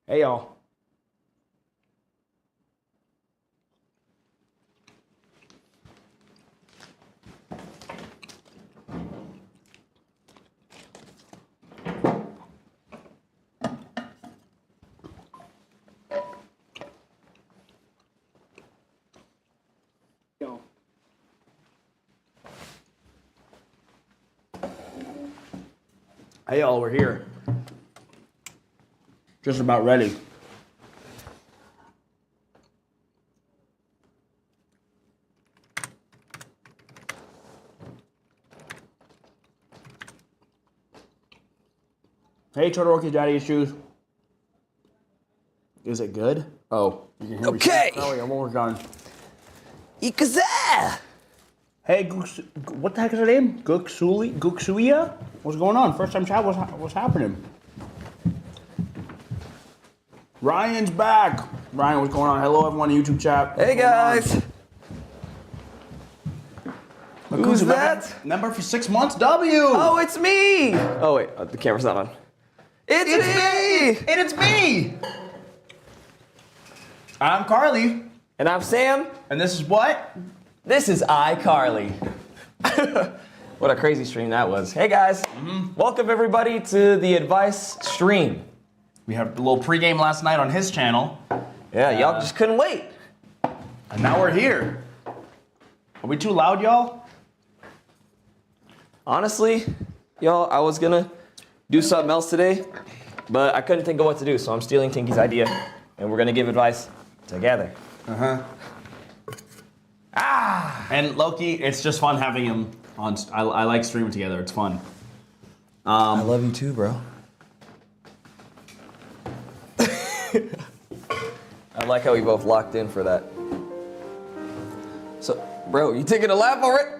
Hey y'all. Hey y'all, we're here. Just about ready. Hey, Todoroki Daddy Issues. Is it good? Oh, you can hear me. Okay. Oh, yeah, we're done. Ikaza! Hey, what the heck is her name? Guksuya? What's going on? First time chat, what's happening? Ryan's back. Ryan, what's going on? Hello, everyone in YouTube chat. Hey guys! Who's that? Member for 6 months, W. Oh, it's me! Oh wait, the camera's not on. It's me! And it's me. I'm Carly. And I'm Sam. And this is what? This is iCarly. What a crazy stream that was. Hey guys, welcome everybody to the advice stream. We had a little pregame last night on his channel. Yeah, y'all just couldn't wait. And now we're here. Are we too loud, y'all? Honestly, y'all, I was gonna do something else today, but I couldn't think of what to do, so I'm stealing Tinky's idea, and we're gonna give advice together. And Loki, it's just fun having him on. I like streaming together. It's fun. I love you too, bro. I like how we both locked in for that. So, bro, you taking a lap already?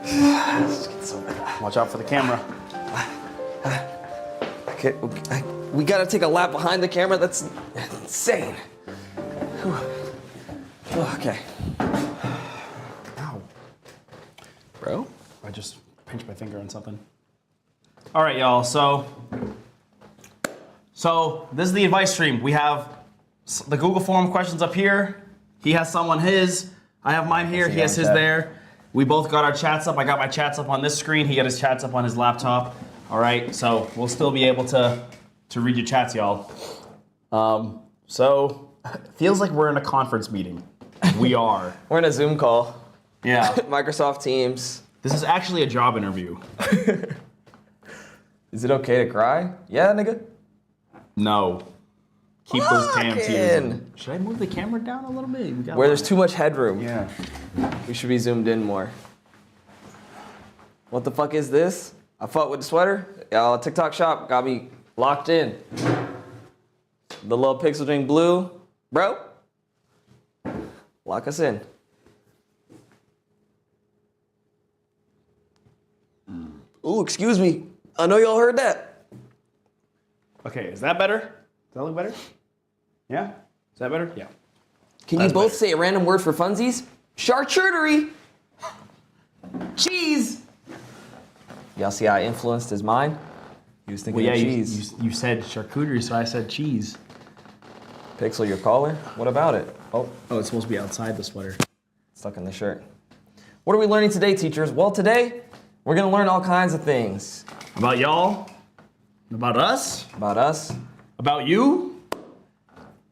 Let's get some of that. Watch out for the camera. Okay, we gotta take a lap behind the camera. That's insane. Whew. Okay. Ow. Bro? I just pinched my finger on something. All right, y'all. So this is the advice stream. We have the Google form questions up here. He has some on his. I have mine here. He has his there. We both got our chats up. I got my chats up on this screen. He got his chats up on his laptop. All right. So we'll still be able to read your chats, y'all. So it feels like we're in a conference meeting. We are. We're in a Zoom call. Yeah. Microsoft Teams. This is actually a job interview. Is it okay to cry? Yeah, nigga? No. Keep those damn tears in. Fucking. Should I move the camera down a little bit? We got Where there's too much headroom. Yeah. We should be zoomed in more. What the fuck is this? I fought with the sweater. Y'all, TikTok shop got me locked in. The little pixel drink blue. Bro, lock us in. Ooh, excuse me. I know y'all heard that. Okay, is that better? Does that look better? Yeah? Is that better? Yeah. Can That's you both better. say a random word for funsies? Charcuterie. Cheese! Y'all see how I influenced his mind? He was thinking of cheese. You said charcuterie, so I said cheese. Pixel, your caller? What about it? Oh, Oh, it's supposed to be outside the sweater. stuck in the shirt. What are we learning today, teachers? Well, today, we're gonna learn all kinds of things. About y'all? About us? About us. About you?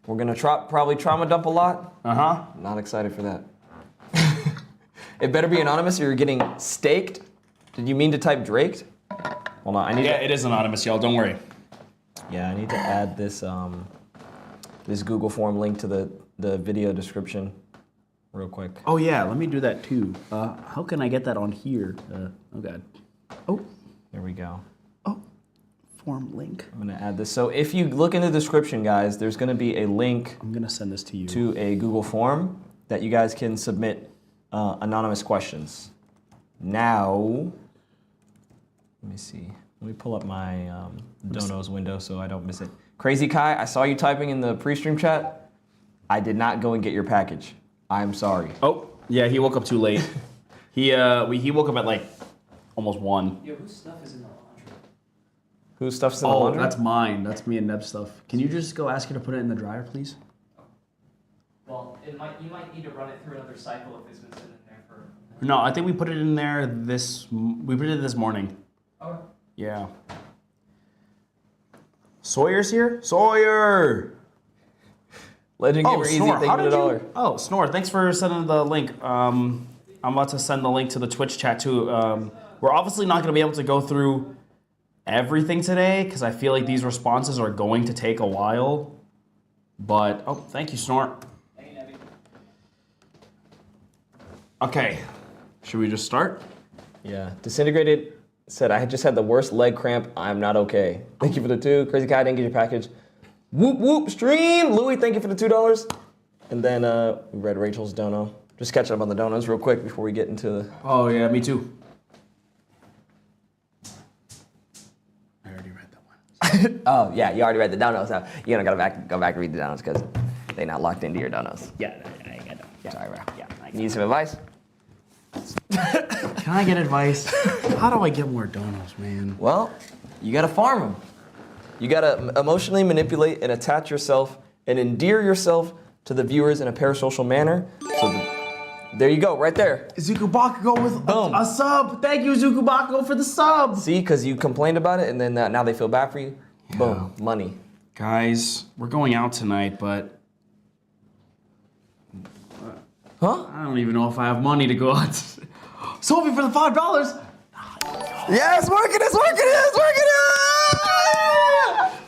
We're gonna probably trauma dump a lot. Uh-huh. Not excited for that. It better be anonymous or you're getting staked. Did you mean to type draked? Hold on, I need Yeah, to... it is anonymous, y'all. Don't worry. Yeah, I need to add this this Google form link to the video description real quick. Oh, yeah, let me do that too. How can I get that on here? Oh, God. Oh, There we go. form link. I'm gonna add this. So if you look in the description, guys, there's gonna be a link I'm going to send this to you. to a Google form that you guys can submit anonymous questions. Now, let me see. Let me pull up my Donos window so I don't miss it. Crazy Kai, I saw you typing in the pre-stream chat. I did not go and get your package. I'm sorry. Oh, yeah, he woke up too late. He woke up at like almost 1. Yo, whose stuff is in the laundry? Whose stuff's in the Oh, laundry? that's mine. That's me and Neb's stuff. Can you just go ask her to put it in the dryer, please? Well, you might need to run it through another cycle if it's been sitting in there for. No, I think we put it in there we put it in this morning. Okay. Yeah. Sawyer's here? Sawyer! Legend Gamer Easy, Snore, thank you for the $1. Oh, Snore, thanks for sending the link. I'm about to send the link to the Twitch chat too. We're obviously not going to be able to go through everything today because I feel like these responses are going to take a while. But, oh, thank you, Snore. Thank you, Nebby. Okay, should we just start? Yeah. Disintegrated said, I had just had the worst leg cramp. I'm not okay. Thank you for the 2. Crazy Guy, didn't get your package. Whoop, whoop, stream. Louis, thank you for the $2. And then we read Rachel's dono. Just catch up on the donos real quick before we get into the... Oh, yeah, me too. I already read that one. Oh, yeah, you already read the donos. So you don't gotta go back and read the donos because they're not locked into your donos. Yeah, I got it. Yeah. Sorry, bro. Yeah, Need some advice? Can I get advice? How do I get more donos, man? Well, you gotta farm them. You gotta emotionally manipulate and attach yourself and endear yourself to the viewers in a parasocial manner. So there you go, right there. Zukubakugo with Boom. a sub. Thank you, Zukubakugo, for the sub. See, because you complained about it and then now they feel bad for you. Yeah. Boom, money. Guys, we're going out tonight, but Huh? I don't even know if I have money to go out. Sophie for the $5. Yeah, it's working, it's working, it's working.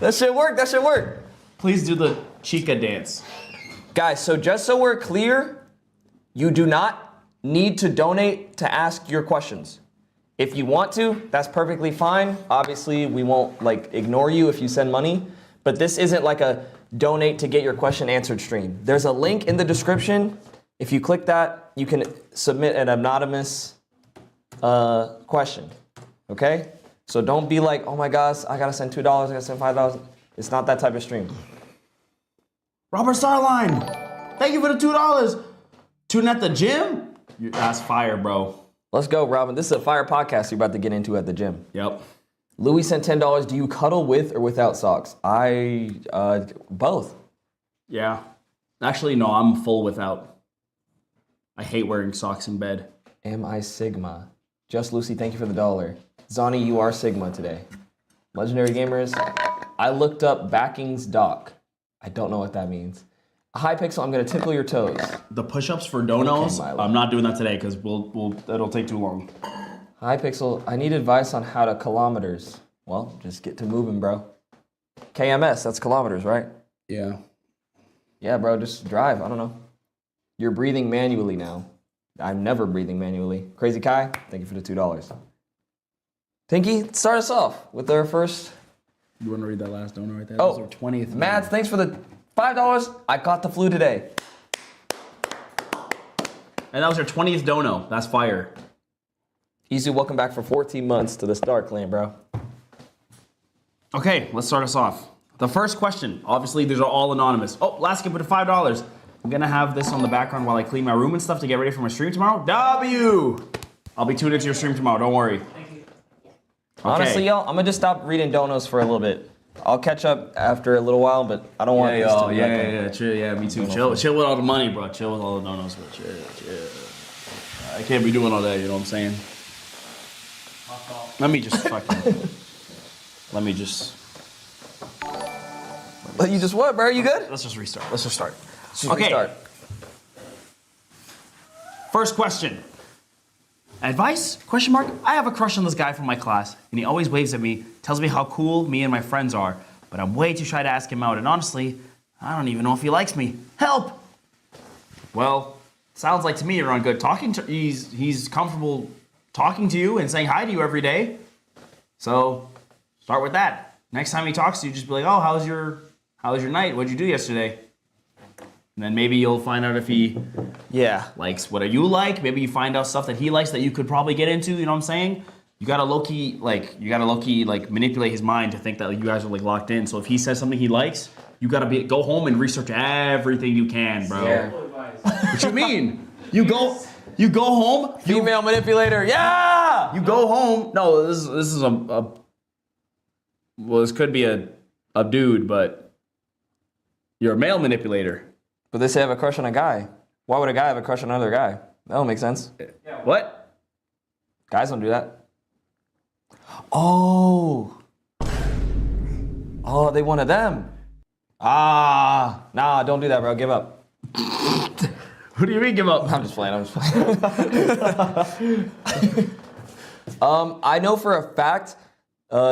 That should work, that should work. Please do the Chica dance. Guys, so just so we're clear, you do not need to donate to ask your questions. If you want to, that's perfectly fine. Obviously, we won't ignore you if you send money, but this isn't like a donate to get your question answered stream. There's a link in the description. If you click that, you can submit an anonymous question, okay? So don't be like, oh my gosh, I gotta send $2, I gotta send $5. It's not that type of stream. Robert Starline, thank you for the $2. Tuning at the gym? That's fire, bro. Let's go, Robin. This is a fire podcast you're about to get into at the gym. Yep. Louis sent $10. Do you cuddle with or without socks? Both. Yeah. Actually, no, I'm full without. I hate wearing socks in bed. Am I Sigma? Just Lucy, thank you for the $1. Zani, you are Sigma today. Legendary Gamers, I looked up backings doc. I don't know what that means. Hi Pixel, I'm gonna tickle your toes. The push-ups for donos, Okay, Milo. I'm not doing that today because it'll take too long. Hi Pixel, I need advice on how to kilometers. Well, just get to moving, bro. KMS, that's kilometers, right? Yeah. Yeah, bro, just drive. I don't know. You're breathing manually now. I'm never breathing manually. Crazy Kai, thank you for the $2. Tinky, start us off with our first. You want to read that last donor right there? Oh, That was our 20th. Mads, thanks for the $5. I caught the flu today. And that was your 20th dono. That's fire. Izu, welcome back for 14 months to the Star Clan, bro. Okay, let's start us off. The first question, obviously these are all anonymous. Oh, last skip with a $5. I'm gonna have this on the background while I clean my room and stuff to get ready for my stream tomorrow. W! I'll be tuned into your stream tomorrow, don't worry. Thank you. Okay. Honestly, y'all, I'm gonna just stop reading donos for a little bit. I'll catch up after a little while, but I don't want this to be like a- chill, yeah, me too. Chill with all the money, bro. Chill with all the donos, bro. Chill. I can't be doing all that, you know what I'm saying? My fault. Let me just fucking, You just what, bro? You good? let's just restart. Let's just start. Just Okay. restart. First question. Advice? Question mark? I have a crush on this guy from my class, and he always waves at me, tells me how cool me and my friends are, but I'm way too shy to ask him out, and honestly, I don't even know if he likes me. Help! Well, sounds like to me you're on good talking. He's comfortable talking to you and saying hi to you every day. So, start with that. Next time he talks to you, just be like, "Oh, how was your night? What'd you do yesterday?" And then maybe you'll find out if he Yeah. likes what you like. Maybe you find out stuff that he likes that you could probably get into. You know what I'm saying? You gotta low key manipulate his mind to think that you guys are locked in. So if he says something he likes, you gotta go home and research everything you can, bro. Yeah. What you mean? You go home. Female manipulator. Yeah. You go home. No, this is a well, this could be a dude, but you're a male manipulator. But they say I have a crush on a guy. Why would a guy have a crush on another guy? That don't make sense. What? Guys don't do that. Oh. Oh, they wanted them. Nah, don't do that, bro. Give up. What do you mean give up? I'm just playing. I know for a fact,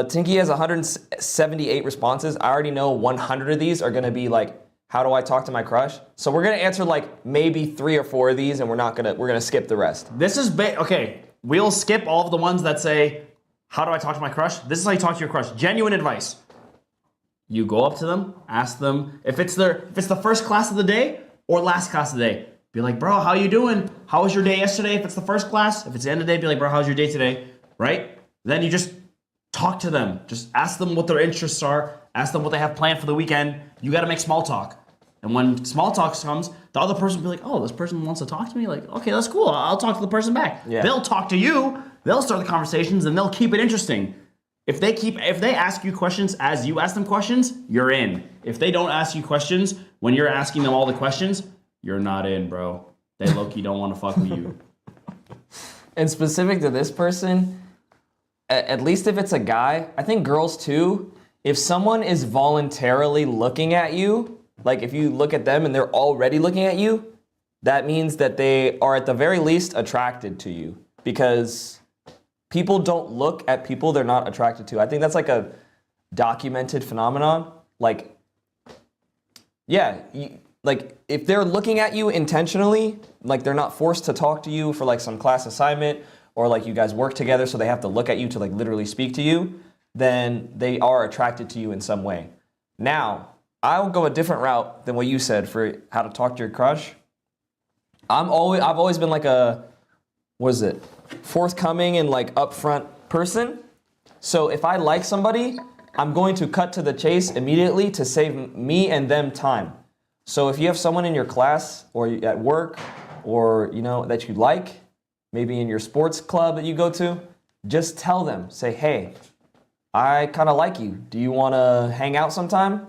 Tinky has 178 responses. I already know 100 of these are gonna be like, how do I talk to my crush? So we're gonna answer like maybe 3 or 4 of these, and we're gonna skip the rest. This is okay. We'll skip all of the ones that say, how do I talk to my crush? This is how you talk to your crush. Genuine advice. You go up to them, ask them if it's the first class of the day or last class of the day. Be like, bro, how you doing? How was your day yesterday? If it's the first class, if it's the end of the day, be like, bro, how's your day today? Right? Then you just talk to them. Just ask them what their interests are. Ask them what they have planned for the weekend. You got to make small talk. And when small talk comes, the other person will be like, oh, this person wants to talk to me? Like, okay, that's cool. I'll talk to the person back. Yeah. They'll talk to you. They'll start the conversations and they'll keep it interesting. If they ask you questions as you ask them questions, you're in. If they don't ask you questions when you're asking them all the questions, you're not in, bro. They low-key don't want to fuck with you. And specific to this person, at least if it's a guy, I think girls too, if someone is voluntarily looking at you, like if you look at them and they're already looking at you, that means that they are at the very least attracted to you, because people don't look at people they're not attracted to. I think that's like a documented phenomenon. Like, yeah, like if they're looking at you intentionally, like they're not forced to talk to you for like some class assignment, or like you guys work together so they have to look at you to like literally speak to you, then they are attracted to you in some way. Now, I'll go a different route than what you said for how to talk to your crush. I've always been like a, what is it, forthcoming and like upfront person. So if I like somebody, I'm going to cut to the chase immediately to save me and them time. So if you have someone in your class or at work or that you like, maybe in your sports club that you go to, just tell them, say, hey, I kind of like you. Do you want to hang out sometime?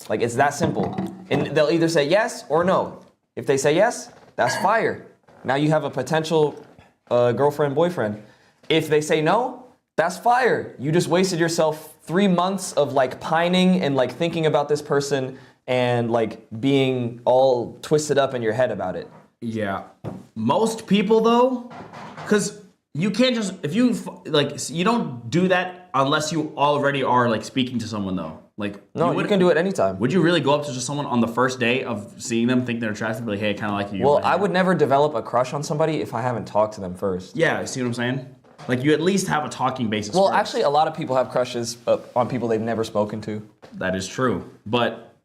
Like, it's that simple. And they'll either say yes or no. If they say yes, that's fire. Now you have a potential girlfriend, boyfriend. If they say no, that's fire. You just wasted yourself 3 months of like pining and like thinking about this person and like being all twisted up in your head about it. Yeah. Most people though, because you can't just, if you like, you don't do that unless you already are like speaking to someone though. Like, No, you can do it anytime. Would you really go up to just someone on the first day of seeing them, think they're attractive, be like, hey, I kind of like you? Well, I would never develop a crush on somebody if I haven't talked to them first. Yeah, see what I'm saying? Like, you at least have a talking basis. Well, first. actually, a lot of people have crushes on people they've never spoken to. That is true. But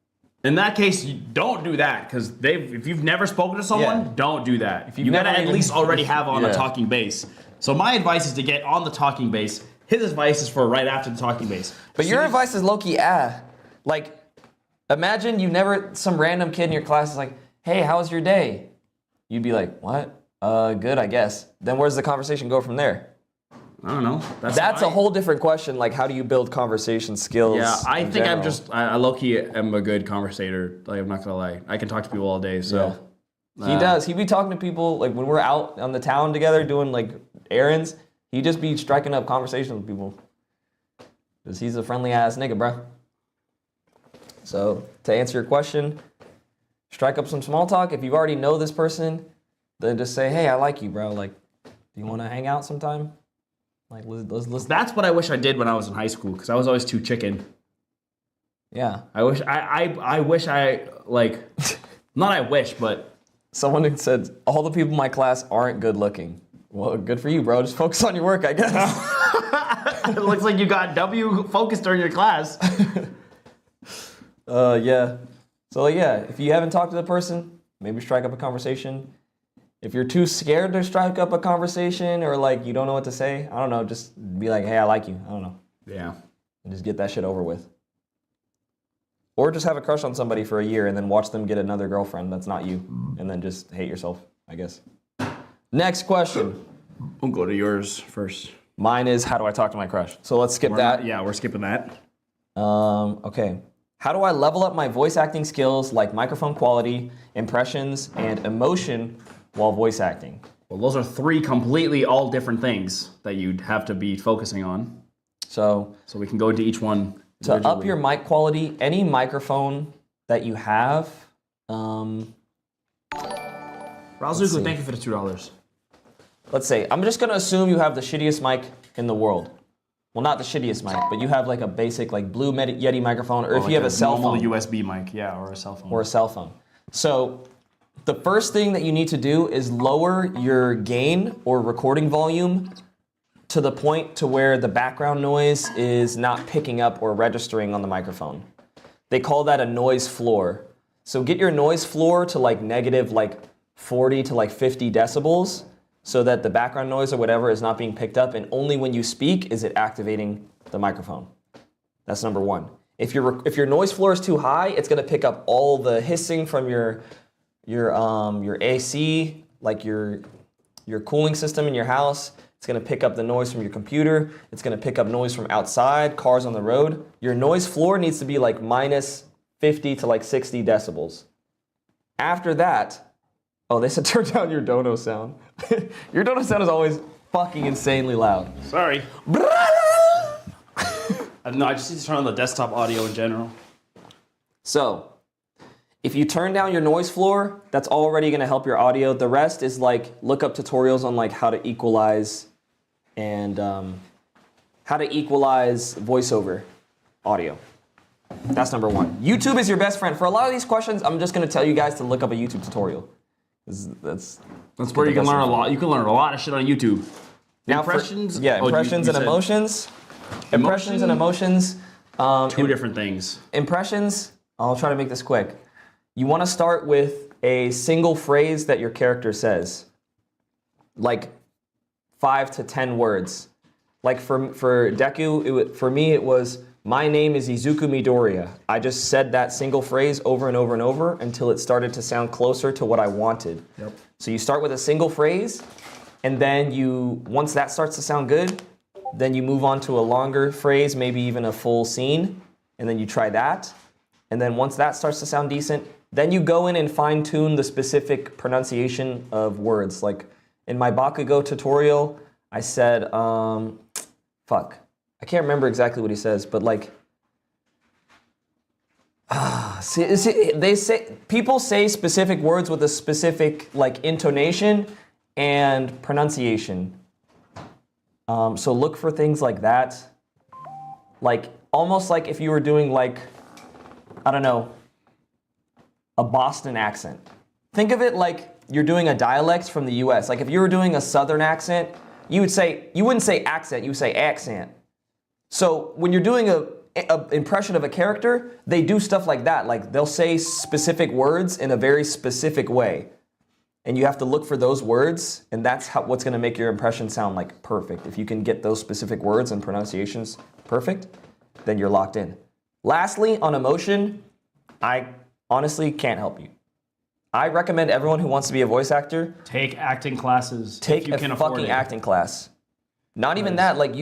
in that case, you don't do that, because if you've never spoken to someone, don't do that. If you've you gotta never at even- least already have on Yeah. a talking base. So my advice is to get on the talking base. His advice is for right after the talking base. But your advice is low-key, like, imagine some random kid in your class is like, hey, how was your day? You'd be like, what? Good, I guess. Then where's the conversation go from there? I don't know. That's a whole different question. Like, how do you build conversation skills? Yeah, I in think general? I low-key am a good conversator. Like, I'm not gonna lie. I can talk to people all day, so. He does. He'd be talking to people, like, when we're out on the town together doing, like, errands, he'd just be striking up conversations with people. Because he's a friendly-ass nigga, bro. So, to answer your question, strike up some small talk. If you already know this person, then just say, hey, I like you, bro. Like, do you want to hang out sometime? Like, let's That's what I wish I did when I was in high school, because I was always too chicken. yeah. I wish like, not I wish, but Someone who said, all the people in my class aren't good looking. Well, good for you, bro. Just focus on your work, I guess. it looks like you got W focused during your class. Yeah. So, like, yeah, if you haven't talked to the person, maybe strike up a conversation. If you're too scared to strike up a conversation or, like, you don't know what to say, I don't know, just be like, hey, I like you. I don't know. Yeah. And just get that shit over with. Or just have a crush on somebody for a year and then watch them get another girlfriend that's not you. And then just hate yourself, I guess. Next question. We'll go to yours first. Mine is, how do I talk to my crush? So let's skip that. Yeah, we're skipping that. Okay. How do I level up my voice acting skills like microphone quality, impressions, and emotion while voice acting? Well, those are 3 completely all different things that you'd have to be focusing on. So we can go into each one. to up individually. your mic quality, any microphone that you have, Razuku, thank you for the $2. let's say, I'm just gonna assume you have the shittiest mic in the world. Well, not the shittiest mic, but you have like a basic like Blue Yeti microphone, or if you have a cell normal phone. USB mic, yeah, or a cell phone. Or a cell phone. So the first thing that you need to do is lower your gain or recording volume to the point to where the background noise is not picking up or registering on the microphone. They call that a noise floor. So get your noise floor to like negative like 40 to like 50 decibels so that the background noise or whatever is not being picked up, and only when you speak is it activating the microphone. That's number one. If your noise floor is too high, it's gonna pick up all the hissing from your AC, like your cooling system in your house. It's gonna pick up the noise from your computer. It's gonna pick up noise from outside, cars on the road. Your noise floor needs to be like minus 50 to like 60 decibels. After that, oh, they said turn down your dono sound. Your dono sound is always fucking insanely loud. Sorry. No, I just need to turn on the desktop audio in general. So, if you turn down your noise floor, that's already gonna help your audio. The rest is like, look up tutorials on like how to equalize and how to equalize voiceover audio. That's number one. YouTube is your best friend. For a lot of these questions, I'm just gonna tell you guys to look up a YouTube tutorial. That's where you can best learn a info. lot. You can learn a lot of shit on YouTube. Now Impressions? yeah, Oh, impressions you and said emotions. Impressions and emotions. 2 different things. Impressions, I'll try to make this quick. You want to start with a single phrase that your character says. Like 5 to 10 words. Like for Deku, for me it was, my name is Izuku Midoriya. I just said that single phrase over and over and over until it started to sound closer to what I wanted. Yep. So you start with a single phrase, and then once that starts to sound good, then you move on to a longer phrase, maybe even a full scene, and then you try that. And then once that starts to sound decent, then you go in and fine tune the specific pronunciation of words. Like in my Bakugo tutorial, I said, fuck. I can't remember exactly what he says, but like, they say, people say specific words with a specific like intonation and pronunciation. So look for things like that. Like, almost like if you were doing like, I don't know, a Boston accent. Think of it like you're doing a dialect from the US. Like if you were doing a Southern accent, you wouldn't say accent, you would say accent. So when you're doing a impression of a character, they do stuff like that. Like they'll say specific words in a very specific way. And you have to look for those words, and that's what's gonna make your impression sound like perfect. If you can get those specific words and pronunciations perfect, then you're locked in. Lastly, on emotion, I honestly can't help you. I recommend everyone who wants to be a voice actor, Take acting classes. take if you a can afford fucking it. acting class. Not even that, like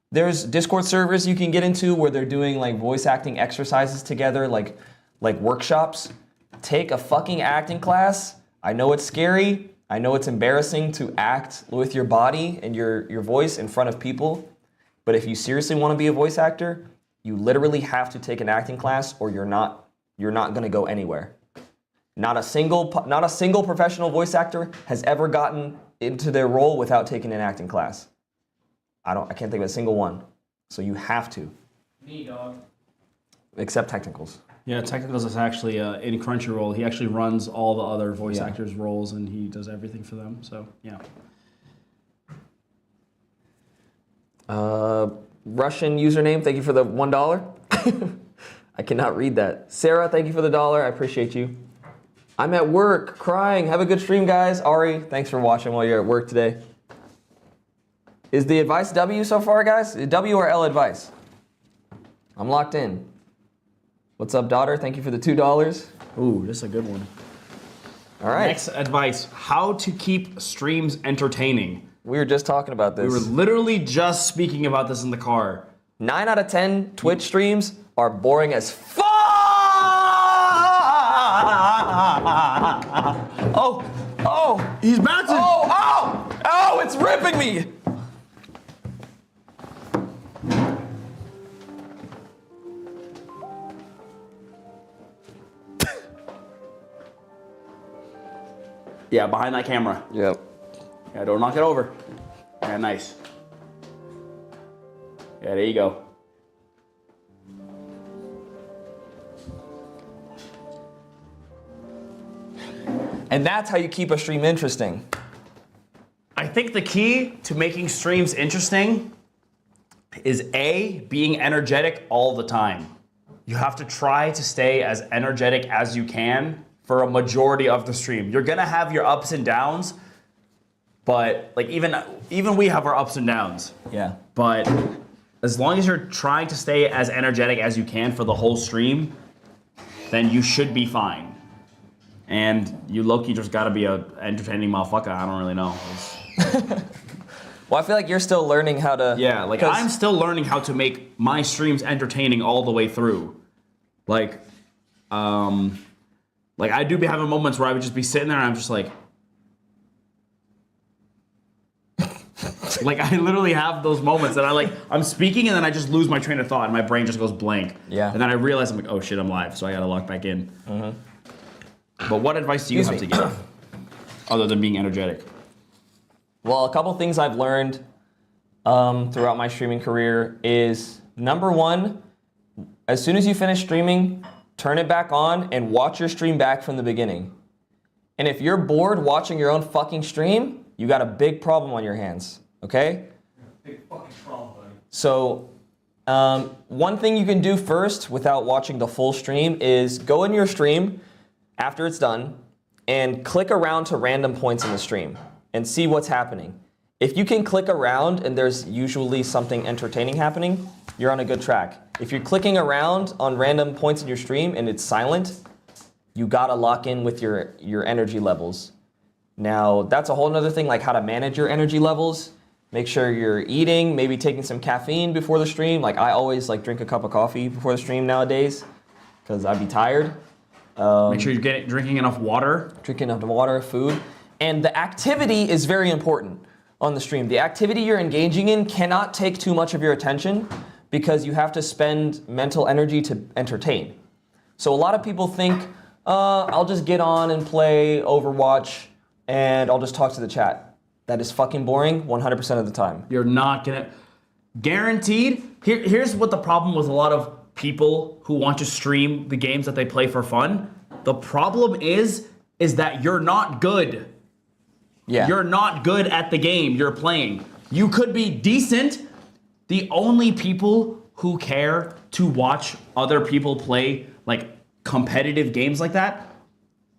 there's Discord servers you can get into where they're doing like voice acting exercises together, like workshops. Take a fucking acting class. I know it's scary. I know it's embarrassing to act with your body and your voice in front of people. But if you seriously want to be a voice actor, you literally have to take an acting class, or you're not gonna go anywhere. Not a single professional voice actor has ever gotten into their role without taking an acting class. I can't think of a single one. So you have to, Me, dog. except technicals. Yeah, Technicals is actually in Crunchyroll. He actually runs all the other voice Yeah. actors' roles, and he does everything for them. So yeah. Russian username, thank you for the $1. I cannot read that. Sarah, thank you for the $1. I appreciate you. I'm at work, crying. Have a good stream, guys. Ari, thanks for watching while you're at work today. Is the advice W so far, guys? W or L advice? I'm locked in. What's up, daughter? Thank you for the $2. Ooh, this is a good one. All right. Next advice: how to keep streams entertaining. We were just talking about this. We were literally just speaking about this in the car. 9 out of 10 Twitch streams are boring as fuck. Oh, He's bouncing. oh, it's ripping me. Yeah, behind that camera. Yep. Yeah, don't knock it over. Yeah, nice. Yeah, there you go. And that's how you keep a stream interesting. I think the key to making streams interesting is A, being energetic all the time. You have to try to stay as energetic as you can for a majority of the stream. You're gonna have your ups and downs, but like even we have our ups and downs. Yeah. But as long as you're trying to stay as energetic as you can for the whole stream, then you should be fine. And you low-key just gotta be a entertaining motherfucker. I don't really know. Well, I feel like you're still learning how to. Yeah, like 'cause- I'm still learning how to make my streams entertaining all the way through. Like I do be having moments where I would just be sitting there and I'm just like, like I literally have those moments that I'm speaking and then I just lose my train of thought and my brain just goes blank. Yeah. And then I realize I'm like, oh shit, I'm live, so I gotta log back in. But what advice do you have to give other than being energetic? Well, a couple things I've learned throughout my streaming career is, number one, as soon as you finish streaming, turn it back on and watch your stream back from the beginning. And if you're bored watching your own fucking stream, you got a big problem on your hands, okay? Big fucking problem, buddy. So one thing you can do first without watching the full stream is go in your stream after it's done and click around to random points in the stream and see what's happening. If you can click around and there's usually something entertaining happening, you're on a good track. If you're clicking around on random points in your stream and it's silent, you gotta lock in with your energy levels. Now, that's a whole nother thing, like how to manage your energy levels. Make sure you're eating, maybe taking some caffeine before the stream. Like I always drink a cup of coffee before the stream nowadays because I'd be tired. Make sure you're drinking enough water. Drinking enough water, food. And the activity is very important on the stream. The activity you're engaging in cannot take too much of your attention because you have to spend mental energy to entertain. So a lot of people think, I'll just get on and play Overwatch and I'll just talk to the chat. That is fucking boring 100% of the time. You're not gonna, guaranteed. Here's what the problem with a lot of people who want to stream the games that they play for fun. The problem is that you're not good. Yeah. You're not good at the game you're playing. You could be decent. The only people who care to watch other people play competitive games like that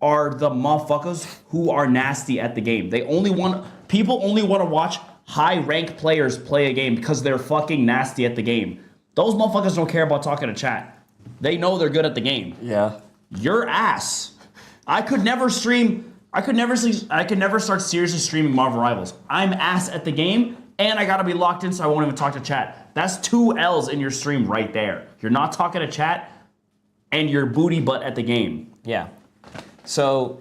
are the motherfuckers who are nasty at the game. People only want to watch high-ranked players play a game because they're fucking nasty at the game. Those motherfuckers don't care about talking to chat. They know they're good at the game. Yeah. You're ass. I could never start seriously streaming Marvel Rivals. I'm ass at the game, and I gotta be locked in so I won't even talk to chat. That's 2 L's in your stream right there. You're not talking to chat, and you're booty butt at the game. Yeah. So,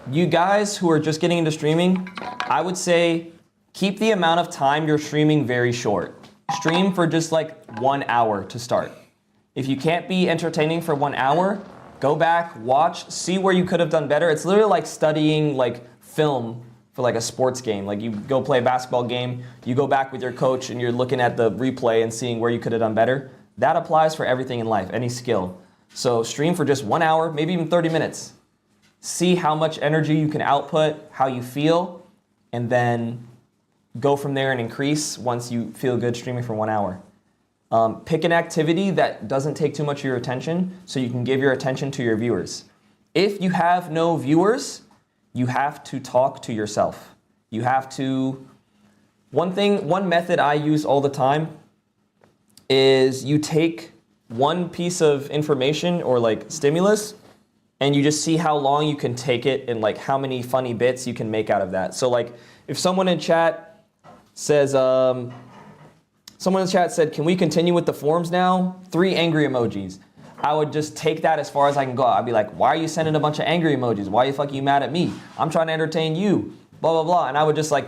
you guys who are just getting into streaming, I would say keep the amount of time you're streaming very short. Stream for just 1 hour to start. If you can't be entertaining for 1 hour, go back, watch, see where you could have done better. It's literally like studying film for a sports game. You go play a basketball game, you go back with your coach and you're looking at the replay and seeing where you could have done better. That applies for everything in life, any skill. So stream for just 1 hour, maybe even 30 minutes. See how much energy you can output, how you feel, and then go from there and increase once you feel good streaming for 1 hour. Pick an activity that doesn't take too much of your attention so you can give your attention to your viewers. If you have no viewers, you have to talk to yourself. You have to, one method I use all the time is you take one piece of information or stimulus and you just see how long you can take it and how many funny bits you can make out of that. So if someone in chat says someone in the chat said, can we continue with the forms now? 3 angry emojis. I would just take that as far as I can go. I'd be like, why are you sending a bunch of angry emojis? Why are you mad at me? I'm trying to entertain you, blah, blah, blah. And I would just like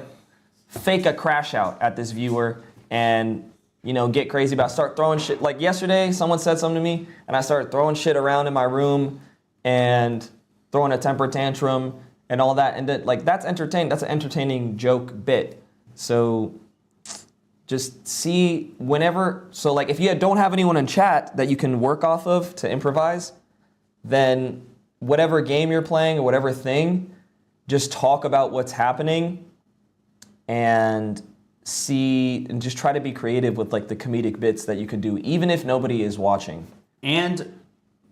fake a crash out at this viewer and, you know, get crazy about, start throwing shit. Like yesterday, someone said something to me and I started throwing shit around in my room and throwing a temper tantrum and all that. And that, like, that's entertaining. That's an entertaining joke bit. So just see whenever, so like if you don't have anyone in chat that you can work off of to improvise, then whatever game you're playing or whatever thing, just talk about what's happening and see, and just try to be creative with like the comedic bits that you can do, even if nobody is watching. And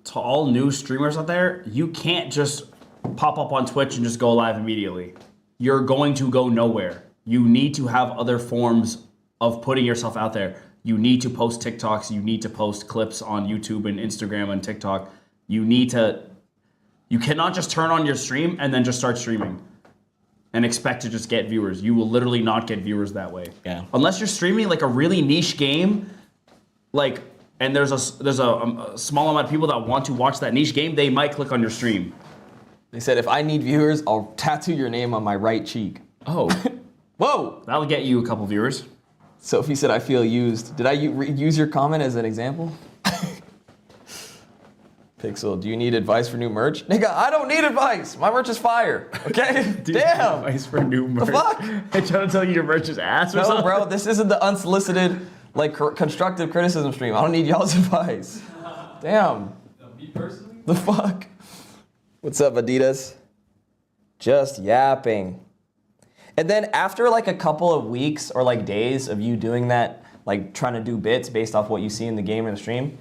to all new streamers out there, you can't just pop up on Twitch and just go live immediately. You're going to go nowhere. You need to have other forms of putting yourself out there. You need to post TikToks, you need to post clips on YouTube and Instagram and TikTok. You cannot just turn on your stream and then just start streaming and expect to just get viewers. You will literally not get viewers that way. Yeah. Unless you're streaming like a really niche game, like, and there's a small amount of people that want to watch that niche game, they might click on your stream. They said, if I need viewers, I'll tattoo your name on my right cheek. Oh. Whoa! That'll get you a couple viewers. Sophie said, I feel used. Did I use your comment as an example? Pixel, do you need advice for new merch? Nigga, I don't need advice. My merch is fire. Okay? Damn. Advice for new merch. The fuck? I trying to tell you your merch is ass or No, something? bro, this isn't the unsolicited, like, constructive criticism stream. I don't need y'all's advice. Damn. Me personally? The fuck? What's up, Adidas? Just yapping. And then after like a couple of weeks or like days of you doing that, like trying to do bits based off what you see in the game or the stream,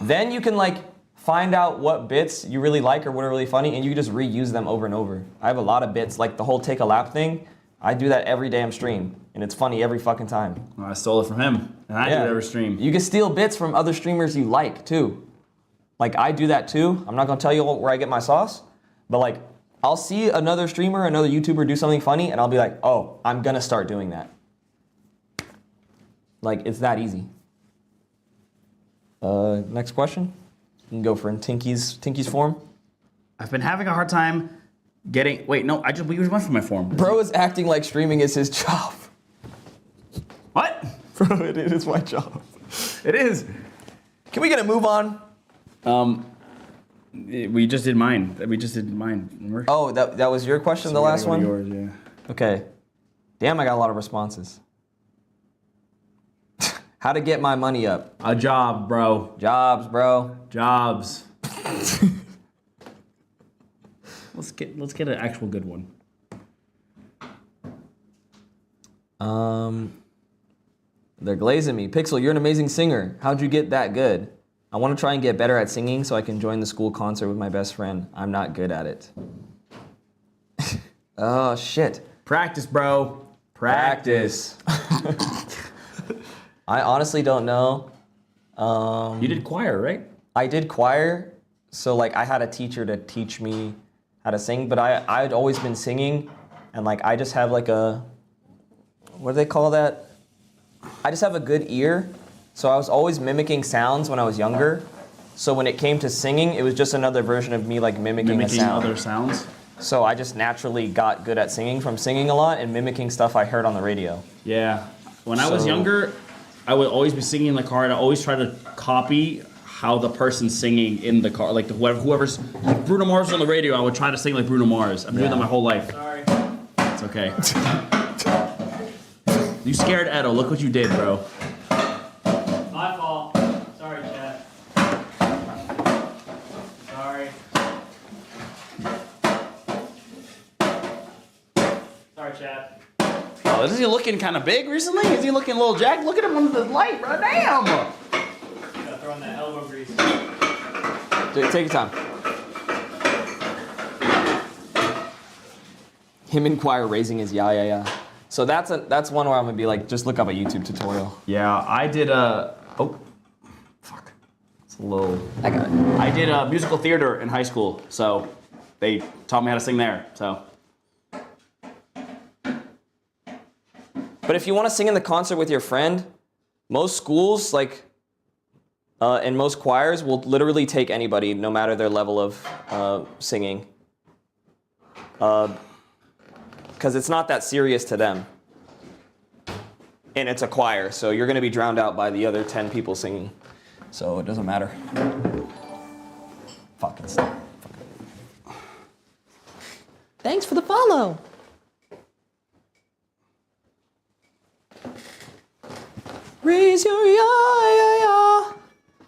then you can like find out what bits you really like or what are really funny, and you can just reuse them over and over. I have a lot of bits, like the whole take a lap thing. I do that every damn stream, and it's funny every fucking time. Well, I stole it from him, and I do it every stream. You can steal bits from other streamers you like too. Like I do that too. I'm not gonna tell you where I get my sauce, but like I'll see another streamer, another YouTuber do something funny, and I'll be like, oh, I'm gonna start doing that. Like, it's that easy. Next question. You can go for Tinky's form. I've been having a hard time getting. Wait, no, we just went for my form. Bro is acting like streaming is his job. What? Bro, it is my job. It is. Can we get a move on? We just did mine. Remember? Oh, that was your question, So the we gotta last go to one? Yours, yeah. Okay. Damn, I got a lot of responses. How to get my money up. A job, bro. Jobs, bro. Jobs. Let's get an actual good one. They're glazing me. Pixel, you're an amazing singer. How'd you get that good? I want to try and get better at singing so I can join the school concert with my best friend. I'm not good at it. Oh, shit. Practice, bro. Practice. I honestly don't know. You did choir, right? I did choir, so like I had a teacher to teach me how to sing, but I'd always been singing, and like I just have like a, what do they call that? I just have a good ear, so I was always mimicking sounds when I was younger. So when it came to singing, it was just another version of me like mimicking a sound. Other sounds. So I just naturally got good at singing from singing a lot and mimicking stuff I heard on the radio. Yeah. When I was So- younger, I would always be singing in the car, and I always try to copy how the person's singing in the car. Like whoever's like Bruno Mars on the radio, I would try to sing like Bruno Mars. I've been doing that my whole life. Sorry. It's okay. You scared Edo. Look what you did, bro. My fault. Sorry, chat. Sorry. Sorry, chat. Oh, isn't he looking kind of big recently? Is he looking a little jacked? Look at him under the light, bro. Damn. Gotta throw in that elbow grease. Take your time. Him in choir raising his yeah. So that's one where I'm gonna be like, just look up a YouTube tutorial. Yeah, I did a. Oh, fuck. It's a little. I got it. I did a musical theater in high school, so they taught me how to sing there. So. But if you want to sing in the concert with your friend, most schools, like, and most choirs will literally take anybody, no matter their level of singing. Because it's not that serious to them. And it's a choir, so you're going to be drowned out by the other 10 people singing. So it doesn't matter. Fucking stop. Thanks for the follow. Raise your ya.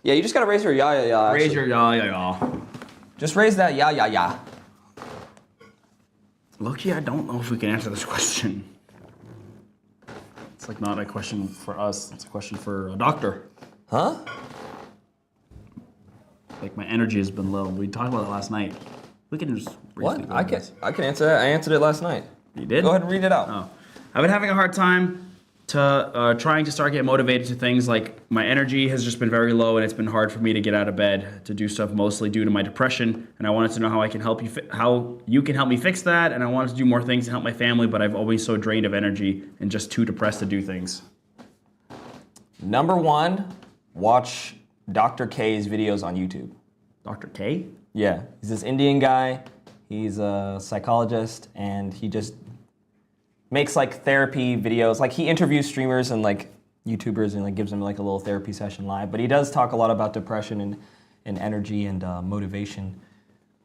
Yeah, you just gotta raise your ya. Raise your ya. Just raise that ya. Loki, I don't know if we can answer this question. It's like not a question for us. It's a question for a doctor. Huh? Like my energy has been low. We talked about it last night. We can just What? I can answer that. I answered it last night. You did? Go ahead and read it out. Oh. I've been having a hard time to trying to start getting motivated to things. Like my energy has just been very low, and it's been hard for me to get out of bed to do stuff, mostly due to my depression. And I wanted to know how I can help you, how you can help me fix that. And I wanted to do more things to help my family, but I've always so drained of energy and just too depressed to do things. Number one, watch Dr. K's videos on YouTube. Dr. K? Yeah, he's this Indian guy. He's a psychologist, and he just makes like therapy videos. Like he interviews streamers and like YouTubers and like gives them like a little therapy session live. But he does talk a lot about depression and energy and motivation.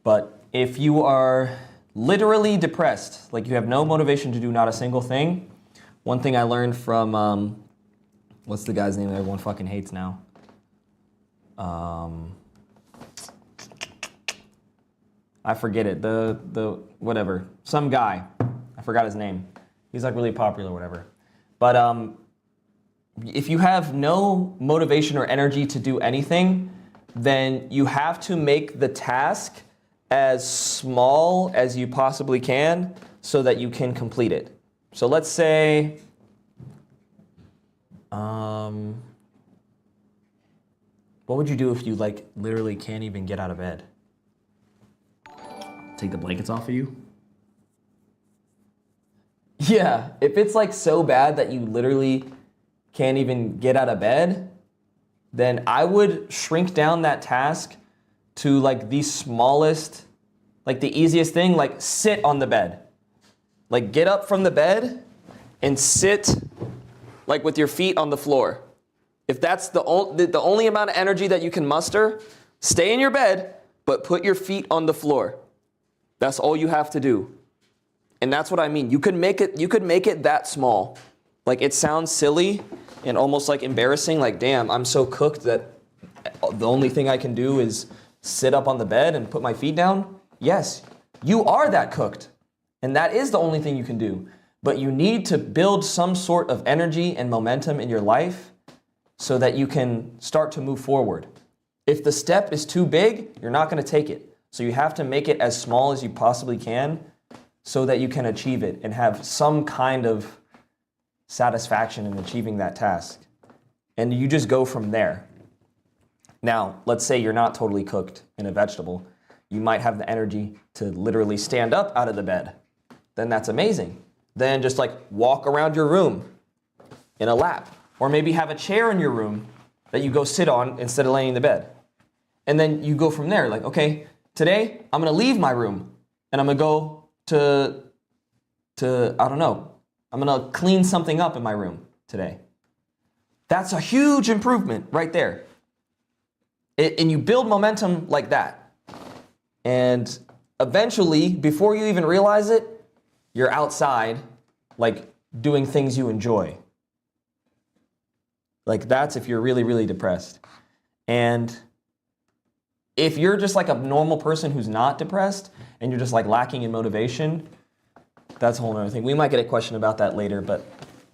But if you are literally depressed, like you have no motivation to do not a single thing, one thing I learned from, what's the guy's name that everyone fucking hates now? I forget it. The whatever. Some guy. I forgot his name. He's like really popular or whatever. But if you have no motivation or energy to do anything, then you have to make the task as small as you possibly can so that you can complete it. So let's say, what would you do if you like literally can't even get out of bed? Take the blankets off of you? Yeah, if it's like so bad that you literally can't even get out of bed, then I would shrink down that task to like the smallest, like the easiest thing, like sit on the bed. Like get up from the bed and sit like with your feet on the floor. If that's the only amount of energy that you can muster, stay in your bed, but put your feet on the floor. That's all you have to do. And that's what I mean. You could make it that small. Like it sounds silly and almost like embarrassing, like damn, I'm so cooked that the only thing I can do is sit up on the bed and put my feet down. Yes, you are that cooked. And that is the only thing you can do. But you need to build some sort of energy and momentum in your life so that you can start to move forward. If the step is too big, you're not going to take it. So you have to make it as small as you possibly can so that you can achieve it and have some kind of satisfaction in achieving that task. And you just go from there. Now, let's say you're not totally cooked in a vegetable. You might have the energy to literally stand up out of the bed. Then that's amazing. Then just like walk around your room in a lap. Or maybe have a chair in your room that you go sit on instead of laying in the bed. And then you go from there, like, okay, today I'm gonna leave my room and I'm gonna go to I don't know, I'm gonna clean something up in my room today. That's a huge improvement right there. And you build momentum like that. And eventually, before you even realize it, you're outside, like doing things you enjoy. Like that's if you're really, really depressed. And if you're just like a normal person who's not depressed and you're just like lacking in motivation, that's a whole other thing. We might get a question about that later, but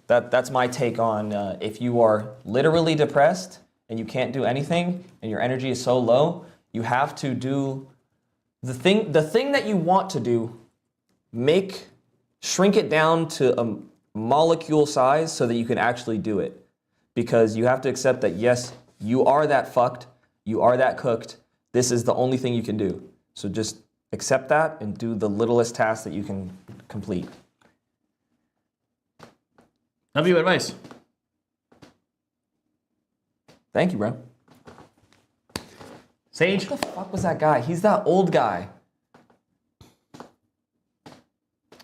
that's my take on if you are literally depressed and you can't do anything and your energy is so low, you have to do the thing that you want to do, shrink it down to a molecule size so that you can actually do it. Because you have to accept that, yes, you are that fucked, you are that cooked, this is the only thing you can do. So just accept that and do the littlest task that you can complete. W advice. Thank you, bro. Sage. What the fuck was that guy? He's that old guy.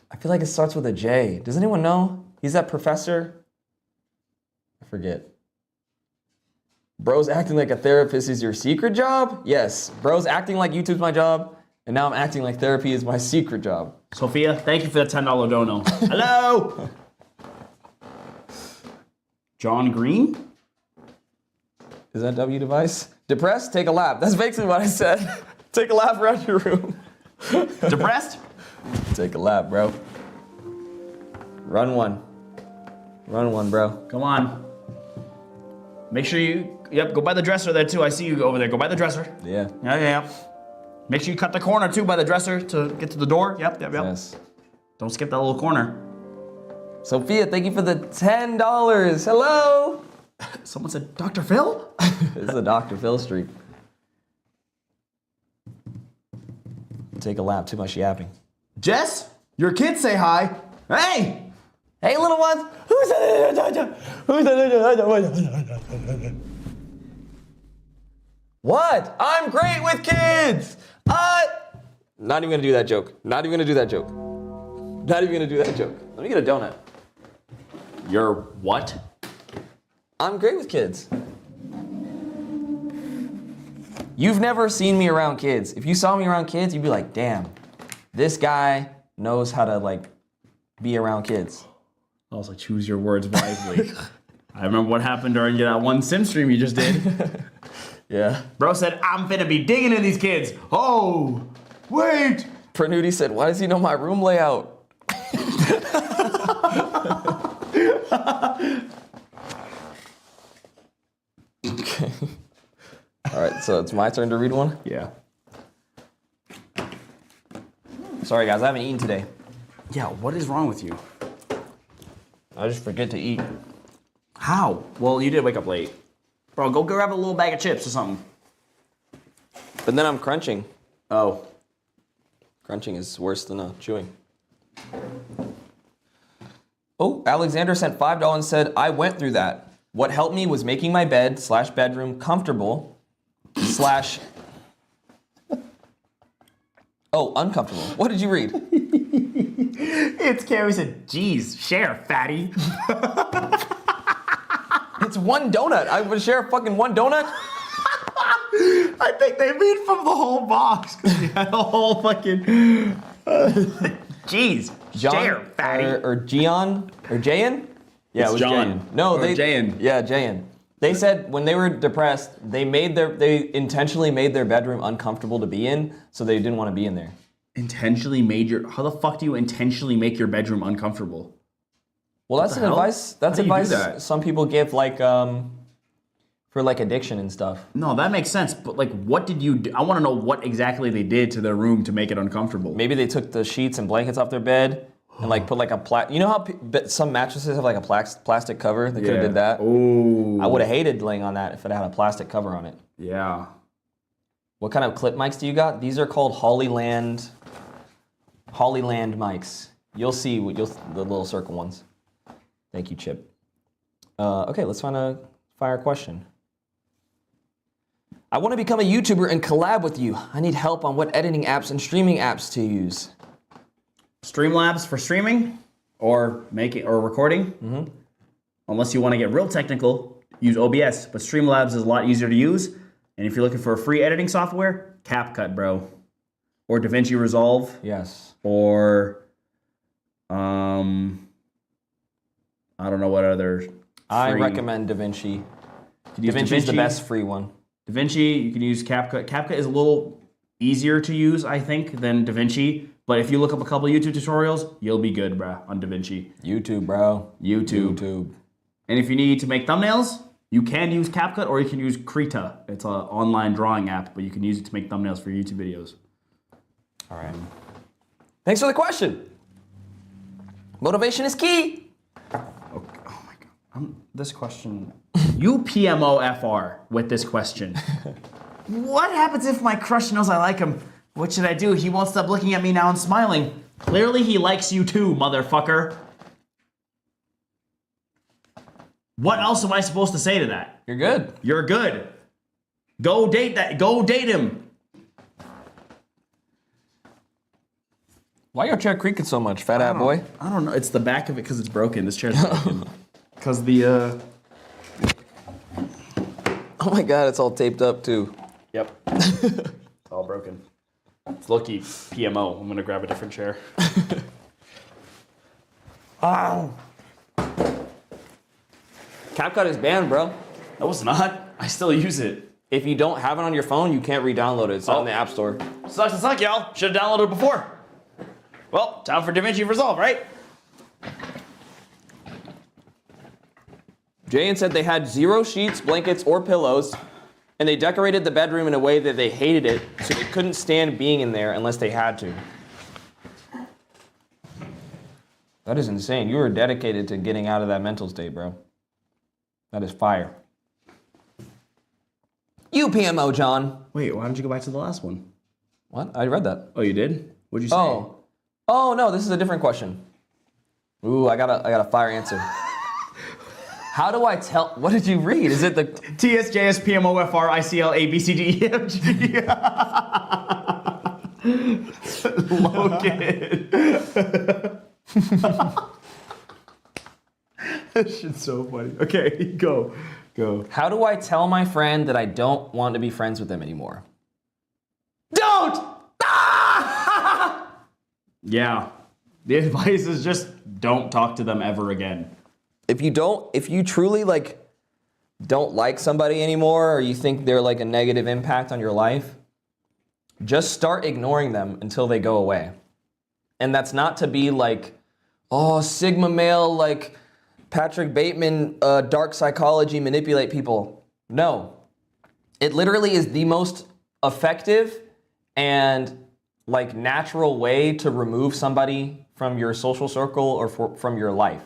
I feel like it starts with a J. Does anyone know? He's that professor. I forget. Bro's acting like a therapist is your secret job? Yes. Bro's acting like YouTube's my job, and now I'm acting like therapy is my secret job. Sophia, thank you for the $10 dono. Hello. John Green. Is that W device? Depressed? Take a lap. That's basically what I said. Take a lap around your room. Depressed? Take a lap, bro. Run one. Run one, bro. Come on. Make sure you, go by the dresser there too. I see you over there. Go by the dresser. Yeah. Yeah. Make sure you cut the corner too by the dresser to get to the door. Yep. Yes. Don't skip that little corner. Sophia, thank you for the $10. Hello. Someone said, Dr. Phil? This is a Dr. Phil streak. Take a lap. Too much yapping. Jess, your kids say hi. Hey! Hey, little ones. Who's that? What? I'm great with kids. Not even gonna do that joke. Not even gonna do that joke. Not even gonna do that joke. Let me get a donut. You're what? I'm great with kids. You've never seen me around kids. If you saw me around kids, you'd be like, damn, this guy knows how to like be around kids. Also, choose your words wisely. I remember what happened during that one sim stream you just did. Yeah. Bro said, I'm finna be digging in these kids. Oh, wait. Pernudi said, why does he know my room layout? Okay. All right, so it's my turn to read one. Yeah. Sorry, guys, I haven't eaten today. Yeah, what is wrong with you? I just forget to eat. How? Well, you did wake up late. Bro, go grab a little bag of chips or something. But then I'm crunching. Oh. Crunching is worse than chewing. Oh, Alexander sent $5 and said, I went through that. What helped me was making my bed / bedroom comfortable / uncomfortable. What did you read? It's Carrie said, geez, share, fatty. It's one donut. I would share fucking one donut? I think they mean from the whole box. Because you had a whole fucking... Jeez, share, fatty. Or Gian? Or Jayan? Yeah, It's it was John. Jayan. No, Or they... Jayan. Yeah, Jayan. They said when they were depressed, they intentionally made their bedroom uncomfortable to be in, so they didn't want to be in there. Intentionally made your... How the fuck do you intentionally make your bedroom uncomfortable? Well, that's the an hell? advice. That's How do you do advice that? some people give, like for like addiction and stuff. No, that makes sense. But like, what did you do? I want to know what exactly they did to their room to make it uncomfortable. Maybe they took the sheets and blankets off their bed and like put like a you know how some mattresses have like a plastic cover? They could have did that. Oh. I would have hated laying on that if it had a plastic cover on it. Yeah. What kind of clip mics do you got? These are called Hollyland mics. You'll see the little circle ones. Thank you, Chip. Okay, let's find a fire question. I want to become a YouTuber and collab with you. I need help on what editing apps and streaming apps to use. Streamlabs for streaming or making or recording. Mm-hmm. Unless you want to get real technical, use OBS. But Streamlabs is a lot easier to use. And if you're looking for a free editing software, CapCut, bro. Or DaVinci Resolve. Yes. Or I don't know what other. I free- recommend DaVinci. You can use DaVinci is the best free one. DaVinci, you can use CapCut. CapCut is a little easier to use, I think, than DaVinci. But if you look up a couple YouTube tutorials, you'll be good, bruh, on DaVinci. YouTube, bro. YouTube. And if you need to make thumbnails, you can use CapCut or you can use Krita. It's an online drawing app, but you can use it to make thumbnails for YouTube videos. All right. Thanks for the question. Motivation is key. Okay. Oh my God. This question. You PMOFR with this question. What happens if my crush knows I like him? What should I do? He won't stop looking at me now and smiling. Clearly he likes you too, motherfucker. What else am I supposed to say to that? You're good. You're good. Go date that. Go date him. Why your chair creaking so much, fat ass boy? I don't know. It's the back of it because it's broken. This chair's broken. Because the Oh my god, it's all taped up too. Yep. It's all broken. It's lucky PMO. I'm gonna grab a different chair. Wow. CapCut is banned, bro. No, it's not. I still use it. If you don't have it on your phone, you can't re-download it. It's not in the App Store. Sucks to suck, y'all. Should have downloaded it before. Well, time for DaVinci Resolve, right? Jayan said they had 0 sheets, blankets, or pillows, and they decorated the bedroom in a way that they hated it, so they couldn't stand being in there unless they had to. That is insane. You were dedicated to getting out of that mental state, bro. That is fire. You PMO, John. Wait, why don't you go back to the last one? What? I read that. Oh, you did? What'd you say? Oh no, this is a different question. Ooh, I got a fire answer. How do I tell? What did you read? Is it the TSJS PMOFR ICL ABCDEFG? Logan. That shit's so funny. Okay, go. How do I tell my friend that I don't want to be friends with them anymore? Don't! Yeah. The advice is just don't talk to them ever again. If you truly don't like somebody anymore, or you think they're like a negative impact on your life, just start ignoring them until they go away. And that's not to be like, oh, Sigma male, like Patrick Bateman, dark psychology, manipulate people. No. It literally is the most effective and natural way to remove somebody from your social circle or from your life.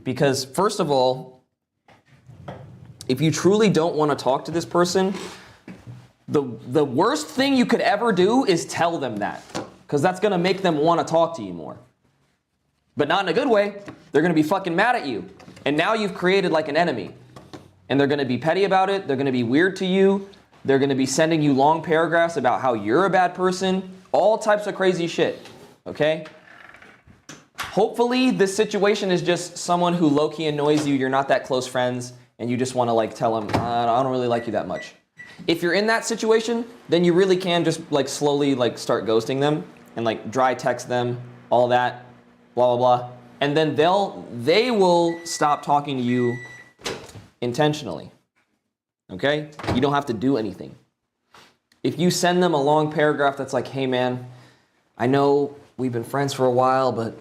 Because first of all, if you truly don't want to talk to this person, the worst thing you could ever do is tell them that, because that's going to make them want to talk to you more. But not in a good way. They're going to be fucking mad at you. And now you've created an enemy. And they're going to be petty about it. They're going to be weird to you. They're going to be sending you long paragraphs about how you're a bad person. All types of crazy shit. Okay? Hopefully this situation is just someone who low-key annoys you. You're not that close friends. And you just want to tell them, I don't really like you that much. If you're in that situation, then you really can just slowly start ghosting them and dry text them, all that, blah, blah, blah. And then they will stop talking to you intentionally. Okay? You don't have to do anything. If you send them a long paragraph that's like, hey man, I know we've been friends for a while, but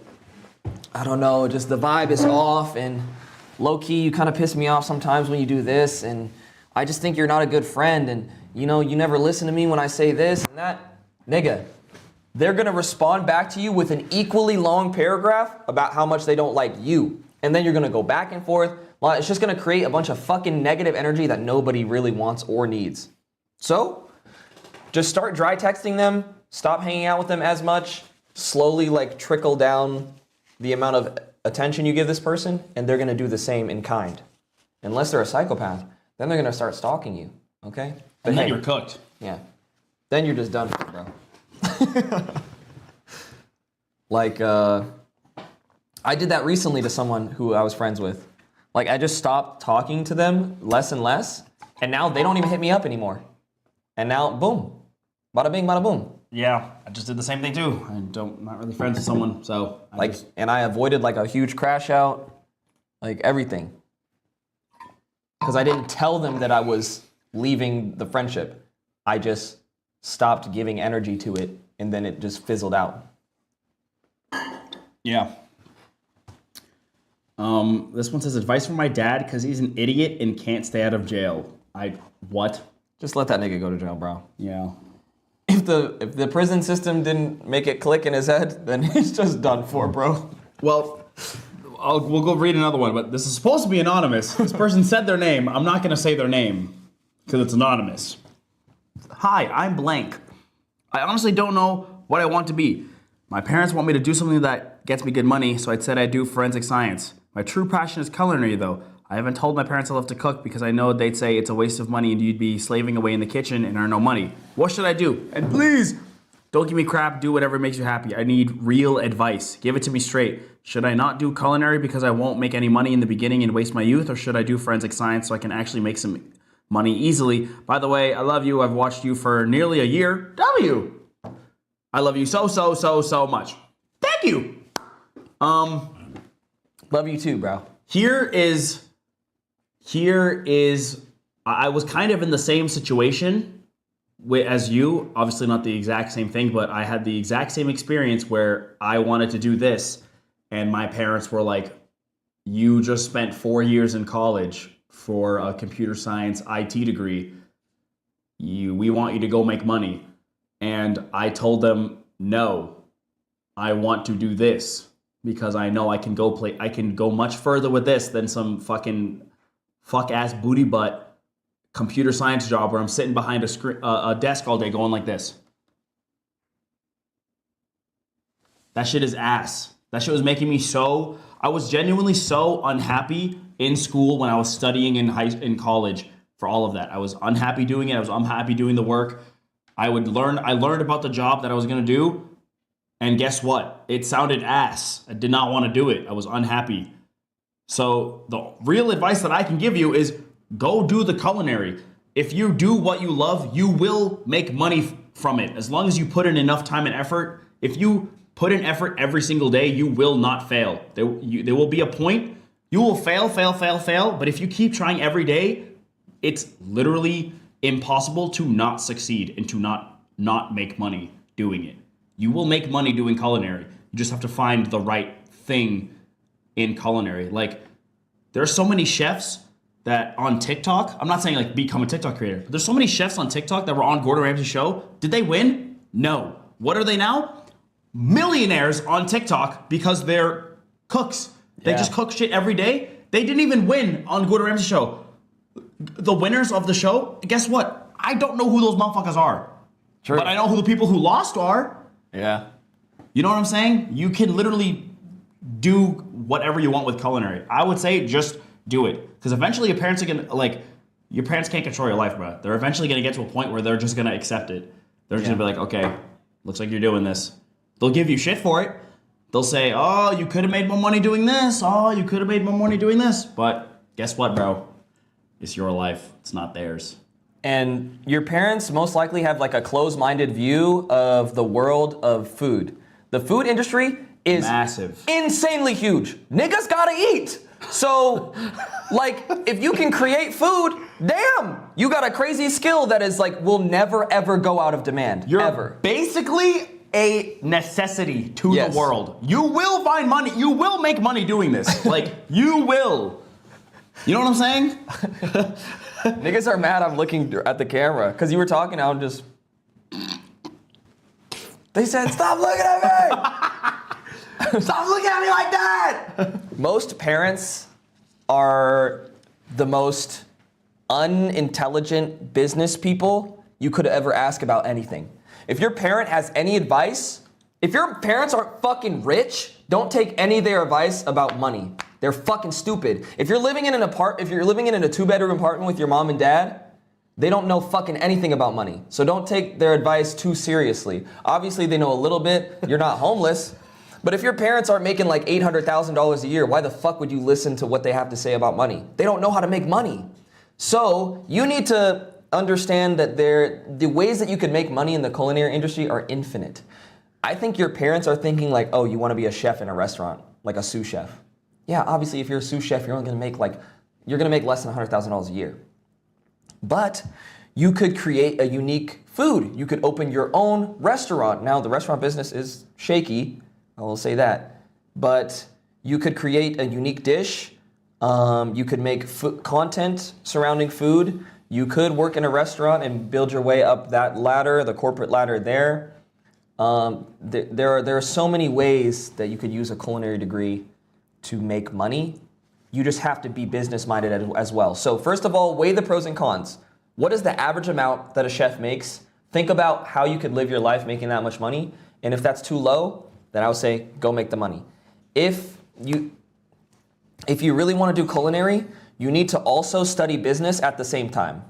I don't know, just the vibe is off, and low-key you kind of piss me off sometimes when you do this, and I just think you're not a good friend, and you never listen to me when I say this and that. Nigga, they're gonna respond back to you with an equally long paragraph about how much they don't like you. And then you're gonna go back and forth. Well, it's just gonna create a bunch of fucking negative energy that nobody really wants or needs. So, just start dry texting them, stop hanging out with them as much, slowly trickle down the amount of attention you give this person, and they're gonna do the same in kind. Unless they're a psychopath, then they're gonna start stalking you, okay? But And then hey, you're cooked. yeah. Then you're just done, bro. I did that recently to someone who I was friends with. I just stopped talking to them less and less, and now they don't even hit me up anymore. And now, boom. Bada bing, bada boom. Yeah, I just did the same thing too. I'm not really friends with someone, so And I avoided a huge crash out, everything. Because I didn't tell them that I was leaving the friendship. I just stopped giving energy to it, and then it just fizzled out. Yeah. This one says advice from my dad because he's an idiot and can't stay out of jail. What? Just let that nigga go to jail, bro. Yeah. If the prison system didn't make it click in his head, then he's just done for, bro. Well, we'll go read another one, but this is supposed to be anonymous. This person said their name. I'm not going to say their name because it's anonymous. Hi, I'm blank. I honestly don't know what I want to be. My parents want me to do something that gets me good money, so I said I'd do forensic science. My true passion is culinary, though. I haven't told my parents I love to cook because I know they'd say it's a waste of money and you'd be slaving away in the kitchen and earn no money. What should I do? And please, don't give me crap. Do whatever makes you happy. I need real advice. Give it to me straight. Should I not do culinary because I won't make any money in the beginning and waste my youth? Or should I do forensic science so I can actually make some money easily? By the way, I love you. I've watched you for nearly a year. W. I love you so much. Thank you. Love you too, bro. Here is, I was kind of in the same situation as you. Obviously not the exact same thing, but I had the exact same experience where I wanted to do this. And my parents were like, you just spent 4 years in college for a computer science IT degree. We want you to go make money. And I told them, no, I want to do this because I know I can go much further with this than some fucking fuck-ass booty butt computer science job where I'm sitting behind a desk all day going like this. That shit is ass. That shit was making me I was genuinely so unhappy in school when I was studying in college for all of that. I was unhappy doing it. I was unhappy doing the work. I learned about the job that I was gonna do, and guess what? It sounded ass. I did not want to do it. I was unhappy. So the real advice that I can give you is go do the culinary. If you do what you love, you will make money from it. As long as you put in enough time and effort. If you put in effort every single day, you will not fail. There will be a point you will fail, but if you keep trying every day, it's literally impossible to not succeed and to not make money doing it. You will make money doing culinary. You just have to find the right thing in culinary. Like, there are so many chefs that on TikTok, I'm not saying like become a TikTok creator, but there's so many chefs on TikTok that were on Gordon Ramsay's show. Did they win? No. What are they now? Millionaires on TikTok because they're cooks. They just cook shit every day. They didn't even win on Gordon Ramsay's show. The winners of the show, guess what? I don't know who those motherfuckers are. True. But I know who the people who lost are. Yeah. You know what I'm saying? You can literally do whatever you want with culinary. I would say just do it. Because eventually your parents can't control your life, bro. They're eventually going to get to a point where they're just going to accept it. They're just going to be like, okay, looks like you're doing this. They'll give you shit for it. They'll say, oh, you could have made more money doing this. Oh, you could have made more money doing this. But guess what, bro? It's your life. It's not theirs. And your parents most likely have like a closed-minded view of the world of food. The food industry is massive, insanely huge. Niggas gotta eat. So, like, if you can create food, damn, you got a crazy skill that is like will never ever go out of demand. You're ever. basically a necessity to Yes. the world. You will find money. You will make money doing this. Like, you will. You know what I'm saying? Niggas are mad I'm looking at the camera because you were talking. I'm just. They said, "Stop looking at me! Stop looking at me like that!" Most parents are the most unintelligent business people you could ever ask about anything. If your parent has any advice, if your parents aren't fucking rich, don't take any of their advice about money. They're fucking stupid. If you're living in a 2-bedroom apartment with your mom and dad, they don't know fucking anything about money. So don't take their advice too seriously. Obviously they know a little bit. You're not homeless. But if your parents aren't making like $800,000 a year, why the fuck would you listen to what they have to say about money? They don't know how to make money. So you need to understand that the ways that you could make money in the culinary industry are infinite. I think your parents are thinking like, oh, you want to be a chef in a restaurant, like a sous chef. Yeah, obviously if you're a sous chef, you're only gonna make less than $100,000 a year. But you could create a unique food. You could open your own restaurant. Now the restaurant business is shaky, I will say that. But you could create a unique dish. You could make content surrounding food. You could work in a restaurant and build your way up that ladder, the corporate ladder there. There are so many ways that you could use a culinary degree to make money. You just have to be business-minded as well. So first of all, weigh the pros and cons. What is the average amount that a chef makes? Think about how you could live your life making that much money. And if that's too low, then I would say go make the money. If you if you really want to do culinary, you need to also study business at the same time.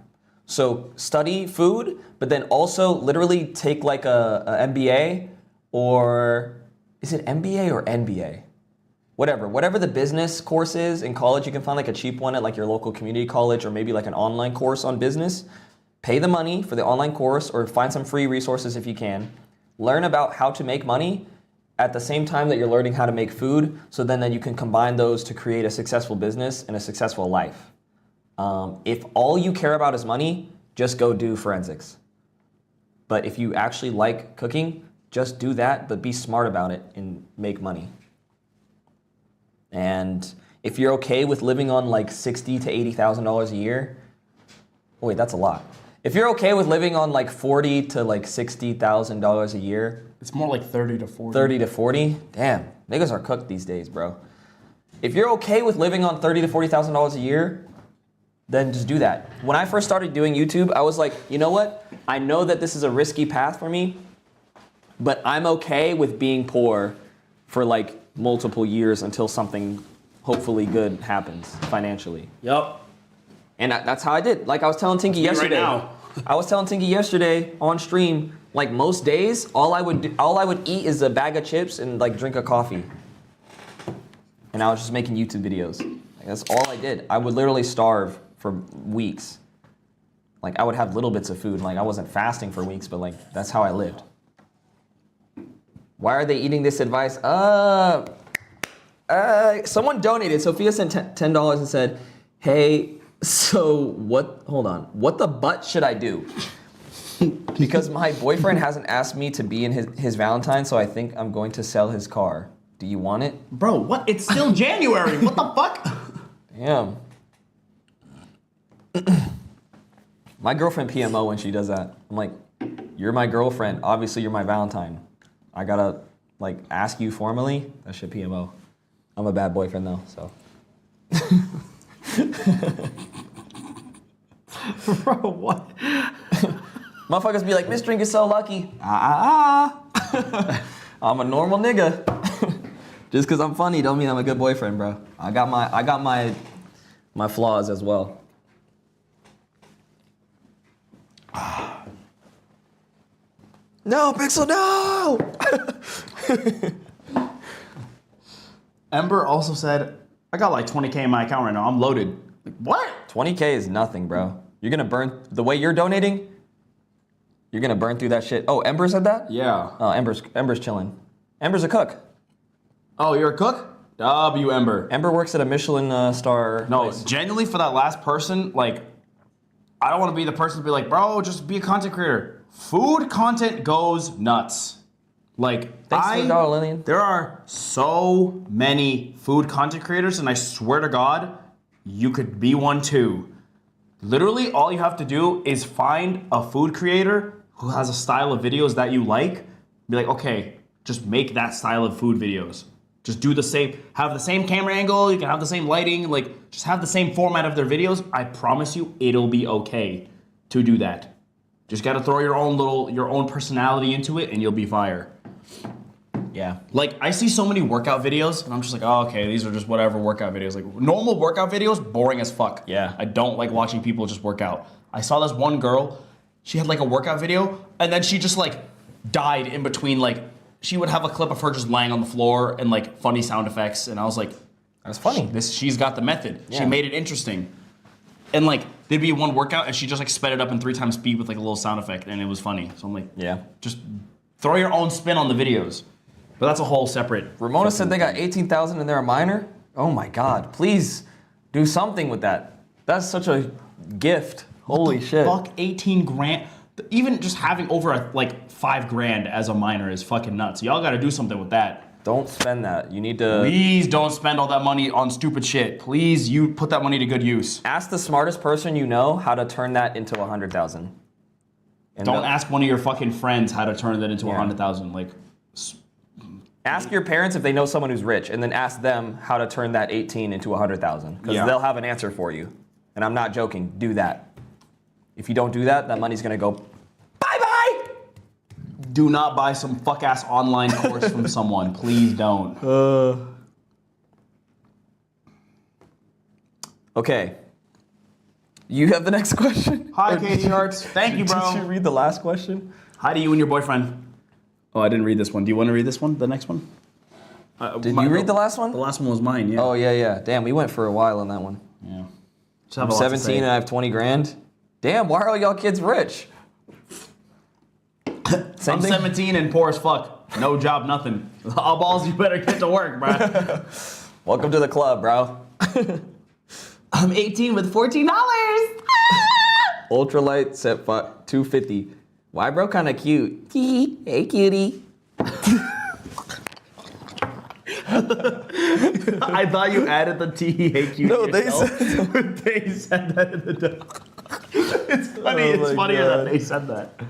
So study food, but then also literally take like a MBA, or is it MBA or NBA? Whatever the business course is in college, you can find like a cheap one at like your local community college, or maybe like an online course on business. Pay the money for the online course, or find some free resources if you can. Learn about how to make money at the same time that you're learning how to make food, so then you can combine those to create a successful business and a successful life. If all you care about is money, just go do forensics. But if you actually like cooking, just do that, but be smart about it and make money. And if you're okay with living on like $60,000 to $80,000 a year, oh wait, that's a lot. If you're okay with living on like $40,000 to like $60,000 a year, It's more like 30 to 40. 30 to 40, damn, niggas are cooked these days, bro. If you're okay with living on $30,000 to $40,000 a year, then just do that. When I first started doing YouTube, I was like, you know what? I know that this is a risky path for me, but I'm okay with being poor for like multiple years until something hopefully good happens financially. Yep. And that's how I did. Like I was telling Tinky yesterday. Right now. I was telling Tinky yesterday on stream, like most days, all I would eat is a bag of chips and like drink a coffee. And I was just making YouTube videos. Like, that's all I did. I would literally starve for weeks. Like I would have little bits of food. Like I wasn't fasting for weeks, but like that's how I lived. Why are they eating this advice? Someone donated. Sophia sent $10 and said, hey, so what the butt should I do? Because my boyfriend hasn't asked me to be in his Valentine, so I think I'm going to sell his car. Do you want it? Bro, what? It's still January. What the fuck? Damn. My girlfriend PMO when she does that. I'm like, you're my girlfriend. Obviously, you're my Valentine. I gotta like ask you formally. That shit PMO. I'm a bad boyfriend though, so. Bro, what? Motherfuckers be like, Miss Drink is so lucky. I'm a normal nigga. Just because I'm funny don't mean I'm a good boyfriend, bro. I got my flaws as well. No, Pixel, no! Ember also said, I got like 20K in my account right now. I'm loaded. Like, what? 20K is nothing, bro. You're gonna burn, the way you're donating, you're gonna burn through that shit. Oh, Ember said that? Yeah. Oh, Ember's chilling. Ember's a cook. Oh, you're a cook? W, Ember. Ember works at a Michelin star No, place. genuinely for that last person, like, I don't want to be the person to be like, bro, just be a content creator. Food content goes nuts. Like, Thanks for the dollar, Lillian. there are so many food content creators, and I swear to God, you could be one too. Literally, all you have to do is find a food creator who has a style of videos that you like. Be like, okay, just make that style of food videos. Just do the same, have the same camera angle, you can have the same lighting, like, just have the same format of their videos. I promise you, it'll be okay to do that. Just gotta throw your own personality into it and you'll be fire. Yeah. Like, I see so many workout videos, and I'm just like, oh, okay, these are just whatever workout videos. Like, normal workout videos, boring as fuck. Yeah. I don't like watching people just work out. I saw this one girl, she had like a workout video, and then she just like died in between, like, she would have a clip of her just lying on the floor and like funny sound effects, and I was like, That's funny. she's got the method. Yeah. She made it interesting. And like, there'd be one workout, and she just like sped it up in 3 times speed with like a little sound effect, and it was funny. So I'm like, Yeah. just throw your own spin on the videos. But that's a whole separate. Ramona said they got 18,000 and they're a minor. Oh my God! Please do something with that. That's such a gift. Holy shit! Fuck, 18 grand. Even just having over like 5 grand as a minor is fucking nuts. Y'all got to do something with that. Don't spend that. You need to Please don't spend all that money on stupid shit. Please, you put that money to good use. ask the smartest person you know how to turn that into 100,000. Don't ask one of your fucking friends how to turn that into Yeah. 100,000. Like, Ask your parents if they know someone who's rich, and then ask them how to turn that 18 into 100,000, because Yeah. they'll have an answer for you. And I'm not joking. Do that. If you don't do that, that money's gonna go bye-bye. do not buy some fuck ass online course from someone. Please don't. Okay. You have the next question? Hi, Or Katie Hartz. Thank you, bro. Did you read the last question? Hi to you and your boyfriend. Oh, I didn't read this one. Do you want to read this one? The next one? Did you read the last one? The last one was mine, yeah. Oh, yeah. Damn, we went for a while on that one. Yeah. Just I'm have a lot to 17 and say. I have 20 grand. Damn, why are all y'all kids rich? I'm 17 and poor as fuck. No job, nothing. All balls, you better get to work, bro. Welcome to the club, bro. I'm 18 with $14. Ultralight set 250. Why, bro? Kind of cute. Hey, cutie. I thought you added the T-A-Q. No, they they said that in the It's funny. Oh It's my funnier God. that they said that.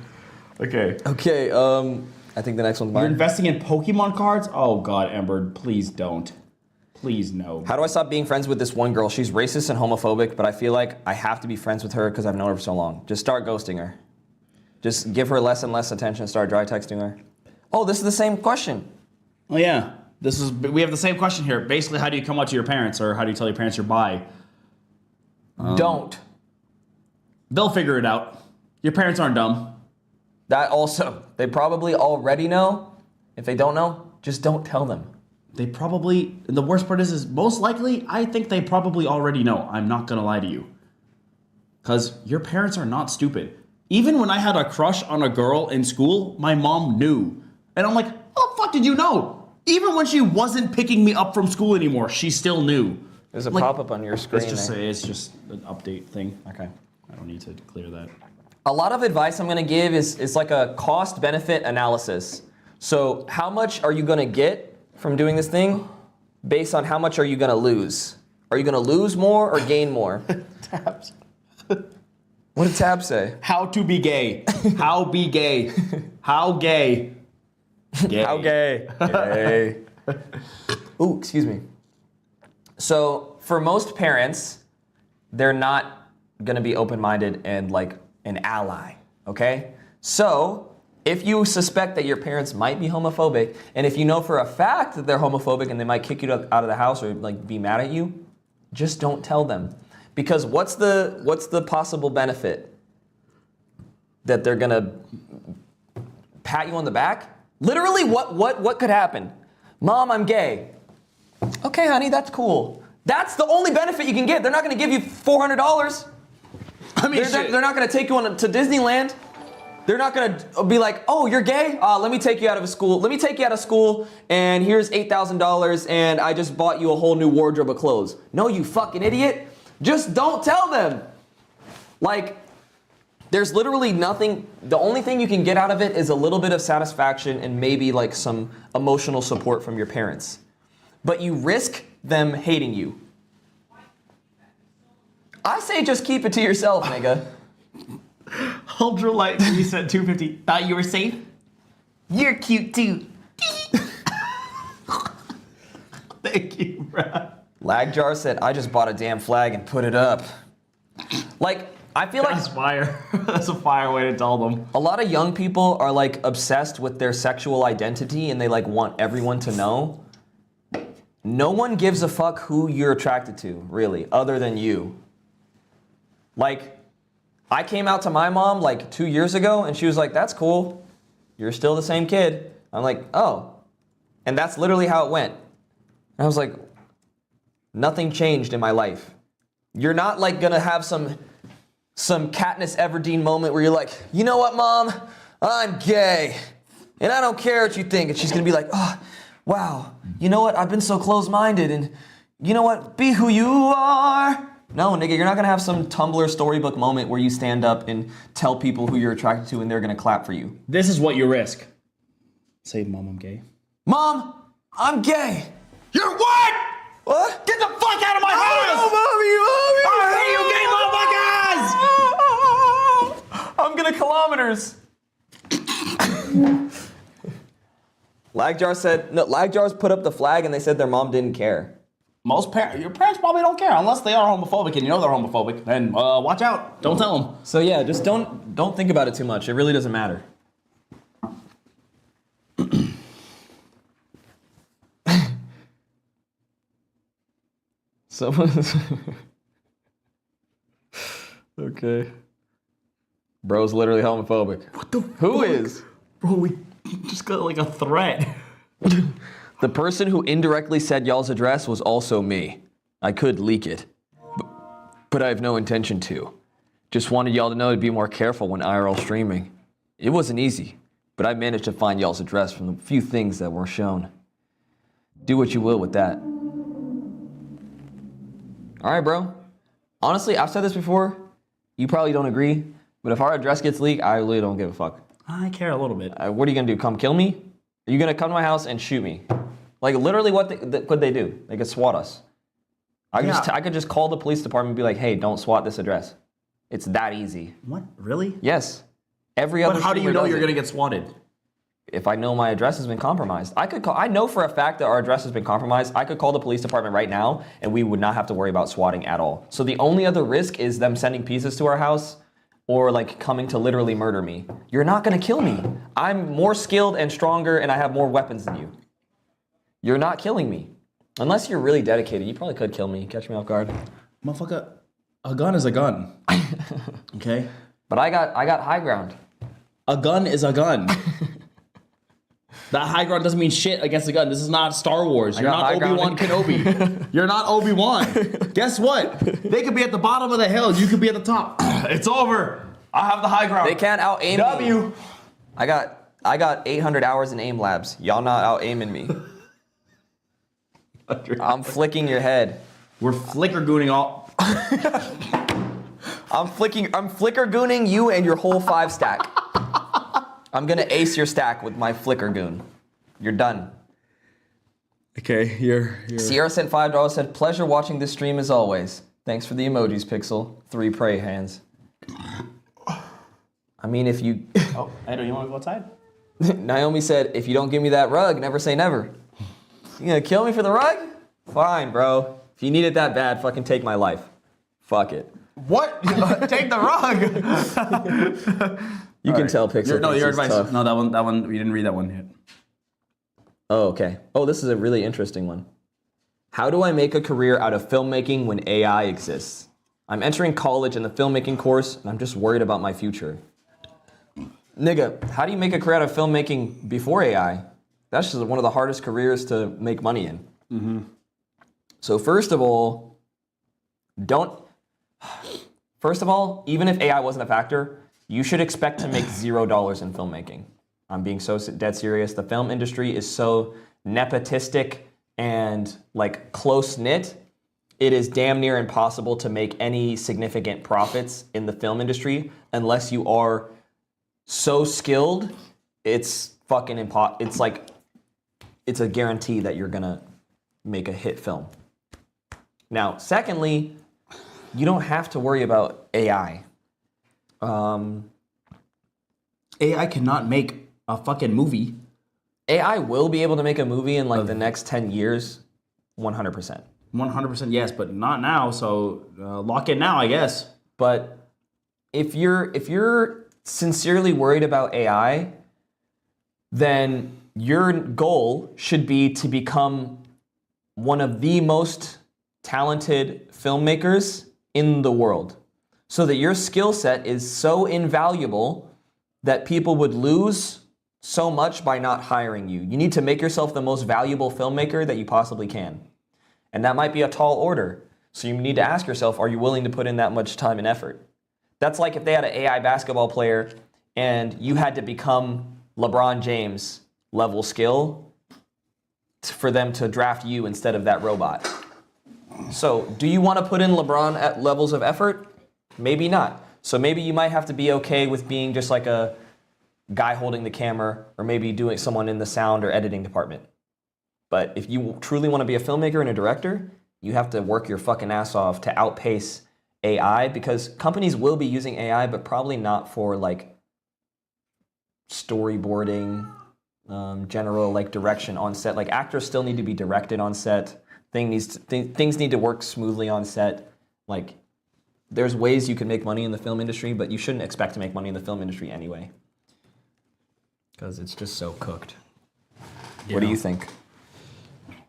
Okay. Okay, I think the next one's You're mine. investing in Pokemon cards? Oh God, Ember, please don't. Please no. How do I stop being friends with this one girl? She's racist and homophobic, but I feel like I have to be friends with her because I've known her for so long. Just start ghosting her. Just give her less and less attention. Start dry texting her. Oh, this is the same question. Oh yeah. We have the same question here. Basically, how do you come out to your parents, or how do you tell your parents you're bi? Don't. They'll figure it out. Your parents aren't dumb. That also, they probably already know. If they don't know, just don't tell them. They probably, and the worst part is most likely, I think they probably already know. I'm not gonna lie to you. Because your parents are not stupid. Even when I had a crush on a girl in school, my mom knew. And I'm like, how the fuck did you know? Even when she wasn't picking me up from school anymore, she still knew. There's a Like, pop-up on your screen. It's just an update thing. Okay. I don't need to clear that. A lot of advice I'm gonna give is like a cost-benefit analysis. So how much are you gonna get from doing this thing based on how much are you gonna lose? Are you gonna lose more or gain more? Tabs. What did Tab say? How to be gay. How be gay. How gay. Gay. How gay? Gay. Ooh, excuse me. So for most parents, they're not gonna be open-minded and like an ally, okay? So if you suspect that your parents might be homophobic, and if you know for a fact that they're homophobic and they might kick you out of the house or like be mad at you, just don't tell them. Because what's the possible benefit? That they're gonna pat you on the back? Literally, what could happen? Mom, I'm gay. Okay, honey, that's cool. That's the only benefit you can get. They're not gonna give you $400. I mean, They're not gonna take you to Disneyland. They're not gonna be like, oh, you're gay? Let me take you out of school. Let me take you out of school, and here's $8,000, and I just bought you a whole new wardrobe of clothes. No, you fucking idiot. Just don't tell them. Like, there's literally nothing. The only thing you can get out of it is a little bit of satisfaction and maybe like some emotional support from your parents. But you risk them hating you. I say just keep it to yourself, nigga. Ultralight, you said 250. Thought you were safe? You're cute too. Thank you, bro. Lagjar said, I just bought a damn flag and put it up. Like, I feel like That's fire. That's a fire way to tell them. a lot of young people are like obsessed with their sexual identity and they like want everyone to know. No one gives a fuck who you're attracted to, really, other than you. Like, I came out to my mom like 2 years ago and she was like, that's cool. You're still the same kid. I'm like, oh. And that's literally how it went. And I was like, nothing changed in my life. You're not like gonna have some Katniss Everdeen moment where you're like, you know what, Mom? I'm gay. And I don't care what you think. And she's gonna be like, oh, wow. You know what? I've been so close-minded. And you know what? Be who you are. No, nigga, you're not gonna have some Tumblr storybook moment where you stand up and tell people who you're attracted to and they're gonna clap for you. This is what you risk. Say, Mom, I'm gay. Mom, I'm gay. You're what? What? Get the fuck out of my house! I hate you, Mommy. I'm gonna kilometers. Lagjar said, no, Lagjar's put up the flag and they said their mom didn't care. Your parents probably don't care unless they are homophobic and you know they're homophobic. Then watch out. Don't tell them. So yeah, just don't think about it too much. It really doesn't matter. Okay. Bro's literally homophobic. What the Who is? Bro, we just got like a threat. The person who indirectly said y'all's address was also me. I could leak it, but I have no intention to. Just wanted y'all to know to be more careful when IRL streaming. It wasn't easy, but I managed to find y'all's address from the few things that were shown. Do what you will with that. All right, bro. Honestly, I've said this before. You probably don't agree, but if our address gets leaked, I really don't give a fuck. I care a little bit. What are you gonna do? Come kill me? Are you gonna come to my house and shoot me? Like literally, what could they do? They could SWAT us. I could just call the police department and be like, "Hey, don't SWAT this address." It's that easy. What? Really? Yes. Every other. But how do you streamer know does you're it. gonna get swatted? If I know my address has been compromised, I could call. I know for a fact that our address has been compromised. I could call the police department right now, and we would not have to worry about swatting at all. So the only other risk is them sending pieces to our house, or like coming to literally murder me. You're not gonna kill me. I'm more skilled and stronger, and I have more weapons than you. You're not killing me, unless you're really dedicated. You probably could kill me, catch me off guard. Motherfucker, a gun is a gun. Okay? But I got high ground. A gun is a gun. That high ground doesn't mean shit against a gun. This is not Star Wars. You're got not high ground Obi-Wan Kenobi. You're not Obi-Wan. Guess what? They could be at the bottom of the hill. You could be at the top. It's over. I have the high ground. They can't out aim W. me. I got 800 hours in aim labs. Y'all not out aiming me. I'm flicking your head. We're flicker gooning all. I'm flicker gooning you and your whole 5 stack. I'm gonna ace your stack with my flicker goon. You're done. Okay, you're. Sierra sent $5, said, pleasure watching this stream as always. Thanks for the emojis, Pixel. 3 pray hands. I mean, if you... Oh, Edo, you want to go outside? Naomi said, if you don't give me that rug, never say never. You gonna kill me for the rug? Fine, bro. If you need it that bad, fucking take my life. Fuck it. What? Take the rug. You can tell Pixel. No, thinks your it's advice. tough. No, that one. We didn't read that one yet. Oh, okay. Oh, this is a really interesting one. How do I make a career out of filmmaking when AI exists? I'm entering college in the filmmaking course, and I'm just worried about my future. Nigga, how do you make a career out of filmmaking before AI? That's just one of the hardest careers to make money in. Mm-hmm. So first of all, even if AI wasn't a factor, you should expect to make $0 in filmmaking. I'm being so dead serious. The film industry is so nepotistic and like close knit. It is damn near impossible to make any significant profits in the film industry unless you are so skilled. It's fucking It's like it's a guarantee that you're gonna make a hit film. Now, secondly, you don't have to worry about AI. AI cannot make a fucking movie. AI will be able to make a movie in like the next 10 years, 100%. 100% yes, but not now. So lock in now, I guess. But if you're sincerely worried about AI, then your goal should be to become one of the most talented filmmakers in the world, so that your skill set is so invaluable that people would lose so much by not hiring you. You need to make yourself the most valuable filmmaker that you possibly can. And that might be a tall order. So you need to ask yourself, are you willing to put in that much time and effort? That's like if they had an AI basketball player and you had to become LeBron James level skill for them to draft you instead of that robot. So do you want to put in LeBron at levels of effort? Maybe not. So maybe you might have to be okay with being just like a guy holding the camera, or maybe doing someone in the sound or editing department. But if you truly want to be a filmmaker and a director, you have to work your fucking ass off to outpace AI, because companies will be using AI, but probably not for like storyboarding, general like direction on set. Like actors still need to be directed on set. Things need to work smoothly on set. Like there's ways you can make money in the film industry, but you shouldn't expect to make money in the film industry anyway, because it's just so cooked. What do you think?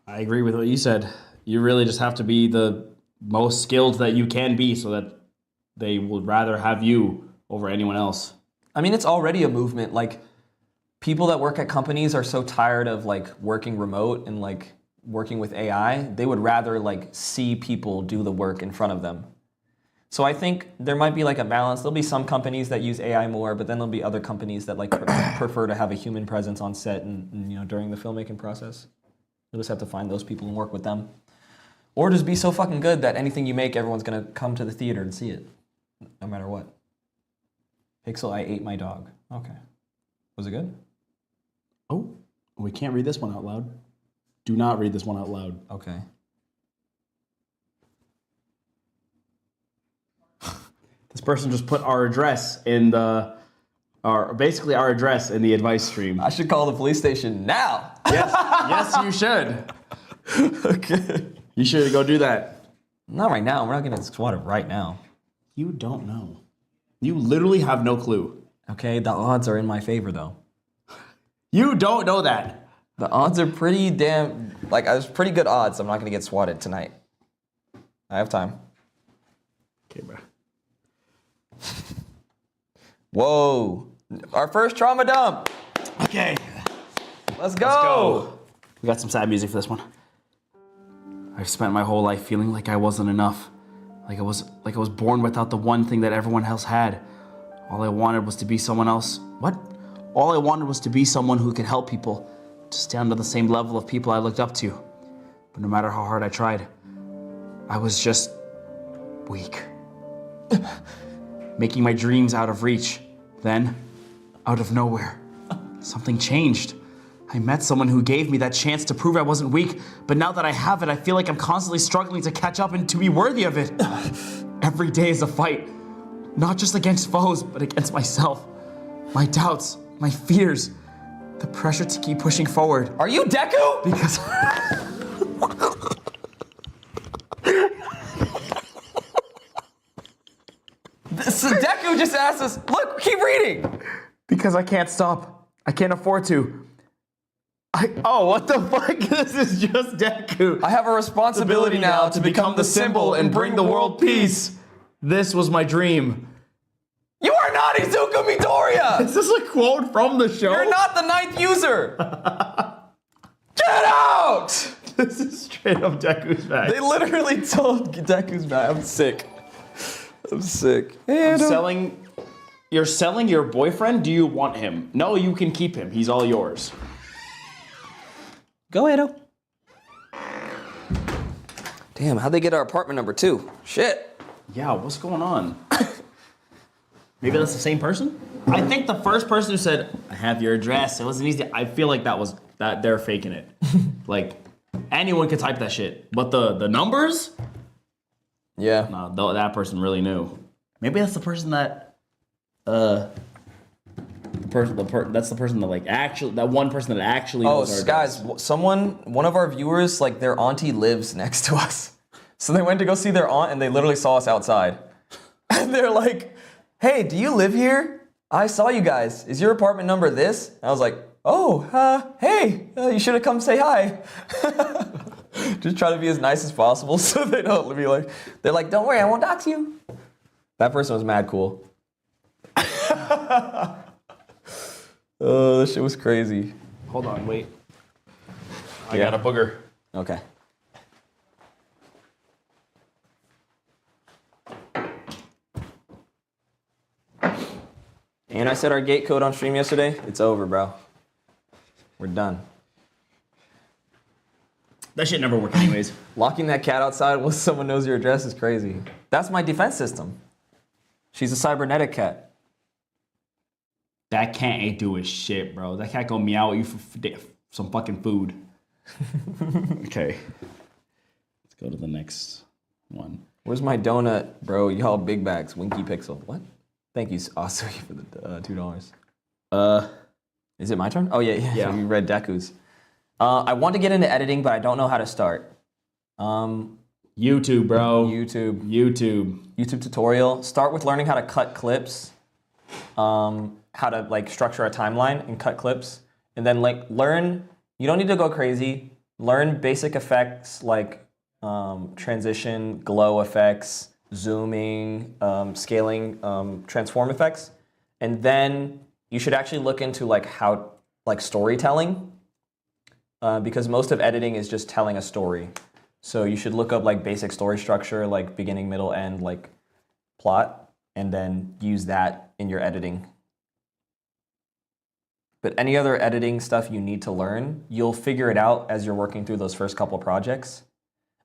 I agree with what you said. You really just have to be the most skilled that you can be so that they would rather have you over anyone else. I mean, it's already a movement. Like, people that work at companies are so tired of like working remote and like working with AI. They would rather like see people do the work in front of them. So I think there might be like a balance. There'll be some companies that use AI more, but then there'll be other companies that like prefer to have a human presence on set and you know, during the filmmaking process. You'll just have to find those people and work with them. Or just be so fucking good that anything you make, everyone's gonna come to the theater and see it, no matter what. Pixel, I ate my dog. Okay. Was it good? Oh, we can't read this one out loud. Do not read this one out loud. Okay. This person just put our address in basically our address in the advice stream. I should call the police station now. Yes, you should. Okay. You should go do that. Not right now. We're not getting swatted right now. You don't know. You literally have no clue. Okay, the odds are in my favor though. You don't know that. The odds are pretty damn, like, there's pretty good odds I'm not gonna get swatted tonight. I have time. Okay, bro. Whoa. Our first trauma dump. Okay. Let's go. Let's go. We got some sad music for this one. I've spent my whole life feeling like I wasn't enough. Like I was born without the one thing that everyone else had. All I wanted was to be someone else. What? All I wanted was to be someone who could help people, to stand on the same level of people I looked up to. But no matter how hard I tried, I was just weak. Making my dreams out of reach. Then, out of nowhere, something changed. I met someone who gave me that chance to prove I wasn't weak, but now that I have it, I feel like I'm constantly struggling to catch up and to be worthy of it. Every day is a fight, not just against foes, but against myself. My doubts, my fears, the pressure to keep pushing forward. Are you Deku? Because Deku just asked us, look, keep reading. because I can't stop. I can't afford to. Oh, what the fuck? This is just Deku. I have a responsibility now to become the symbol and bring the world peace. This was my dream. You are not Izuku Midoriya! Is this a quote from the show? You're not the ninth user! Get out! This is straight up Deku's back. They literally told Deku's back. I'm sick. I'm sick. You're selling your boyfriend? Do you want him? No, you can keep him. He's all yours. Go, Edo. Damn, how'd they get our apartment number 2? Shit. Yeah, what's going on? Maybe that's the same person? I think the first person who said, I have your address, it wasn't easy. I feel like that they're faking it. Like, anyone could type that shit. But the numbers? Yeah. No, that person really knew. Maybe that's the person that, that's the person that like actually, that one person that actually knows our guys, address. one of our viewers, like their auntie lives next to us. So they went to go see their aunt and they literally saw us outside. And they're like, hey, do you live here? I saw you guys. Is your apartment number this? And I was like, oh, hey, you should have come say hi. Just try to be as nice as possible so they don't be like, they're like, don't worry, I won't dox you. That person was mad cool. Oh, this shit was crazy. Hold on, wait. I got a booger. Okay. And I said our gate code on stream yesterday. It's over, bro. We're done. That shit never worked anyways. Locking that cat outside when someone knows your address is crazy. That's my defense system. She's a cybernetic cat. That cat ain't doing shit, bro. That cat gonna meow at you for some fucking food. Okay. Let's go to the next one. Where's my donut, bro? Y'all big bags. Winky Pixel. What? Thank you, Asui, for the $2. Is it my turn? Oh, yeah. Yeah. You read Deku's. I want to get into editing, but I don't know how to start. YouTube, bro. YouTube tutorial. Start with learning how to cut clips. How to like structure a timeline and cut clips. And then like learn, you don't need to go crazy. Learn basic effects like transition, glow effects, zooming, scaling, transform effects. And then you should actually look into like storytelling, because most of editing is just telling a story. So you should look up like basic story structure, like beginning, middle, end, like plot, and then use that in your editing. But any other editing stuff you need to learn, you'll figure it out as you're working through those first couple projects.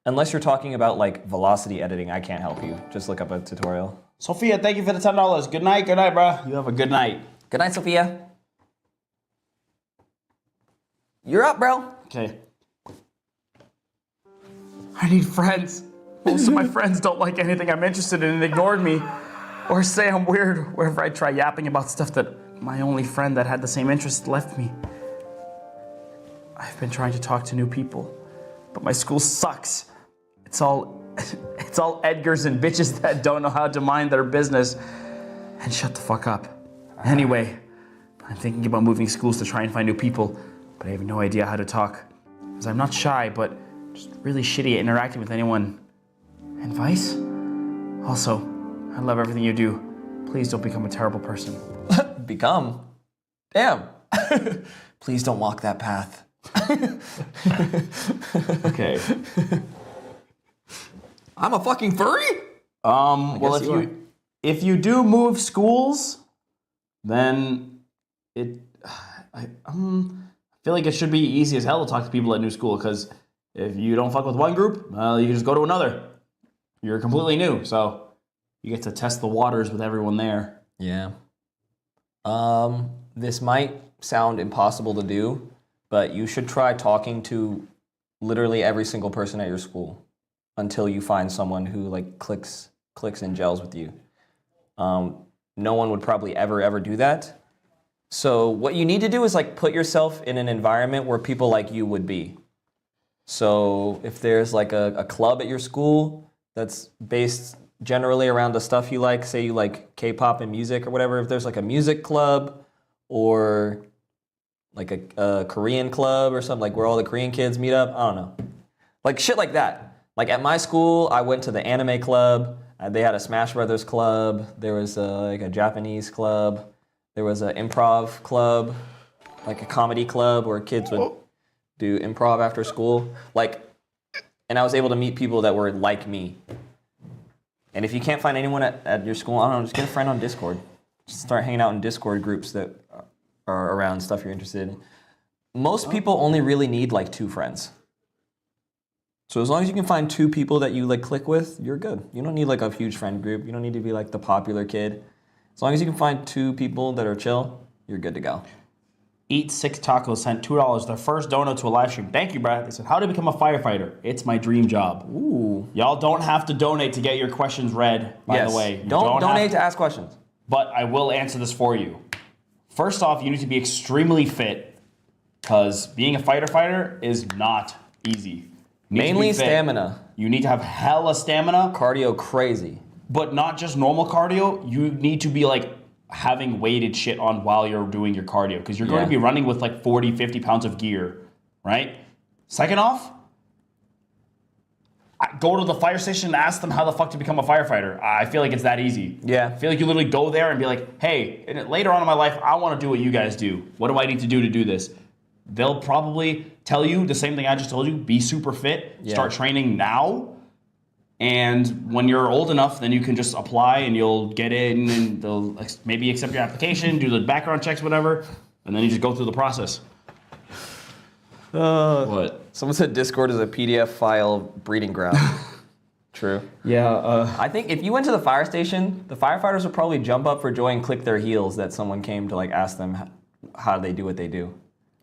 Unless you're talking about like velocity editing, I can't help you. Just look up a tutorial. Sophia, thank you for the $10. Good night, bro. You have a good night. Good night, Sophia. You're up, bro. Okay. I need friends. Most of my friends don't like anything I'm interested in and ignored me. Or say I'm weird wherever I try yapping about stuff that my only friend that had the same interest left me. I've been trying to talk to new people, but my school sucks. It's all Edgars and bitches that don't know how to mind their business and shut the fuck up. Anyway, I'm thinking about moving schools to try and find new people, but I have no idea how to talk. Because I'm not shy, but just really shitty at interacting with anyone. Advice? Also, I love everything you do. Please don't become a terrible person. Become? Damn. Please don't walk that path. Okay. I'm a fucking furry? Well, guess you are. if you do move schools, then I feel like it should be easy as hell to talk to people at new school, because if you don't fuck with one group, well, you can just go to another. You're completely new, so you get to test the waters with everyone there. Yeah. This might sound impossible to do, but you should try talking to literally every single person at your school until you find someone who like clicks and gels with you. No one would probably ever do that. So what you need to do is like put yourself in an environment where people like you would be. So if there's like a club at your school that's based generally around the stuff you like, say you like K-pop and music or whatever, if there's like a music club or like a Korean club or something, like where all the Korean kids meet up, I don't know. Like shit like that. Like at my school, I went to the anime club. They had a Smash Brothers club. There was like a Japanese club. There was an improv club, like a comedy club where kids would do improv after school. And I was able to meet people that were like me. And if you can't find anyone at your school, I don't know, just get a friend on Discord. Just start hanging out in Discord groups that are around stuff you're interested in. Most people only really need like 2 friends. So as long as you can find 2 people that you like click with, you're good. You don't need like a huge friend group. You don't need to be like the popular kid. As long as you can find 2 people that are chill, you're good to go. Eat 6 Tacos sent $2, their first donut to a live stream. Thank you, Brad. They said, how to become a firefighter? It's my dream job. Ooh. Y'all don't have to donate to get your questions read, by the way. You Don't donate have to ask questions. But I will answer this for you. First off, you need to be extremely fit, because being a fighter is not easy. You need to Mainly be fit. stamina. You need to have hella stamina, Cardio crazy. but not just normal cardio. You need to be like having weighted shit on while you're doing your cardio, because you're going to be running with like 40, 50 pounds of gear, right? Second off, go to the fire station and ask them how the fuck to become a firefighter. I feel like it's that easy. Yeah. I feel like you literally go there and be like, hey, later on in my life, I want to do what you guys do. What do I need to do this? They'll probably tell you the same thing I just told you. Be super fit. Yeah. Start training now. And when you're old enough, then you can just apply and you'll get in and they'll maybe accept your application, do the background checks, whatever, and then you just go through the process. What? Someone said Discord is a PDF file breeding ground. True. Yeah. I think if you went to the fire station, the firefighters would probably jump up for joy and click their heels that someone came to like ask them how they do what they do.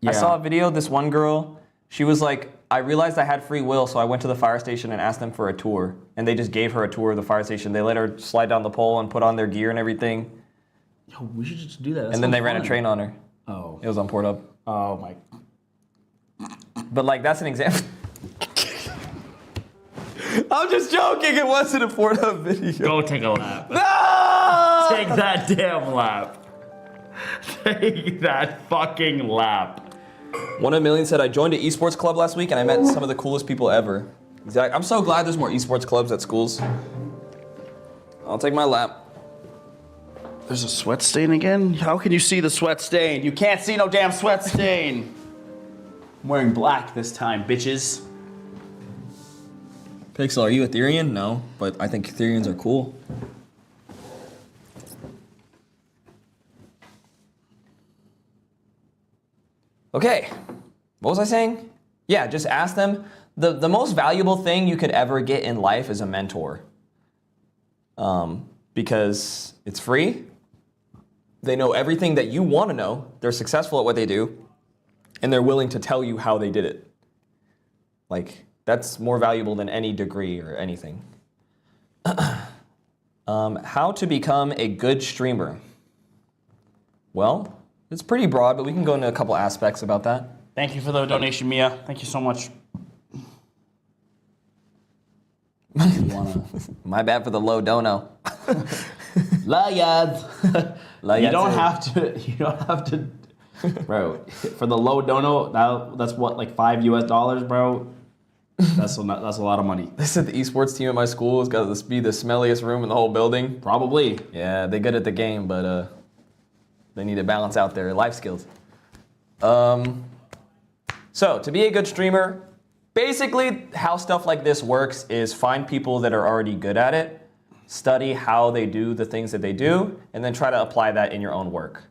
I saw a video, this one girl, she was like, I realized I had free will, so I went to the fire station and asked them for a tour. And they just gave her a tour of the fire station. They let her slide down the pole and put on their gear and everything. Yo, we should just do that. And then they ran a train on her. Oh. It was on Pornhub. Oh my. But like, that's an example. I'm just joking. It wasn't a Pornhub video. Go take a lap. No! Take that damn lap. Take that fucking lap. 1 in a Million said, I joined an esports club last week and I met some of the coolest people ever. Exactly. I'm so glad there's more esports clubs at schools. I'll take my lap. There's a sweat stain again? How can you see the sweat stain? You can't see no damn sweat stain. I'm wearing black this time, bitches. Pixel, are you Ethereum? No, but I think Ethereans are cool. Okay, what was I saying? Yeah, just ask them. The most valuable thing you could ever get in life is a mentor. Because it's free. They know everything that you want to know. They're successful at what they do. And they're willing to tell you how they did it. Like, that's more valuable than any degree or anything. How to become a good streamer? Well, it's pretty broad, but we can go into a couple aspects about that. Thank you for the donation, Mia. Thank you so much. My bad for the low dono. Layad. You don't have to, bro. For the low dono, that's what, like $5 US, bro. That's a lot of money. They said the esports team at my school has got to be the smelliest room in the whole building. Probably. Yeah, they're good at the game, but they need to balance out their life skills. So to be a good streamer, basically how stuff like this works is find people that are already good at it, study how they do the things that they do, and then try to apply that in your own work.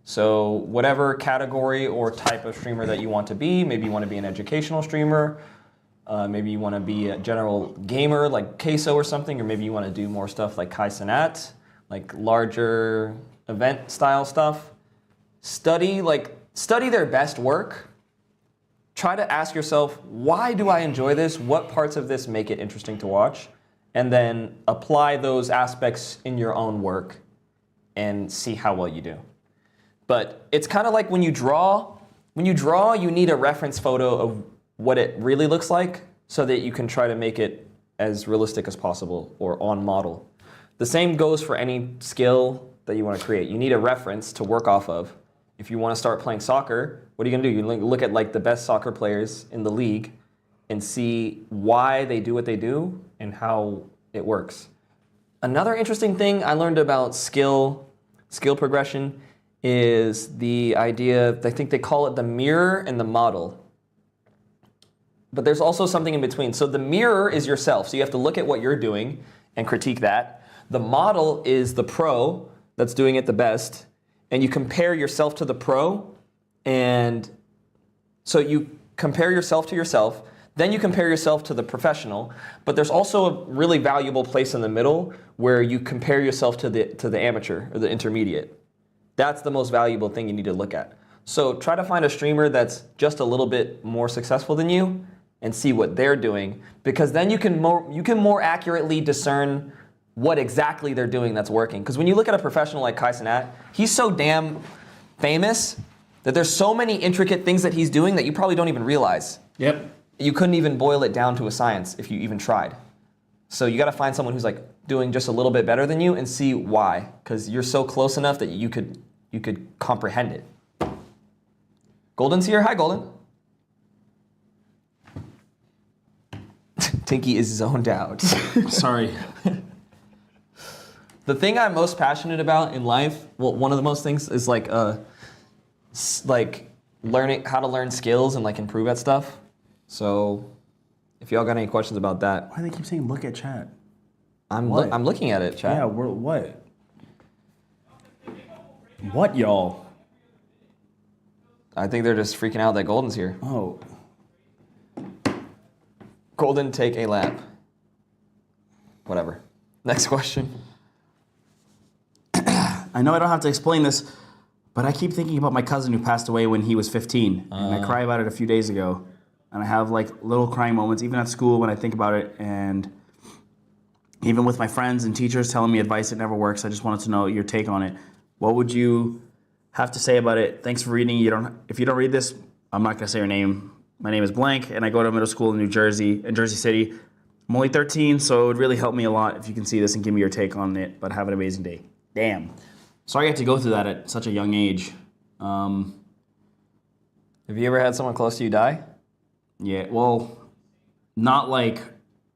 So whatever category or type of streamer that you want to be, maybe you want to be an educational streamer, maybe you want to be a general gamer like Queso or something, or maybe you want to do more stuff like Kai Cenat, like larger event style stuff. Study their best work. Try to ask yourself, why do I enjoy this? What parts of this make it interesting to watch? And then apply those aspects in your own work and see how well you do. But it's kind of like when you draw. When you draw, you need a reference photo of what it really looks like so that you can try to make it as realistic as possible or on model. The same goes for any skill that you want to create. You need a reference to work off of. If you want to start playing soccer, what are you going to do? You look at like the best soccer players in the league and see why they do what they do and how it works. Another interesting thing I learned about skill progression is the idea, I think they call it the mirror and the model. But there's also something in between. So the mirror is yourself. So you have to look at what you're doing and critique that. The model is the pro that's doing it the best. And you compare yourself to the pro. And so you compare yourself to yourself. Then you compare yourself to the professional. But there's also a really valuable place in the middle where you compare yourself to the amateur or the intermediate. That's the most valuable thing you need to look at. So try to find a streamer that's just a little bit more successful than you and see what they're doing, because then you can more accurately discern what exactly they're doing that's working. Because when you look at a professional like Kai Cenat, he's so damn famous that there's so many intricate things that he's doing that you probably don't even realize. Yep. You couldn't even boil it down to a science if you even tried. So you got to find someone who's like doing just a little bit better than you and see why, because you're so close enough that you could comprehend it. Golden's here. Hi, Golden. Tinky is zoned out. Sorry. The thing I'm most passionate about in life, well, one of the most things is like learning how to learn skills and like improve at stuff. So if y'all got any questions about that, Why do they keep saying look at chat? I'm What? I'm looking at it, chat. Yeah, what? What, y'all? I think they're just freaking out that Golden's here. Oh. Golden, take a lap. Whatever. Next question. I know I don't have to explain this, but I keep thinking about my cousin who passed away when he was 15. And I cry about it a few days ago. And I have like little crying moments, even at school when I think about it. And even with my friends and teachers telling me advice that never works, I just wanted to know your take on it. What would you have to say about it? Thanks for reading. If you don't read this, I'm not going to say your name. My name is Blank, and I go to middle school in Jersey City. I'm only 13, so it would really help me a lot if you can see this and give me your take on it. But have an amazing day. Damn. Sorry I had to go through that at such a young age. Have you ever had someone close to you die? Yeah, well, not like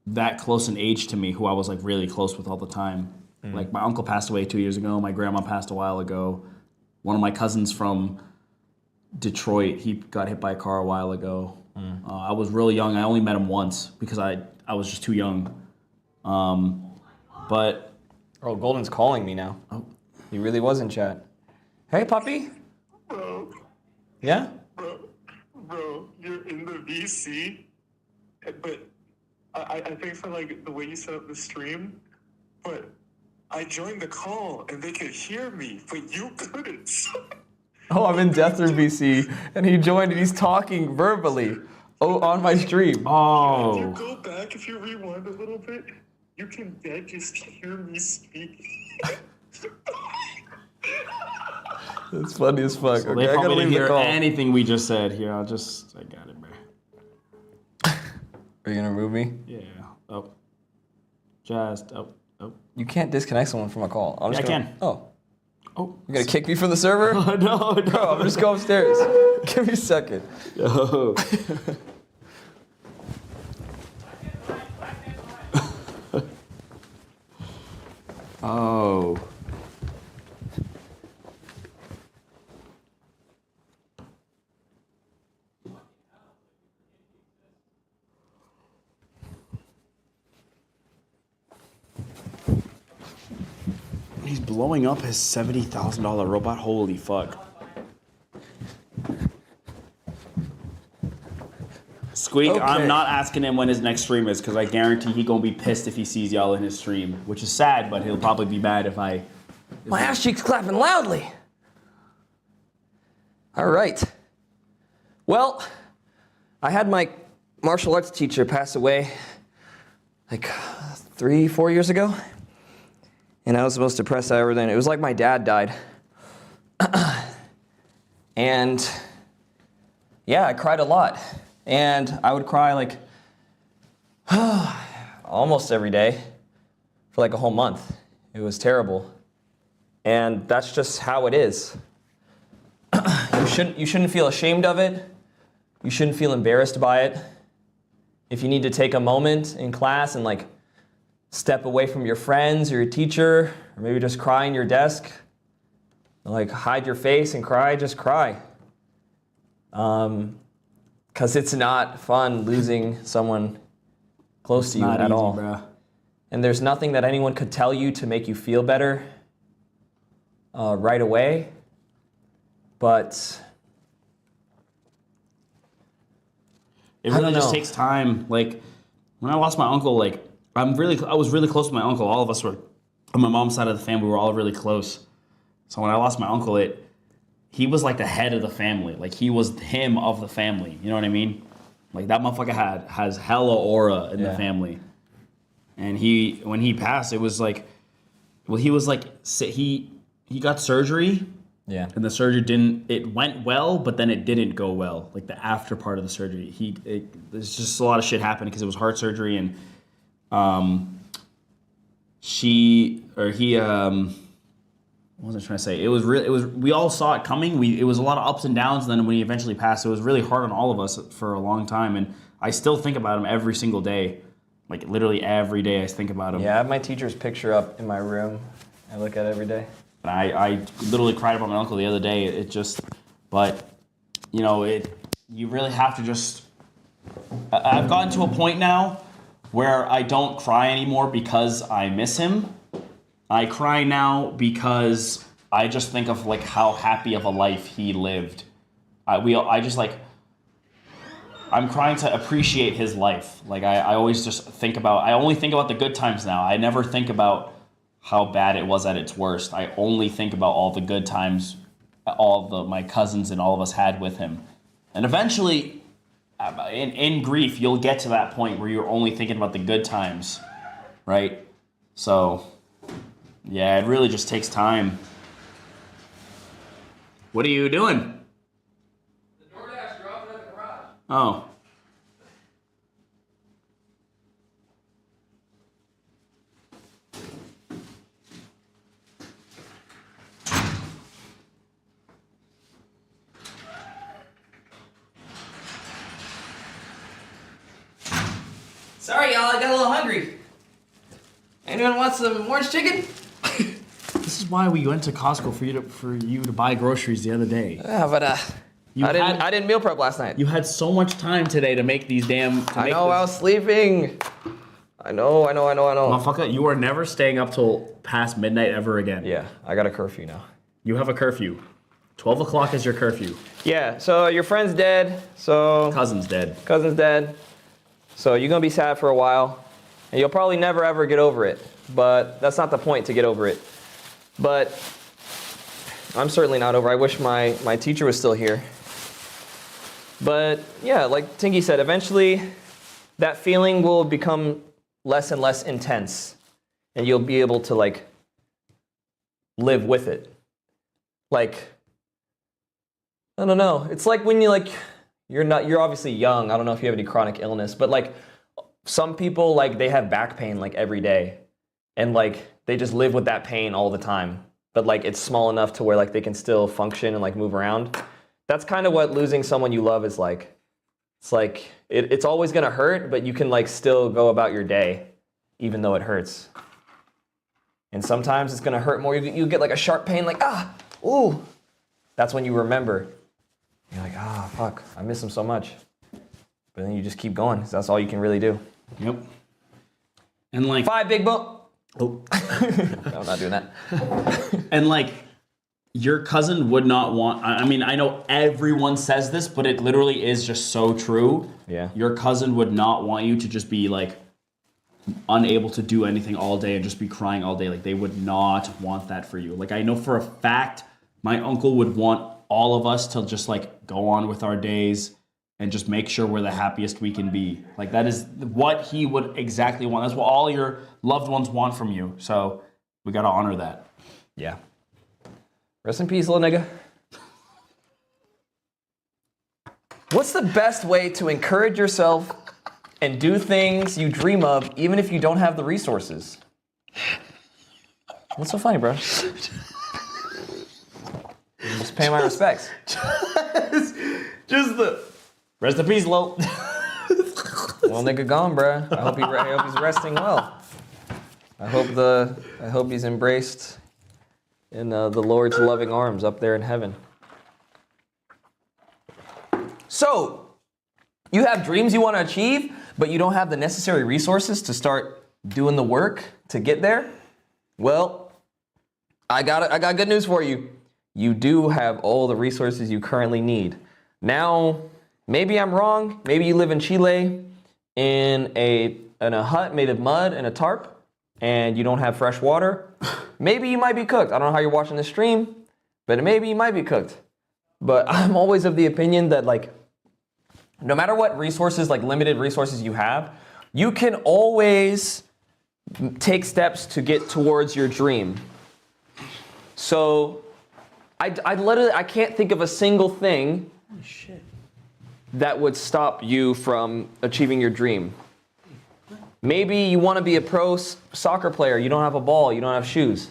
that close in age to me, who I was like really close with all the time. Like my uncle passed away 2 years ago. My grandma passed a while ago. One of my cousins from Detroit, he got hit by a car a while ago. I was really young. I only met him once because I was just too young. But Oh, Golden's calling me now. Oh, he really was in chat. Hey, puppy. Bro, Yeah? bro, you're in the VC, but I think for like the way you set up the stream, but I joined the call and they could hear me, but you couldn't. Oh, I'm in Death Room VC, and he joined, and he's talking verbally. Oh, on my stream. If you oh, go back, if you rewind a little bit, you can dead just hear me speak. It's funny as fuck. they Okay, I gotta probably didn't leave the hear call. anything we just said. Here, I got it, bro. Are you gonna remove me? Yeah. Oh. Just. Oh. You can't disconnect someone from a call. I'm just Yeah, I gonna, can. Oh. Oh. You're gonna kick me from the server? no. Bro, I'm just going upstairs. Give me a second. No. Oh. He's blowing up his $70,000 robot. Holy fuck. Squeak, Okay. I'm not asking him when his next stream is because I guarantee he gonna be pissed if he sees y'all in his stream, which is sad, but he'll probably be mad if I. My ass cheek's clapping loudly. All right. Well, I had my martial arts teacher pass away like 3-4 years ago. And I was the most depressed I ever been. It was like my dad died. And yeah, I cried a lot. And I would cry like almost every day for like a whole month. It was terrible. And that's just how it is. You shouldn't feel ashamed of it. You shouldn't feel embarrassed by it. If you need to take a moment in class and like step away from your friends or your teacher, or maybe just cry in your desk, like hide your face and cry, just cry. Because it's not fun losing someone close to you Not at easy, all. bruh. And there's nothing that anyone could tell you to make you feel better right away. But It I really don't just know. takes time. Like when I lost my uncle, like I was really close to my uncle. All of us were on my mom's side of the family. We were all really close. So when I lost my uncle, he was like the head of the family. Like he was him of the family. You know what I mean? Like that motherfucker has hella aura in the family. And when he passed, it was like, well, he was like he got surgery. yeah, And the surgery it went well, but then it didn't go well. Like the after part of the surgery, there's just a lot of shit happened because it was heart surgery and, what was I trying to say? We all saw it coming. It was a lot of ups and downs. And then when he eventually passed, it was really hard on all of us for a long time. And I still think about him every single day. Like literally every day I think about him. yeah. I have my teacher's picture up in my room. I look at it every day. And I literally cried about my uncle the other day. But you know, you really have to just. I've gotten to a point now where I don't cry anymore because I miss him. I cry now because I just think of like how happy of a life he lived. I'm trying to appreciate his life. Like I always just I only think about the good times now. I never think about how bad it was at its worst. I only think about all the good times my cousins and all of us had with him. And eventually, in grief, you'll get to that point where you're only thinking about the good times, right? So, yeah, it really just takes time. What are you doing? The DoorDash dropped it at the garage. Oh. Sorry, y'all. I got a little hungry. Anyone want some orange chicken? why we went to Costco for you to buy groceries the other day. Yeah, but You I had- didn't meal prep last night. You had so much time today to make these damn. I know, I was sleeping. I know. Motherfucker, you are never staying up till past midnight ever again. Yeah, I got a curfew now. You have a curfew. 12 o'clock is your curfew. Yeah, so your friend's dead, so Cousin's dead. cousin's dead, so you're gonna be sad for a while, and you'll probably never ever get over it, but that's not the point to get over it. But I'm certainly not over. I wish my teacher was still here. But yeah, like Tinky said, eventually that feeling will become less and less intense, and you'll be able to like live with it. Like, I don't know. It's like when you're obviously young. I don't know if you have any chronic illness, but like some people, like they have back pain like every day, and like they just live with that pain all the time. But like it's small enough to where like they can still function and like move around. That's kind of what losing someone you love is like. It's like it's always gonna hurt, but you can like still go about your day, even though it hurts. And sometimes it's gonna hurt more. You get like a sharp pain, like ooh. That's when you remember. You're like, fuck, I miss him so much. But then you just keep going. 'Cause that's all you can really do. Yep. And like 5 big bump. Oh. No, I'm not doing that. And like your cousin would not want, I mean, I know everyone says this, but it literally is just so true. Yeah. Your cousin would not want you to just be like unable to do anything all day and just be crying all day. Like they would not want that for you. Like I know for a fact my uncle would want all of us to just like go on with our days and just make sure we're the happiest we can be. Like that is what he would exactly want. That's what all your loved ones want from you. So we gotta honor that. Yeah. Rest in peace, little nigga. What's the best way to encourage yourself and do things you dream of, even if you don't have the resources? What's so funny, bro? Just pay my respects. Just the rest in peace, Lil. Well, nigga gone, bro. I hope he's resting well. I hope he's embraced in the Lord's loving arms up there in heaven. So, you have dreams you want to achieve, but you don't have the necessary resources to start doing the work to get there? Well, I got good news for you. You do have all the resources you currently need. Now, maybe I'm wrong. Maybe you live in Chile in a hut made of mud and a tarp, and you don't have fresh water. Maybe you might be cooked. I don't know how you're watching this stream, but maybe you might be cooked. But I'm always of the opinion that like, no matter what resources, like limited resources you have, you can always take steps to get towards your dream. So I can't think of a single thing that would stop you from achieving your dream. Maybe you want to be a pro soccer player. You don't have a ball. You don't have shoes.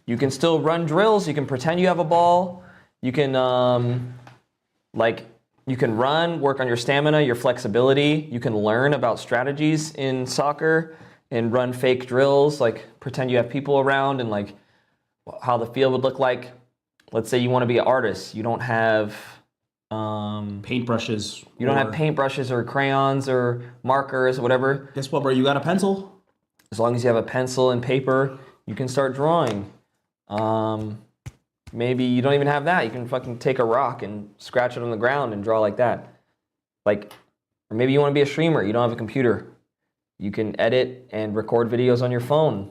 You can still run drills. You can pretend you have a ball. You can you can run, work on your stamina, your flexibility. You can learn about strategies in soccer and run fake drills, like pretend you have people around and like how the field would look like. Let's say you want to be an artist. You don't have Paintbrushes. you don't have paintbrushes or crayons or markers or whatever. Guess what, bro? You got a pencil? As long as you have a pencil and paper, you can start drawing. Maybe you don't even have that. You can fucking take a rock and scratch it on the ground and draw like that. Like, or maybe you want to be a streamer. You don't have a computer. You can edit and record videos on your phone.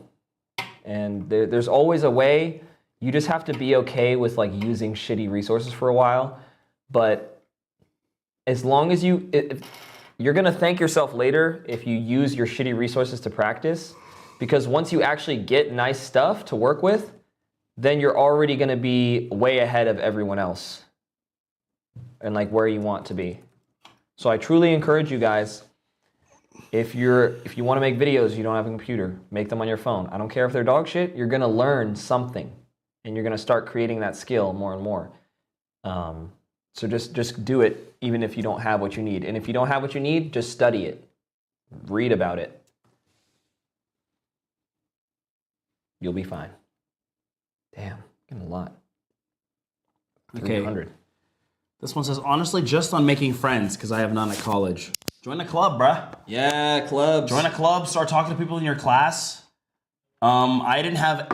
And there's always a way. You just have to be okay with like using shitty resources for a while. But as long as you're gonna thank yourself later if you use your shitty resources to practice, because once you actually get nice stuff to work with, then you're already gonna be way ahead of everyone else and like where you want to be. So I truly encourage you guys, if you want to make videos, you don't have a computer, make them on your phone. I don't care if they're dog shit, you're gonna learn something and you're gonna start creating that skill more and more. So just do it even if you don't have what you need. And if you don't have what you need, just study it. Read about it. You'll be fine. Damn, getting a lot. Okay. 300. This one says, honestly, just on making friends, because I have none at college. Join a club, bruh. Yeah, clubs. Join a club, start talking to people in your class. I didn't have...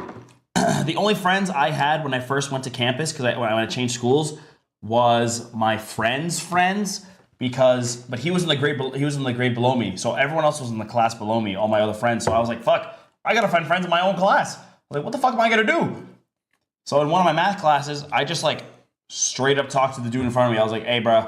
the only friends I had when I first went to campus, because when I changed schools, was my friend's friends. But he was in the grade below me, so everyone else was in the class below me, all my other friends. So I was like, fuck, I gotta find friends in my own class. I was like, what the fuck am I gonna do? So in one of my math classes, I just like straight up talked to the dude in front of me. I was like, hey, bro,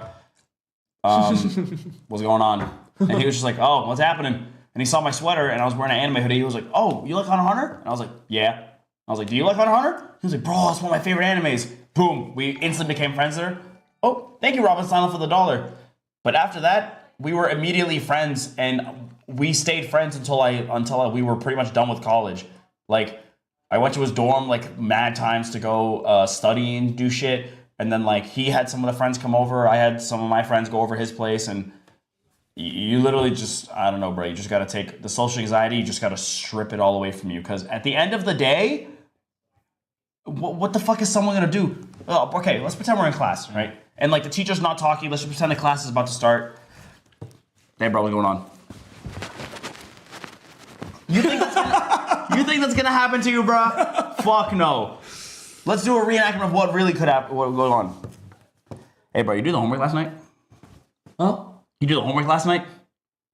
what's going on? And he was just like, oh, what's happening? And he saw my sweater, and I was wearing an anime hoodie. He was like, oh, you like Hunter x Hunter? And I was like, yeah. I was like, do you like Hunter x Hunter? He was like, bro, that's one of my favorite animes. Boom, we instantly became friends there. Oh, thank you, Robin Steinle, for the $1. But after that, we were immediately friends, and we stayed friends until we were pretty much done with college. Like, I went to his dorm like mad times to go study and do shit, and then like he had some of the friends come over. I had some of my friends go over his place, and you literally just, I don't know, bro. You just gotta take the social anxiety. You just gotta strip it all away from you, because at the end of the day, what the fuck is someone gonna do? Oh, okay, let's pretend we're in class, right? And like the teacher's not talking. Let's just pretend the class is about to start. Hey, bro, what's going on? You think that's gonna happen to you, bro? Fuck no. Let's do a reenactment of what really could happen. What going on? Hey, bro, you do the homework last night? Huh? You do the homework last night?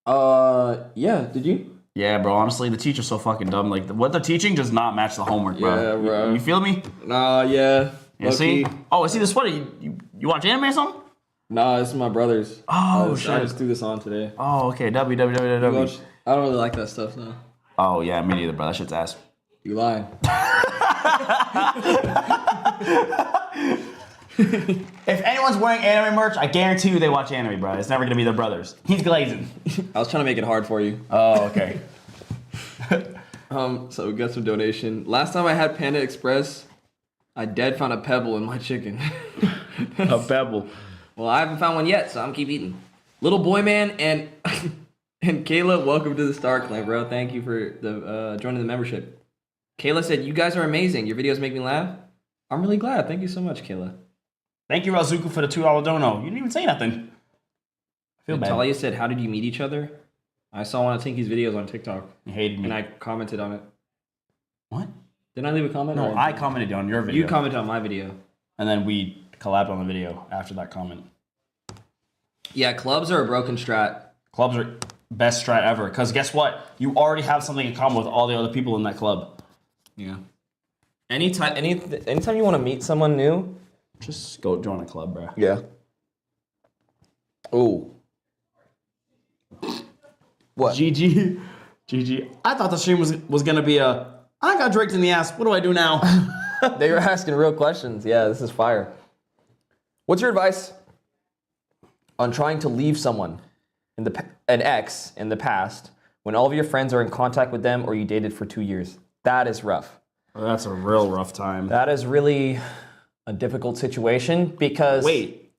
Yeah. Did you? Yeah, bro. Honestly, the teacher's so fucking dumb. Like what they're teaching does not match the homework, bro. Yeah, bro. You feel me? Nah, yeah. Yeah, see? Oh, I see the sweater. You watch anime or something? Nah, this is my brother's. Oh, I shit. just threw this on today. Oh, okay. www. I don't really like that stuff, no. Oh, yeah, me neither, bro. That shit's ass. You lying. If anyone's wearing anime merch, I guarantee you they watch anime, bro. It's never gonna be their brothers. He's glazing. I was trying to make it hard for you. Oh, okay. So we got some donation. Last time I had Panda Express, I dead found a pebble in my chicken. A pebble. Well, I haven't found one yet, so I'm keep eating. Little Boy Man and and Kayla, welcome to the Star Clan, bro. Thank you for the joining the membership. Kayla said, "You guys are amazing. Your videos make me laugh." I'm really glad. Thank you so much, Kayla. Thank you, Razuku, for the $2 dono. You didn't even say nothing. I feel bad. Talia said, "How did you meet each other?" I saw one of Tinky's videos on TikTok, You hated me. and I commented on it. What? Didn't I leave a comment? No, Or- I commented on your video. You commented on my video. And then we collabed on the video after that comment. Yeah, clubs are a broken strat. Clubs are best strat ever. Because guess what? You already have something in common with all the other people in that club. Yeah. Anytime you want to meet someone new, Just go join a club, bro. yeah. Oh. What? GG. GG. I thought the stream was going to be I got draked in the ass. What do I do now? They were asking real questions. Yeah, this is fire. What's your advice on trying to leave someone, an ex in the past, when all of your friends are in contact with them or you dated for 2 years? That is rough. That's a real rough time. That is really a difficult situation because Wait.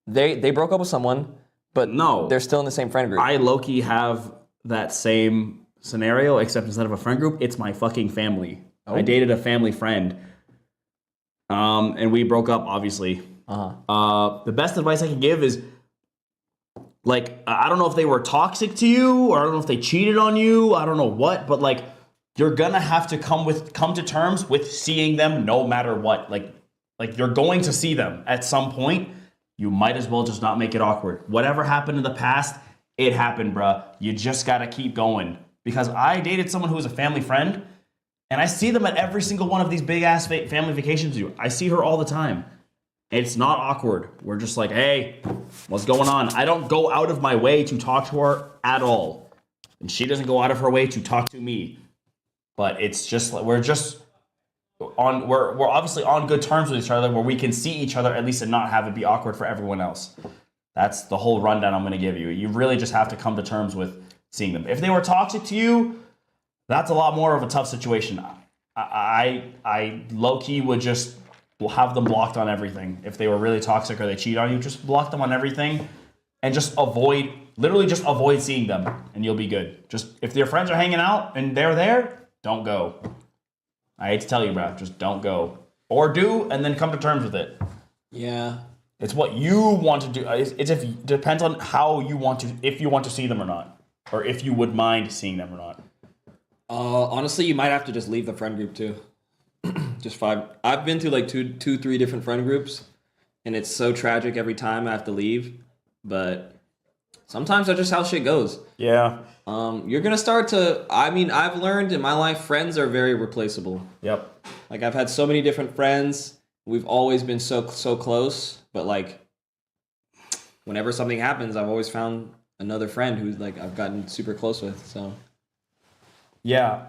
they broke up with someone, but No. they're still in the same friend group. I low-key have that same scenario, except instead of a friend group, it's my fucking family. I dated a family friend. And we broke up, obviously. The best advice I can give is, like, I don't know if they were toxic to you, or I don't know if they cheated on you, I don't know what, but like, you're gonna have to come to terms with seeing them no matter what. Like you're going to see them at some point. You might as well just not make it awkward. Whatever happened in the past, it happened, bruh. You just gotta keep going. Because I dated someone who was a family friend, and I see them at every single one of these big ass family vacations. I see her all the time. It's not awkward. We're just like, hey, what's going on? I don't go out of my way to talk to her at all. And she doesn't go out of her way to talk to me. But it's just, we're obviously on good terms with each other where we can see each other at least and not have it be awkward for everyone else. That's the whole rundown I'm going to give you. You really just have to come to terms with seeing them. If they were toxic to you, that's a lot more of a tough situation. I low-key would just have them blocked on everything. If they were really toxic or they cheat on you, just block them on everything and just avoid seeing them and you'll be good. Just if their friends are hanging out and they're there, don't go. I hate to tell you, bro. Just don't go. Or do, and then come to terms with it. Yeah. It's what you want to do. It depends on how you want to, if you want to see them or not. Or if you would mind seeing them or not. Honestly, you might have to just leave the friend group too. Just 5. I've been through like 3 different friend groups, and it's so tragic every time I have to leave. But sometimes that's just how shit goes. Yeah. You're gonna start to. I mean, I've learned in my life, friends are very replaceable. Yep. Like I've had so many different friends. We've always been so close, but like, whenever something happens, I've always found another friend who's like I've gotten super close with. So. Yeah.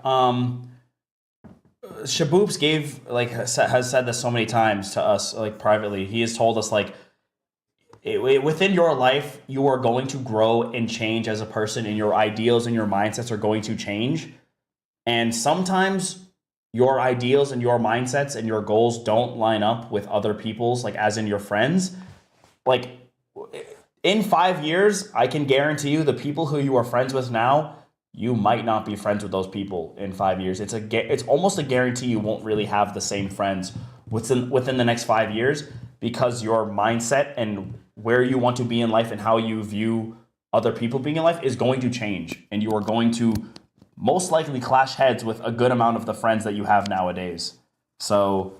Shaboops has said this so many times to us, like privately. He has told us like within your life you are going to grow and change as a person, and your ideals and your mindsets are going to change. And sometimes your ideals and your mindsets and your goals don't line up with other people's, like as in your friends. Like in 5 years, I can guarantee you the people who you are friends with now, you might not be friends with those people in 5 years. It's almost a guarantee you won't really have the same friends within the next 5 years, because your mindset and where you want to be in life and how you view other people being in life is going to change, and you are going to most likely clash heads with a good amount of the friends that you have nowadays. So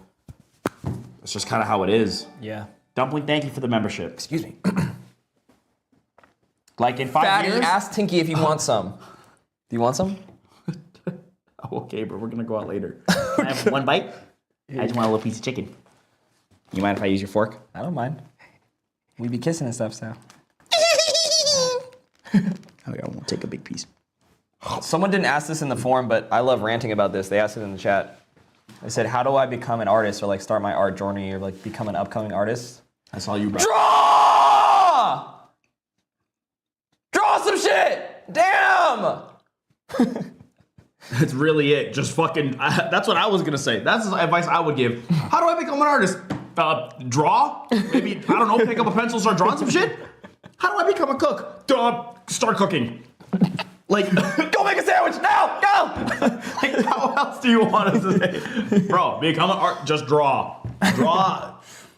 it's just kind of how it is. Yeah. Dumpling, thank you for the membership. Excuse me. Like in 5 Fatty, years. ask Tinky if you want some. Do you want some? Oh, okay, but we're gonna go out later. Can I have one bite? I just want a little piece of chicken. You mind if I use your fork? I don't mind. We be kissing and stuff, so. Okay, I won't take a big piece. Someone didn't ask this in the forum, but I love ranting about this. They asked it in the chat. They said, how do I become an artist, or like start my art journey, or like become an upcoming artist? That's all you, bro. Draw! Draw some shit! Damn! That's really it. Just fucking. That's what I was gonna say. That's the advice I would give. How do I become an artist? Draw? Maybe, I don't know, pick up a pencil, start drawing some shit? How do I become a cook? Start cooking. Like, Go make a sandwich now! Go! like, how else do you want us to say? Bro, become an art. Just draw. Draw.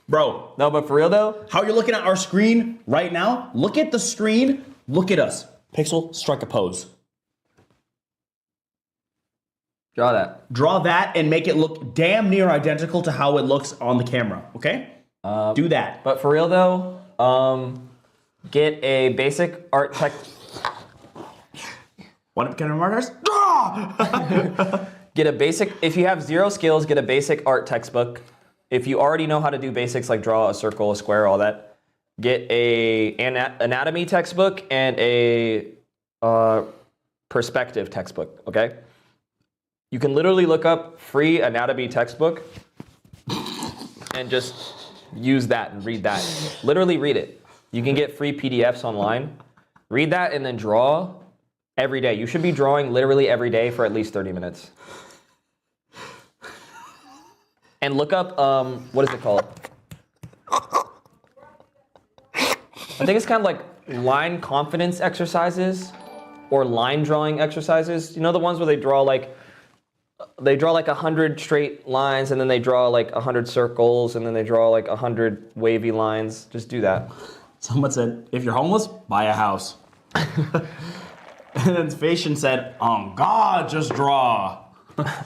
Bro, No, but for real though, how you're looking at our screen right now, look at the screen, look at us. Pixel, strike a pose. draw that. Draw that and make it look damn near identical to how it looks on the camera, okay? Do that. But for real though, get a basic art tech. Want to become an artist? Draw! Get a basic. If you have 0 skills, get a basic art textbook. If you already know how to do basics like draw a circle, a square, all that, get a anatomy textbook and a perspective textbook. Okay. You can literally look up free anatomy textbook and just use that and read that. Literally read it. You can get free PDFs online. Read that and then draw every day. You should be drawing literally every day for at least 30 minutes. And look up, what is it called? I think it's kind of like line confidence exercises or line drawing exercises. You know the ones where they draw like 100 straight lines, and then they draw like 100 circles, and then they draw like 100 wavy lines. Just do that. Someone said, if you're homeless, buy a house. And then Fashion said, on God, just draw.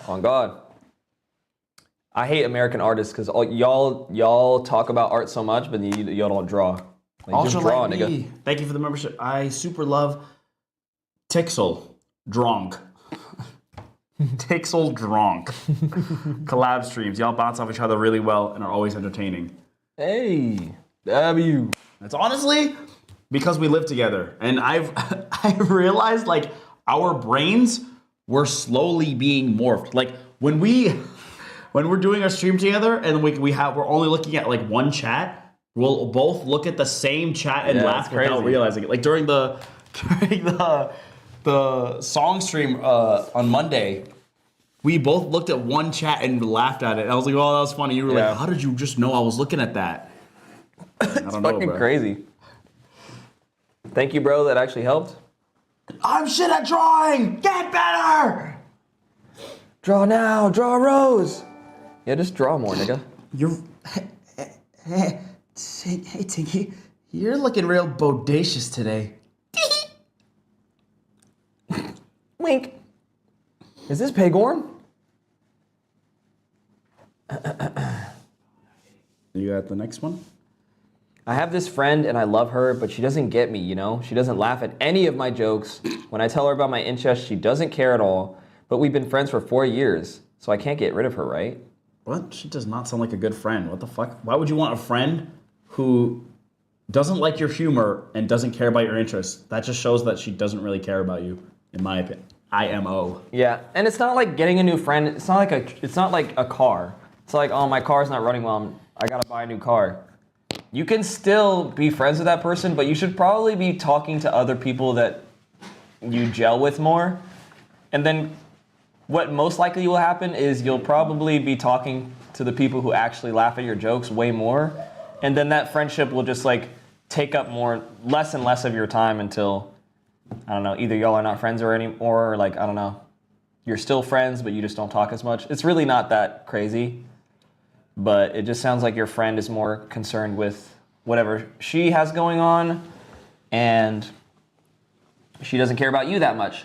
On God. I hate American artists because y'all talk about art so much, but y'all don't draw. Like, just draw, like nigga. me. Thank you for the membership. I super love Tixel Dronk. Tixel Dronk. Collab streams. Y'all bounce off each other really well and are always entertaining. Hey, W. It's honestly because we live together, and I realized like our brains were slowly being morphed. Like when we're doing our stream together and we're only looking at like one chat, we'll both look at the same chat and laugh without realizing it. Like during the song stream on Monday, we both looked at one chat and laughed at it. And I was like, "Oh, that was funny." You were like, "How did you just know I was looking at that?" I don't know, Fucking bro. crazy. Thank you, bro. That actually helped. I'm shit at drawing. Get better. Draw now, draw a rose. Yeah, just draw more, nigga. You're. Hey, Tinky, you're looking real bodacious today. Wink. Is this Pegorn? You got the next one? I have this friend and I love her, but she doesn't get me, you know? She doesn't laugh at any of my jokes. When I tell her about my incest, she doesn't care at all. But we've been friends for 4 years, so I can't get rid of her, right? What? She does not sound like a good friend. What the fuck? Why would you want a friend who doesn't like your humor and doesn't care about your interests? That just shows that she doesn't really care about you, in my opinion. IMO. Yeah, and it's not like getting a new friend. It's not like a car. It's like, oh, my car's not running well. I gotta buy a new car. You can still be friends with that person, but you should probably be talking to other people that you gel with more. And then what most likely will happen is you'll probably be talking to the people who actually laugh at your jokes way more. And then that friendship will just like take up less and less of your time until, I don't know, either y'all are not friends or anymore, or like, I don't know, you're still friends, but you just don't talk as much. It's really not that crazy, but it just sounds like your friend is more concerned with whatever she has going on, and she doesn't care about you that much.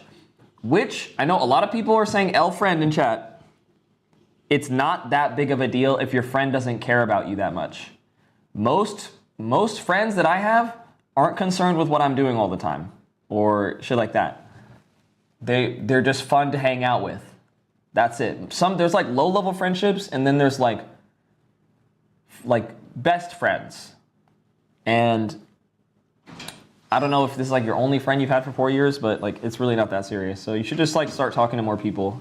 Which, I know a lot of people are saying L friend in chat. It's not that big of a deal if your friend doesn't care about you that much. Most friends that I have aren't concerned with what I'm doing all the time, or shit like that. They're just fun to hang out with. That's it. There's like low-level friendships, and then there's like best friends. And I don't know if this is like your only friend you've had for 4 years, but like it's really not that serious. So you should just like start talking to more people.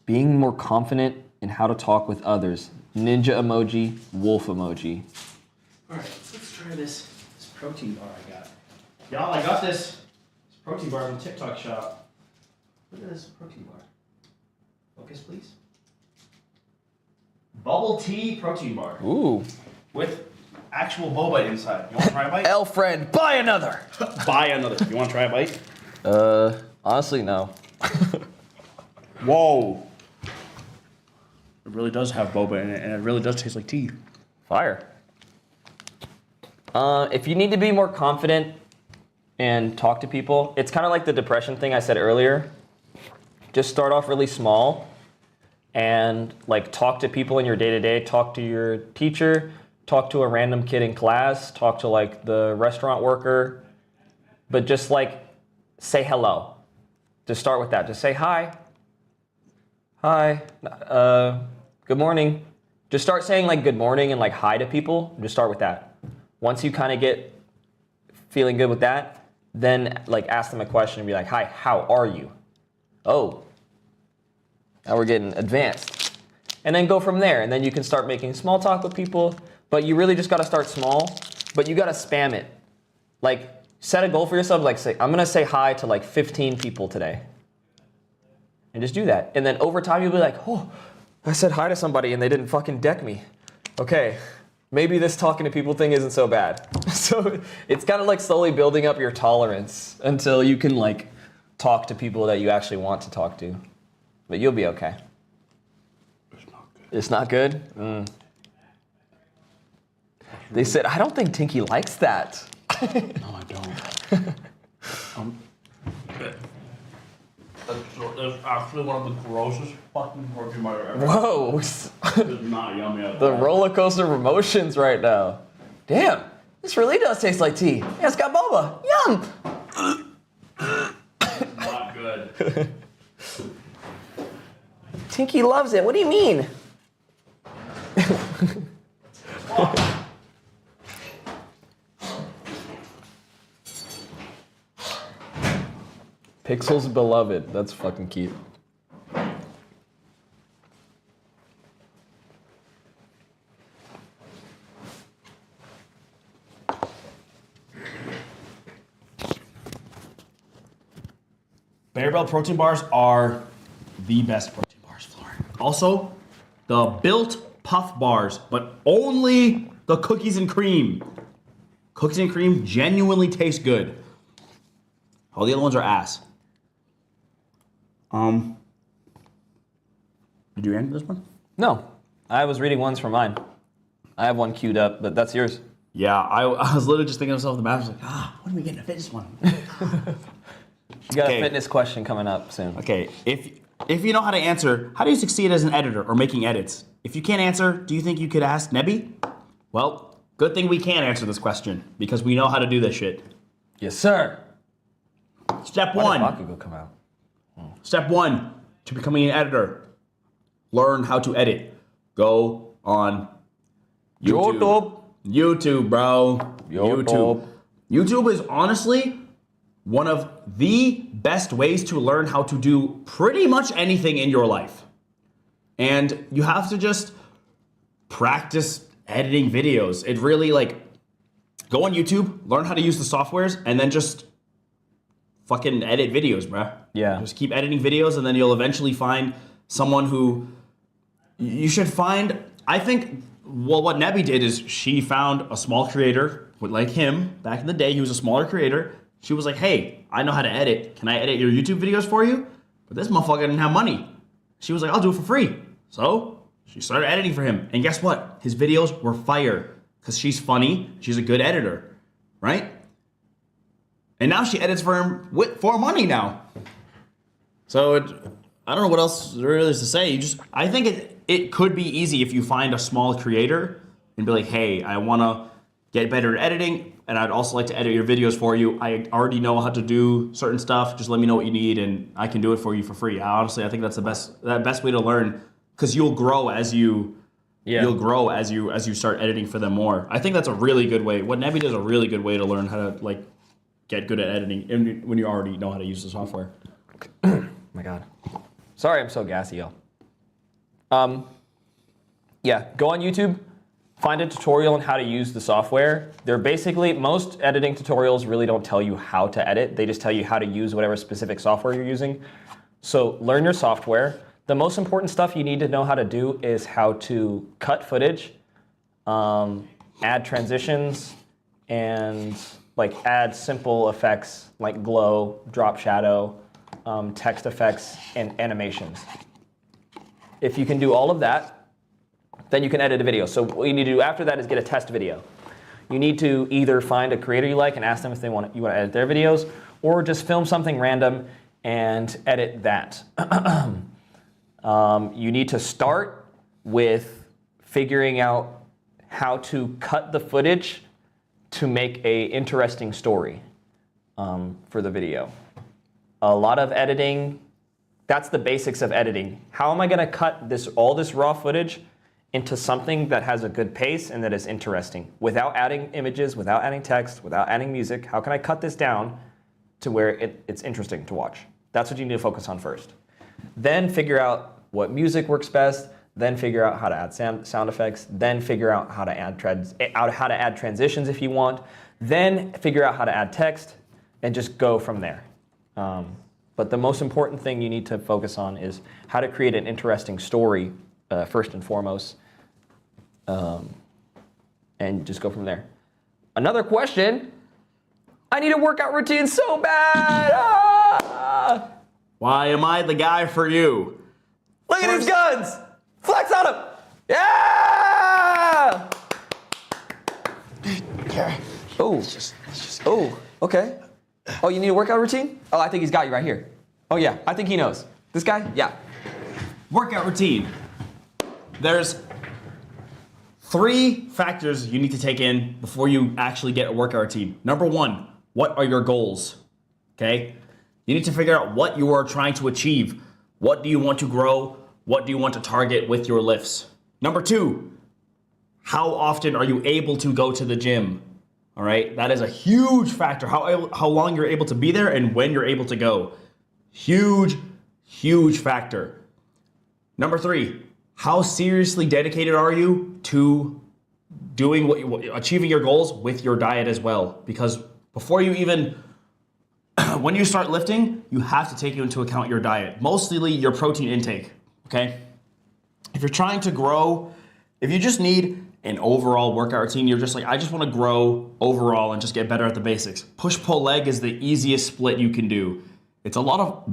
Being more confident in how to talk with others. Ninja emoji, wolf emoji. All right, let's try this protein bar I got. Y'all, I got this protein bar from TikTok shop. Look at this protein bar. Focus, please. Bubble tea protein bar. Ooh. With actual boba inside. You want to try a bite? L friend, buy another. Buy another. You want to try a bite? Honestly, no. Whoa. It really does have boba in it, and it really does taste like tea. Fire. If you need to be more confident and talk to people, it's kind of like the depression thing I said earlier. Just start off really small and like talk to people in your day-to-day. Talk to your teacher, talk to a random kid in class, talk to like the restaurant worker, but just like say hello. Just start with that. Just say hi. Hi. Good morning. Just start saying like good morning and like hi to people. Just start with that. Once you kind of get feeling good with that, then like ask them a question and be like, hi, how are you? Oh, now we're getting advanced. And then go from there. And then you can start making small talk with people, but you really just got to start small, but you got to spam it. Like set a goal for yourself. Like say, I'm going to say hi to like 15 people today. And just do that. And then over time, you'll be like, oh, I said hi to somebody and they didn't fucking deck me. Okay, maybe this talking to people thing isn't so bad. So it's kind of like slowly building up your tolerance until you can like talk to people that you actually want to talk to. But you'll be okay. It's not good. It's not good? They said, I don't think Tinky likes that. No, I don't. That's actually one of the grossest fucking protein bars I've ever had. Whoa. It's not yummy at all. The roller coaster of emotions right now. Damn, this really does taste like tea. Yeah, it's got boba. Yum. Not good. Tinky loves it. What do you mean? Pixels beloved. That's fucking cute. Bearbell protein bars are the best protein bars, Floor. Also, the Built Puff bars, but only the cookies and cream. Cookies and cream genuinely taste good. All the other ones are ass. Did you answer this one? No, I was reading ones from mine. I have one queued up, but that's yours. Yeah, I was literally just thinking to myself in the bathroom, I was like, when are we getting a fitness one? You got Okay. a fitness question coming up soon. Okay, if you know how to answer, how do you succeed as an editor or making edits? If you can't answer, do you think you could ask Nebby? Well, good thing we can answer this question because we know how to do this shit. Yes, sir. Step When did one. Bakugo come out? Step one to becoming an editor. Learn how to edit. Go on YouTube. YouTube, bro. YouTube. YouTube is honestly one of the best ways to learn how to do pretty much anything in your life. And you have to just practice editing videos. It really go on YouTube, learn how to use the softwares, and then just fucking edit videos, bruh. Yeah. Just keep editing videos, and then you'll eventually find someone who you should find. I think, well, what Nebby did is she found a small creator like him back in the day. He was a smaller creator. She was like, hey, I know how to edit. Can I edit your YouTube videos for you? But this motherfucker didn't have money. She was like, I'll do it for free. So she started editing for him. And guess what? His videos were fire because she's funny. She's a good editor, right? And now she edits for him for money now. So I don't know what else there is to say. I think it could be easy if you find a small creator and be like, hey, I want to get better at editing, and I'd also like to edit your videos for you. I already know how to do certain stuff. Just let me know what you need, and I can do it for you for free. Honestly, I think that's the best way to learn, because you'll grow as you start editing for them more. I think that's a really good way. What Nebby does is a really good way to learn how to get good at editing, and when you already know how to use the software. Oh my God. Sorry, I'm so gassy, y'all. Yeah, go on YouTube, find a tutorial on how to use the software. They're basically, most editing tutorials really don't tell you how to edit. They just tell you how to use whatever specific software you're using. So learn your software. The most important stuff you need to know how to do is how to cut footage, add transitions, and add simple effects like glow, drop shadow, text effects, and animations. If you can do all of that, then you can edit a video. So what you need to do after that is get a test video. You need to either find a creator you like and ask them if you want to edit their videos, or just film something random and edit that. You need to start with figuring out how to cut the footage to make a interesting story for the video. A lot of editing, that's the basics of editing. How am I gonna cut all this raw footage into something that has a good pace and that is interesting without adding images, without adding text, without adding music? How can I cut this down to where it's interesting to watch? That's what you need to focus on first. Then figure out what music works best, then figure out how to add sound effects, then figure out how to add transitions if you want, then figure out how to add text, and just go from there. But the most important thing you need to focus on is how to create an interesting story first and foremost, and just go from there. Another question. I need a workout routine so bad. Ah! Why am I the guy for you? Look at these guns. Flex on them. Yeah. Oh. Oh. Okay. Oh, you need a workout routine? Oh, I think he's got you right here. Oh yeah, I think he knows. This guy? Yeah. Workout routine. There's 3 factors you need to take in before you actually get a workout routine. Number 1, what are your goals? Okay? You need to figure out what you are trying to achieve. What do you want to grow? What do you want to target with your lifts? Number 2, how often are you able to go to the gym? All right? That is a huge factor. How long you're able to be there and when you're able to go. Huge, huge factor. Number 3, how seriously dedicated are you to doing achieving your goals with your diet as well? Because before you even, when you start lifting, you have to take into account your diet, mostly your protein intake, okay? If you're trying to grow, if you just need an overall workout routine, you're just like, I just want to grow overall and just get better at the basics. Push-pull leg is the easiest split you can do. It's a lot of,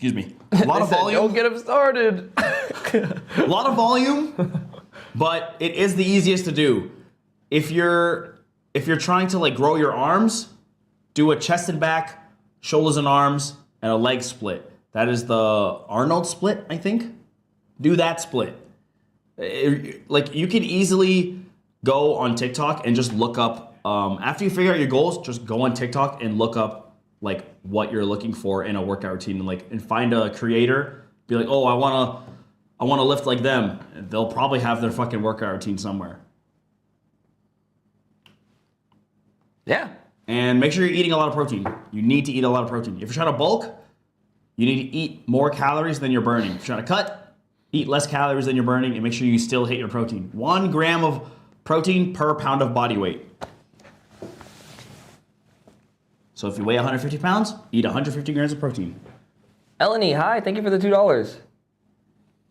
a lot of volume. Don't get him started. A lot of volume, but it is the easiest to do. If you're trying to like grow your arms, do a chest and back, shoulders and arms, and a leg split. That is the Arnold split, I think. Do that split. Like you can easily go on TikTok and just look up, after you figure out your goals, just go on TikTok and look up like what you're looking for in a workout routine and find a creator, be like, oh, I wanna lift like them. They'll probably have their fucking workout routine somewhere. Yeah. And make sure you're eating a lot of protein. You need to eat a lot of protein. If you're trying to bulk, you need to eat more calories than you're burning. If you're trying to cut, eat less calories than you're burning and make sure you still hit your protein. 1 gram of protein per pound of body weight. So if you weigh 150 pounds, eat 150 grams of protein. Eleni, hi, thank you for the $2.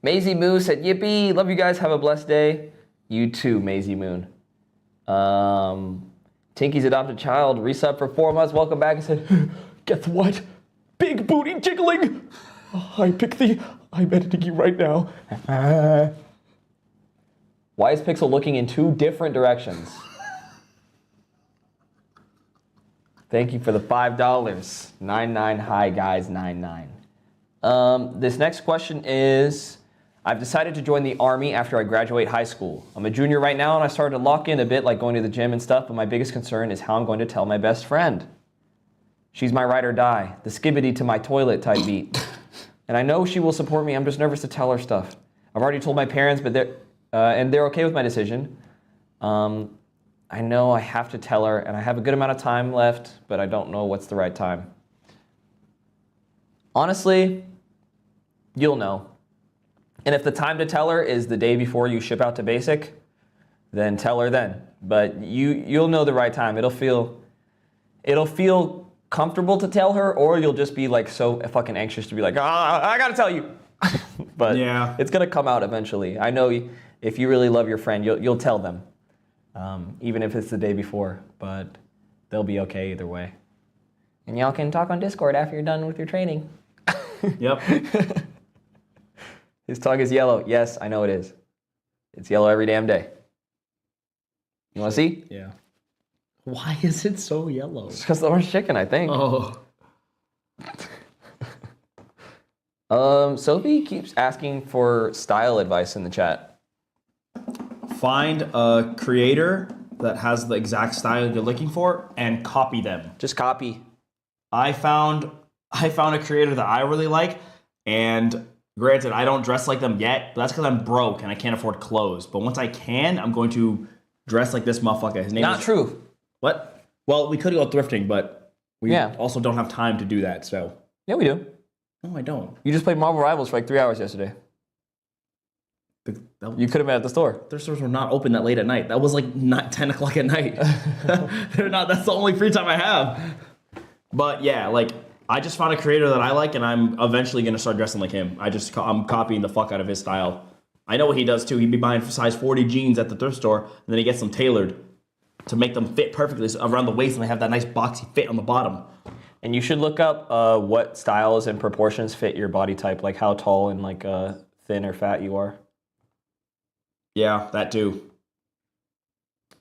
Maisie Moo said, yippee, love you guys, have a blessed day. You too, Maisie Moon. Tinky's adopted child, resub for 4 months, welcome back, and said, guess what? Big booty jiggling. I pick the, I'm editing you right now. Why is Pixel looking in 2 different directions? Thank you for the $5. 99, hi guys, 99. This next question is, I've decided to join the Army after I graduate high school. I'm a junior right now and I started to lock in a bit, like going to the gym and stuff, but my biggest concern is how I'm going to tell my best friend. She's my ride or die, the skibbity to my toilet type beat. And I know she will support me, I'm just nervous to tell her stuff. I've already told my parents, but they're okay with my decision. I know I have to tell her, and I have a good amount of time left, but I don't know what's the right time. Honestly, you'll know. And if the time to tell her is the day before you ship out to basic, then tell her then. But you'll know the right time. It'll feel comfortable to tell her, or you'll just be like so fucking anxious to be like, I gotta tell you. But yeah, it's gonna come out eventually. I know if you really love your friend, you'll tell them. Even if it's the day before, but they'll be okay either way. And y'all can talk on Discord after you're done with your training. Yep. His tongue is yellow. Yes, I know it is. It's yellow every damn day. You want to see? Yeah. Why is it so yellow? It's because the orange chicken, I think. Oh. Sophie keeps asking for style advice in the chat. Find a creator that has the exact style you're looking for and copy them. Just copy. I found a creator that I really like, and granted, I don't dress like them yet, but that's because I'm broke and I can't afford clothes. But once I can, I'm going to dress like this motherfucker. His name Not is... true. What? Well, we could go thrifting, but we Yeah. also don't have time to do that, so... Yeah, we do. No, I don't. You just played Marvel Rivals for like 3 hours yesterday. You could have been at the store. Their stores were not open that late at night. That was like not 10 o'clock at night. They're not. That's the only free time I have. But yeah, like I just found a creator that I like, and I'm eventually gonna start dressing like him. I'm copying the fuck out of his style. I know what he does too. He'd be buying size 40 jeans at the thrift store, and then he gets them tailored to make them fit perfectly around the waist, and they have that nice boxy fit on the bottom. And you should look up what styles and proportions fit your body type, like how tall and like thin or fat you are. Yeah, that too.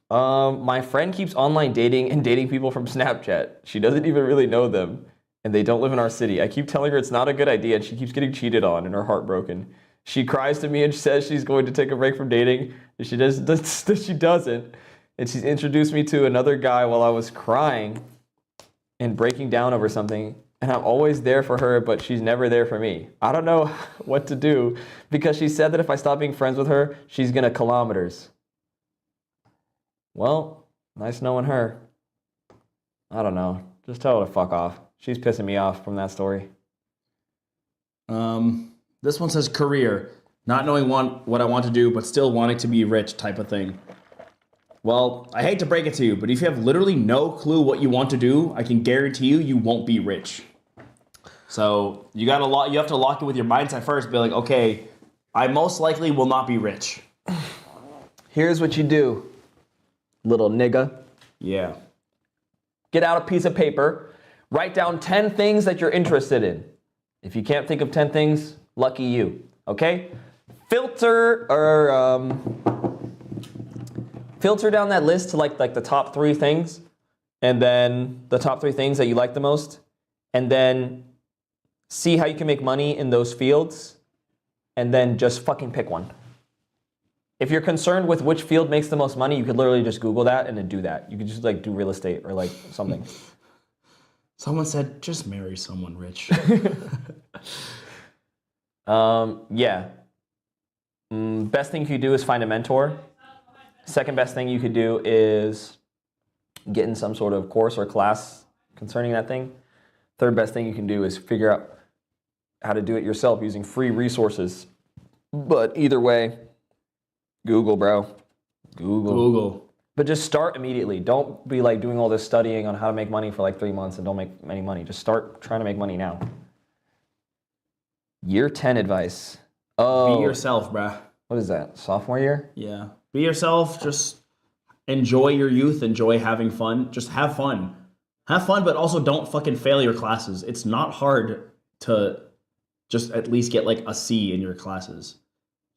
My friend keeps online dating and dating people from Snapchat. She doesn't even really know them, and they don't live in our city. I keep telling her it's not a good idea, and she keeps getting cheated on and her heart broken. She cries to me and says she's going to take a break from dating, and she doesn't. And she's introduced me to another guy while I was crying and breaking down over something. And I'm always there for her, but she's never there for me. I don't know what to do because she said that if I stop being friends with her, she's gonna kilometers. Well, nice knowing her. I don't know. Just tell her to fuck off. She's pissing me off from that story. This one says career, not knowing what I want to do, but still wanting to be rich type of thing. Well, I hate to break it to you, but if you have literally no clue what you want to do, I can guarantee you won't be rich. So you have to lock it with your mindset first. Be like, okay, I most likely will not be rich. Here's what you do, little nigga. Yeah. Get out a piece of paper, write down 10 things that you're interested in. If you can't think of 10 things, lucky you, okay? Filter down that list to like the top 3 things, and then the top 3 things that you like the most, and then see how you can make money in those fields, and then just fucking pick one. If you're concerned with which field makes the most money, you could literally just Google that and then do that. You could just like do real estate or like something. Someone said, just marry someone rich. Yeah. Best thing you could do is find a mentor. Second best thing you could do is get in some sort of course or class concerning that thing. Third best thing you can do is figure out how to do it yourself using free resources. But either way, Google, bro. Google. But just start immediately. Don't be like doing all this studying on how to make money for like 3 months and don't make any money. Just start trying to make money now. Year 10 advice. Oh. Be yourself, bruh. What is that? Sophomore year? Yeah. Be yourself. Just enjoy your youth. Enjoy having fun. Just have fun. Have fun, but also don't fucking fail your classes. It's not hard to just at least get like a C in your classes.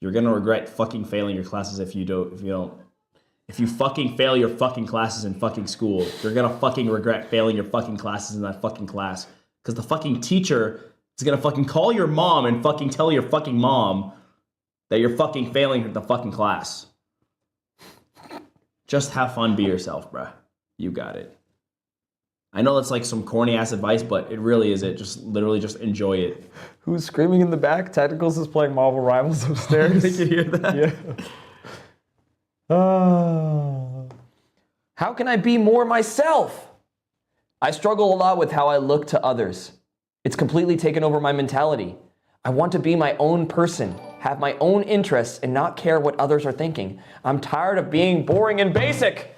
You're gonna regret fucking failing your classes if you fucking fail your fucking classes in fucking school. You're gonna fucking regret failing your fucking classes in that fucking class. Because the fucking teacher is gonna fucking call your mom and fucking tell your fucking mom that you're fucking failing the fucking class. Just have fun, be yourself, bruh. You got it. I know that's like some corny ass advice, but it really is it. Just literally just enjoy it. Who's screaming in the back? Tacticals is playing Marvel Rivals upstairs. I can hear that. Yeah. How can I be more myself? I struggle a lot with how I look to others. It's completely taken over my mentality. I want to be my own person, have my own interests, and not care what others are thinking. I'm tired of being boring and basic.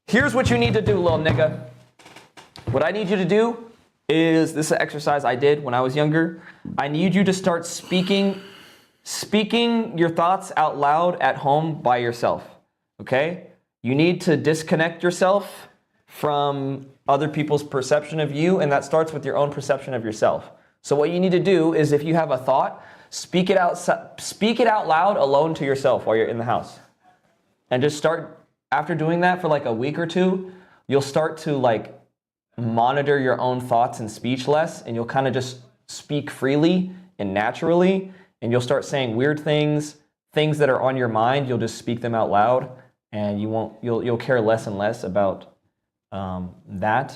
Here's what you need to do, little nigga. What I need you to do is, this is an exercise I did when I was younger. I need you to start speaking your thoughts out loud at home by yourself, okay? You need to disconnect yourself from other people's perception of you, and that starts with your own perception of yourself. So what you need to do is, if you have a thought, speak it out loud alone to yourself while you're in the house. And just start, after doing that for like a week or two, you'll start to like monitor your own thoughts and speech less, and you'll kind of just speak freely and naturally, and you'll start saying weird things that are on your mind. You'll just speak them out loud, and you'll care less and less about that.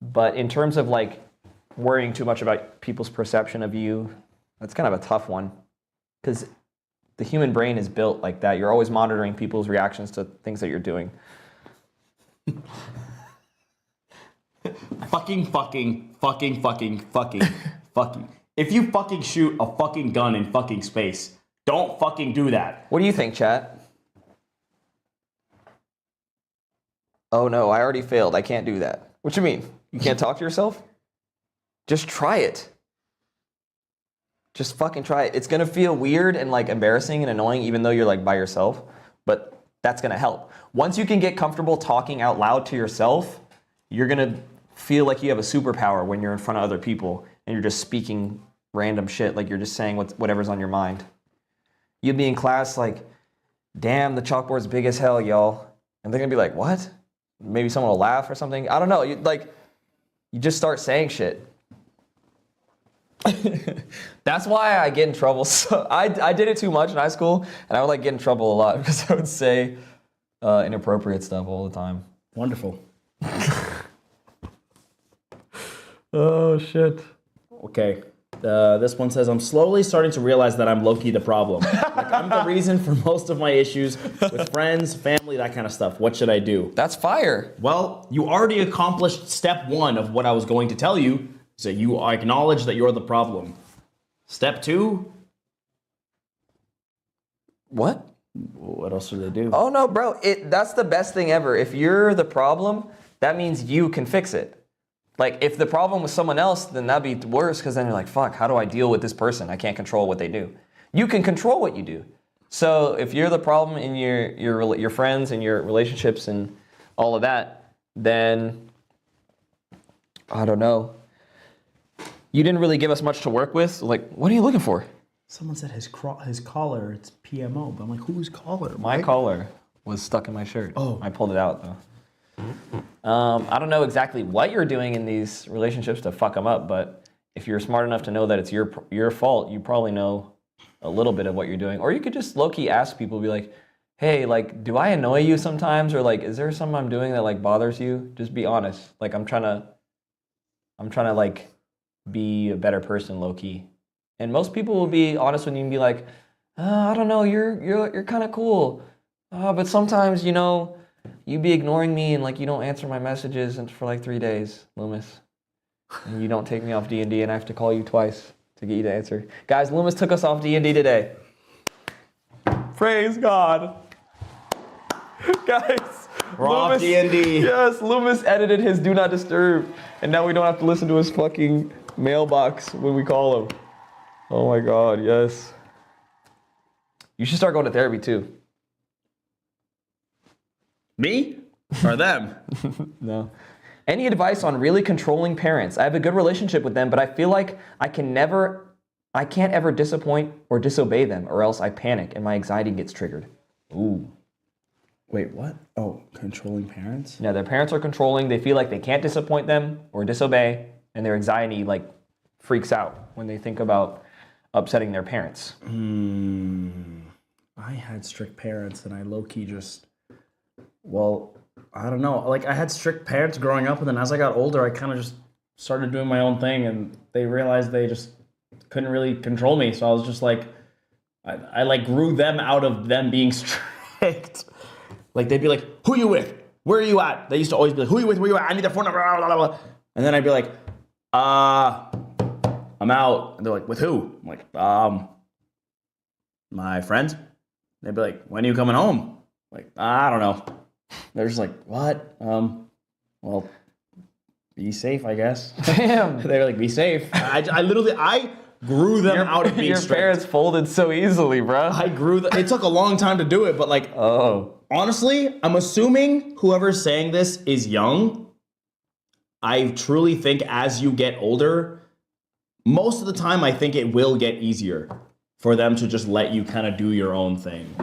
But in terms of like worrying too much about people's perception of you, that's kind of a tough one, because the human brain is built like that. You're always monitoring people's reactions to things that you're doing. fucking. If you fucking shoot a fucking gun in fucking space, don't fucking do that. What do you think, chat? Oh no, I already failed. I can't do that. What you mean? You can't talk to yourself? Just try it. Just fucking try it. It's gonna feel weird and like embarrassing and annoying even though you're like by yourself, but that's gonna help. Once you can get comfortable talking out loud to yourself, you're gonna feel like you have a superpower when you're in front of other people and you're just speaking random shit, like you're just saying whatever's on your mind. You'd be in class like, damn, the chalkboard's big as hell, y'all. And they're gonna be like, what? Maybe someone will laugh or something. I don't know. You just start saying shit. That's why I get in trouble. So I did it too much in high school, and I would like get in trouble a lot because I would say inappropriate stuff all the time. Wonderful. Oh shit. Okay. This one says, I'm slowly starting to realize that I'm low-key the problem. Like, I'm the reason for most of my issues with friends, family, that kind of stuff. What should I do? That's fire. Well, you already accomplished step 1 of what I was going to tell you, is that you acknowledge that you're the problem. Step 2? What? What else should they do? Oh no, bro. That's the best thing ever. If you're the problem, that means you can fix it. Like, if the problem was someone else, then that'd be worse, because then you're like, fuck, how do I deal with this person? I can't control what they do. You can control what you do. So if you're the problem in your friends and your relationships and all of that, then I don't know. You didn't really give us much to work with. Like, what are you looking for? Someone said his collar, it's PMO, but I'm like, whose collar? My collar was stuck in my shirt. Oh. I pulled it out though. I don't know exactly what you're doing in these relationships to fuck them up, but if you're smart enough to know that it's your fault, you probably know a little bit of what you're doing. Or you could just low-key ask people, be like, hey, like, do I annoy you sometimes? Or like, is there something I'm doing that like bothers you? Just be honest. Like, I'm trying to like be a better person, low-key. And most people will be honest with you and be like, I don't know, you're kind of cool. But sometimes, you know, you be ignoring me and like you don't answer my messages and for like 3 days, Loomis. And you don't take me off D&D and I have to call you twice to get you to answer. Guys, Loomis took us off D&D today. Praise God. Guys, We're off D&D. Yes, Loomis edited his Do Not Disturb. And now we don't have to listen to his fucking mailbox when we call him. Oh my God, yes. You should start going to therapy too. Me? Or them? No. Any advice on really controlling parents? I have a good relationship with them, but I feel like I can't ever disappoint or disobey them, or else I panic and my anxiety gets triggered. Ooh. Wait, what? Oh, controlling parents? Yeah, their parents are controlling. They feel like they can't disappoint them or disobey, and their anxiety like freaks out when they think about upsetting their parents. I had strict parents and I low-key just, well, I don't know. Like, I had strict parents growing up, and then as I got older, I kind of just started doing my own thing, and they realized they just couldn't really control me. So I was just like, I like grew them out of them being strict. Like, they'd be like, who you with? Where are you at? They used to always be like, who you with? Where you at? I need their phone number. Blah, blah, blah. And then I'd be like, I'm out. And they're like, with who? I'm like, my friends. They'd be like, when are you coming home? Like, I don't know. They're just like, what? Well, be safe, I guess. Damn. They're like, be safe. I literally grew them out of being your strict. parents folded so easily, bro. I grew them. It took a long time to do it, but like, honestly, I'm assuming whoever's saying this is young. I truly think as you get older, most of the time, I think it will get easier for them to just let you kind of do your own thing.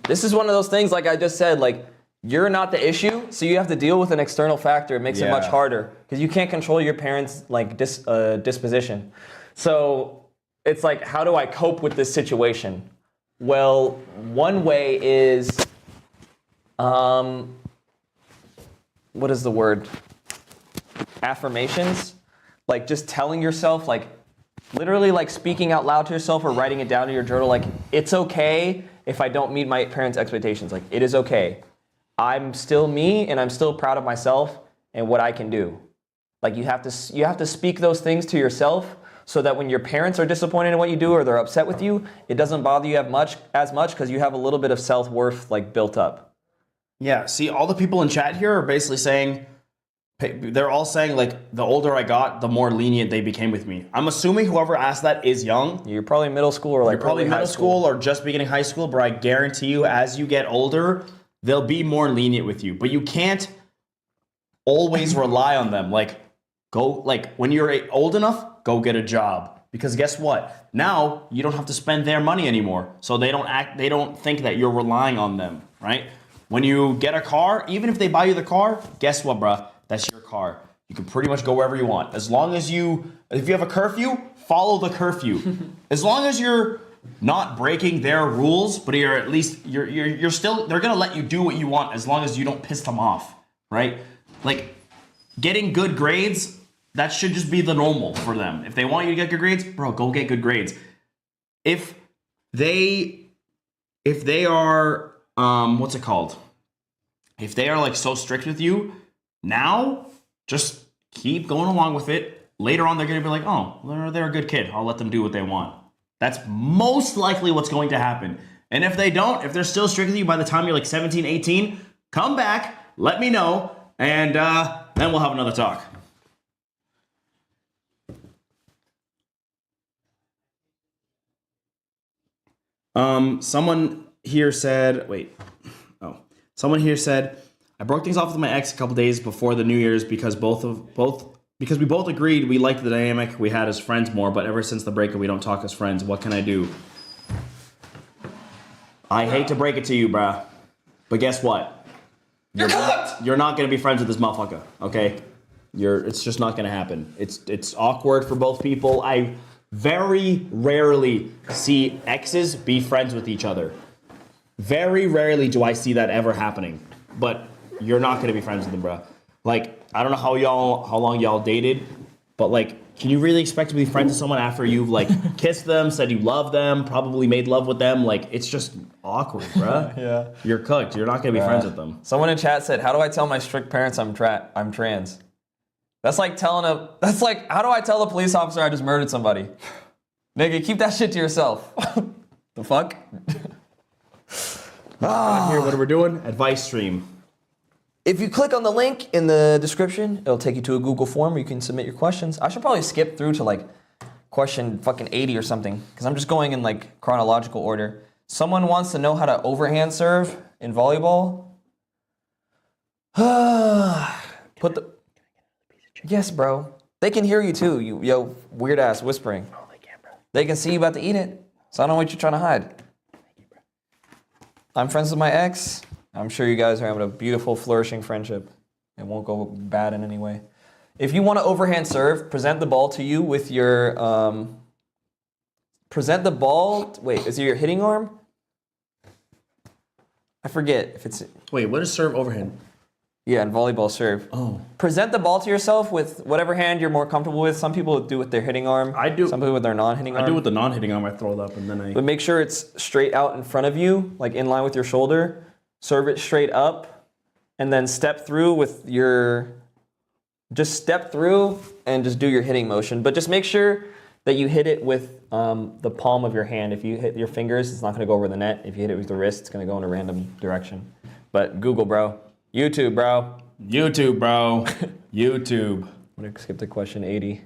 This is one of those things, like I just said, like, you're not the issue, so you have to deal with an external factor. It makes it much harder because you can't control your parents' like disposition. So it's like, how do I cope with this situation? Well, one way is, what is the word? Affirmations. Like just telling yourself, like literally like speaking out loud to yourself or writing it down in your journal, like, it's okay if I don't meet my parents' expectations. Like, it is okay. I'm still me and I'm still proud of myself and what I can do. Like, you have to speak those things to yourself so that when your parents are disappointed in what you do or they're upset with you, it doesn't bother you as much because you have a little bit of self-worth like built up. Yeah, see, all the people in chat here are basically saying, they're all saying, like, the older I got, the more lenient they became with me. I'm assuming whoever asked that is young. You're probably middle school or like You're probably early high middle school or just beginning high school, but I guarantee you, as you get older, they'll be more lenient with you. But you can't always rely on them. Like, when you're old enough, go get a job. Because guess what? Now, you don't have to spend their money anymore. So they don't think that you're relying on them, right? When you get a car, even if they buy you the car, guess what, bruh? That's your car. You can pretty much go wherever you want. As long as if you have a curfew, follow the curfew. As long as you're not breaking their rules, but you're at least, you're still, they're gonna let you do what you want as long as you don't piss them off, right? Like, getting good grades, that should just be the normal for them. If they want you to get good grades, bro, go get good grades. If they are, what's it called? If they are like so strict with you, now, just keep going along with it. Later on, they're going to be like, oh, they're a good kid. I'll let them do what they want. That's most likely what's going to happen. And if they don't, if they're still strict with you by the time you're like 17, 18, come back, let me know, and then we'll have another talk. Someone here said, someone here said, I broke things off with my ex a couple days before the New Year's because because we both agreed we liked the dynamic we had as friends more, but ever since the breakup we don't talk as friends. What can I do? I hate to break it to you, bruh, but guess what? You're not gonna be friends with this motherfucker, okay? It's just not gonna happen. It's awkward for both people. I very rarely see exes be friends with each other. Very rarely do I see that ever happening. But you're not gonna be friends with them, bro. Like, I don't know how long y'all dated, but like, can you really expect to be friends with someone after you've like kissed them, said you love them, probably made love with them? Like, it's just awkward, bro. Yeah. You're cooked. You're not gonna be friends with them. Someone in chat said, "How do I tell my strict parents I'm trans?" That's like how do I tell a police officer I just murdered somebody? Nigga, keep that shit to yourself. The fuck? Here, what are we doing? Advice stream. If you click on the link in the description, it'll take you to a Google form where you can submit your questions. I should probably skip through to like question fucking 80 or something, because I'm just going in like chronological order. Someone wants to know how to overhand serve in volleyball. Yes, bro. They can hear you too, yo weird ass whispering. Oh, they can, bro. They can see you about to eat it, so I don't know what you're trying to hide. I'm friends with my ex. I'm sure you guys are having a beautiful, flourishing friendship. It won't go bad in any way. If you want to overhand serve, present the ball to you with your, wait, is it your hitting arm? I forget if it's... Wait, what is serve overhand? Yeah, in volleyball serve. Oh. Present the ball to yourself with whatever hand you're more comfortable with. Some people do with their hitting arm. I do. Some people with their non-hitting arm. I do with the non-hitting arm. I throw it up and then I... But make sure it's straight out in front of you, like in line with your shoulder. Serve it straight up, and then step through with your... Just step through and just do your hitting motion. But just make sure that you hit it with the palm of your hand. If you hit your fingers, it's not going to go over the net. If you hit it with the wrist, it's going to go in a random direction. But Google, bro. YouTube, bro. YouTube, bro. YouTube. I'm going to skip to question 80.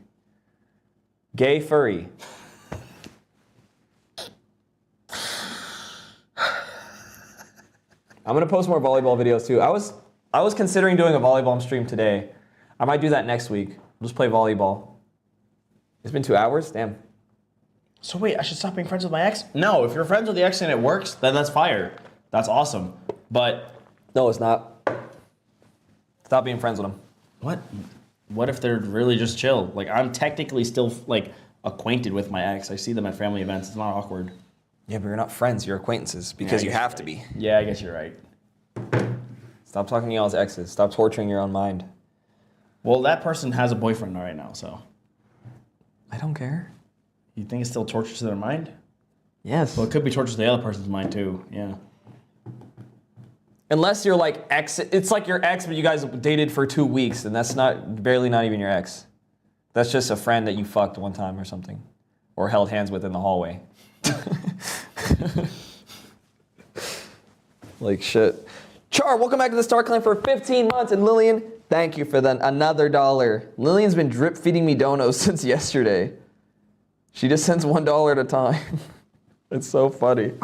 Gay furry. I'm going to post more volleyball videos too. I was considering doing a volleyball stream today. I might do that next week. We'll just play volleyball. It's been 2 hours? Damn. So wait, I should stop being friends with my ex? No, if you're friends with the ex and it works, then that's fire. That's awesome. But... No, it's not. Stop being friends with them. What? What if they're really just chill? Like, I'm technically still, like, acquainted with my ex. I see them at family events. It's not awkward. Yeah, but you're not friends. You're acquaintances because Yeah, you I guess have to be. Yeah, I guess you're right. Stop talking to y'all's exes. Stop torturing your own mind. Well, that person has a boyfriend right now, so... I don't care. You think it's still torture to their mind? Yes. Well, it could be torture to the other person's mind, too. Yeah. Unless you're like ex, it's like your ex, but you guys dated for 2 weeks, and that's barely not even your ex. That's just a friend that you fucked one time or something, or held hands with in the hallway. Like shit. Char, welcome back to the Star Clan for 15 months, and Lillian, thank you for another $1. Lillian's been drip feeding me donos since yesterday. She just sends $1 at a time. It's so funny.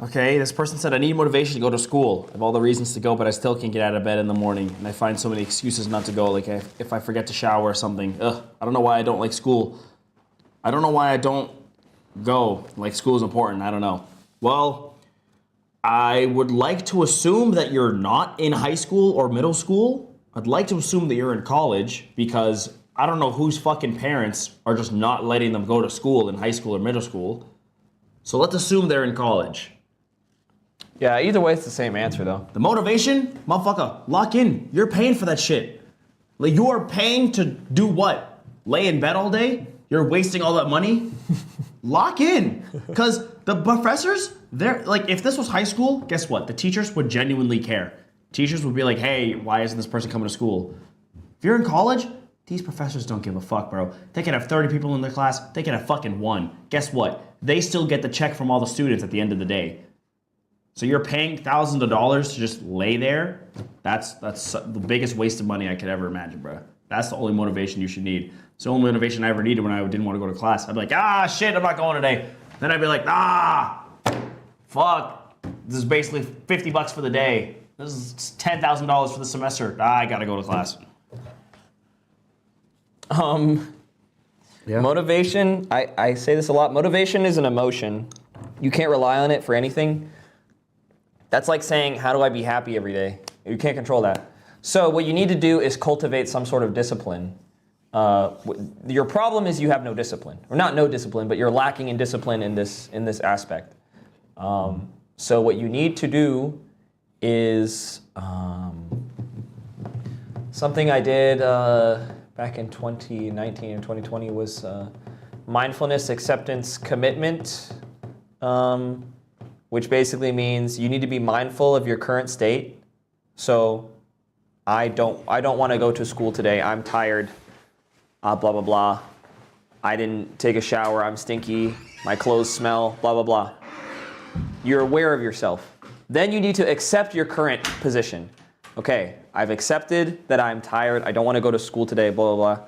Okay, this person said, I need motivation to go to school. I have all the reasons to go, but I still can't get out of bed in the morning. And I find so many excuses not to go, like if I forget to shower or something. Ugh, I don't know why I don't like school. I don't know why I don't go. Like, school is important. I don't know. Well, I would like to assume that you're not in high school or middle school. I'd like to assume that you're in college, because I don't know whose fucking parents are just not letting them go to school in high school or middle school. So let's assume they're in college. Yeah, either way, it's the same answer, though. The motivation? Motherfucker, lock in. You're paying for that shit. Like, you are paying to do what? Lay in bed all day? You're wasting all that money? Lock in. Because the professors, they're like, if this was high school, guess what? The teachers would genuinely care. Teachers would be like, hey, why isn't this person coming to school? If you're in college, these professors don't give a fuck, bro. They can have 30 people in their class. They can have fucking 1. Guess what? They still get the check from all the students at the end of the day. So you're paying thousands of dollars to just lay there? That's the biggest waste of money I could ever imagine, bro. That's the only motivation you should need. It's the only motivation I ever needed when I didn't want to go to class. I'd be like, shit, I'm not going today. Then I'd be like, fuck. This is basically $50 for the day. This is $10,000 for the semester. I gotta go to class. Motivation, I say this a lot. Motivation is an emotion. You can't rely on it for anything. That's like saying, how do I be happy every day? You can't control that. So what you need to do is cultivate some sort of discipline. Your problem is you have no discipline, or not no discipline, but you're lacking in discipline in this aspect. So what you need to do is something I did back in 2019 and 2020 was mindfulness, acceptance, commitment, which basically means you need to be mindful of your current state. So I don't want to go to school today. I'm tired. Blah blah blah. I didn't take a shower. I'm stinky. My clothes smell. Blah blah blah. You're aware of yourself. Then you need to accept your current position. Okay, I've accepted that I'm tired. I don't want to go to school today. Blah blah blah.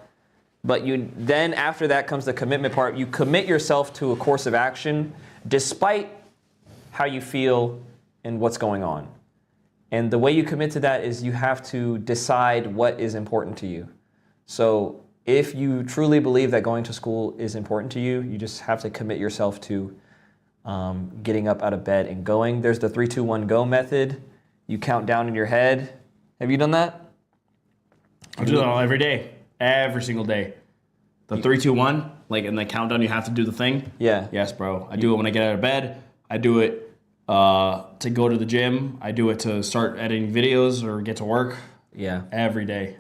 But then after that comes the commitment part. You commit yourself to a course of action, despite how you feel and what's going on. And the way you commit to that is you have to decide what is important to you. So if you truly believe that going to school is important to you, you just have to commit yourself to getting up out of bed and going. There's the 3, 2, 1, go method. You count down in your head. Have you done that? I do that every day, every single day. The 3, 2, 1, like in the countdown, you have to do the thing. Yeah. Yes, bro. I do it when I get out of bed. I do it to go to the gym. I do it to start editing videos or get to work. Yeah. Every day.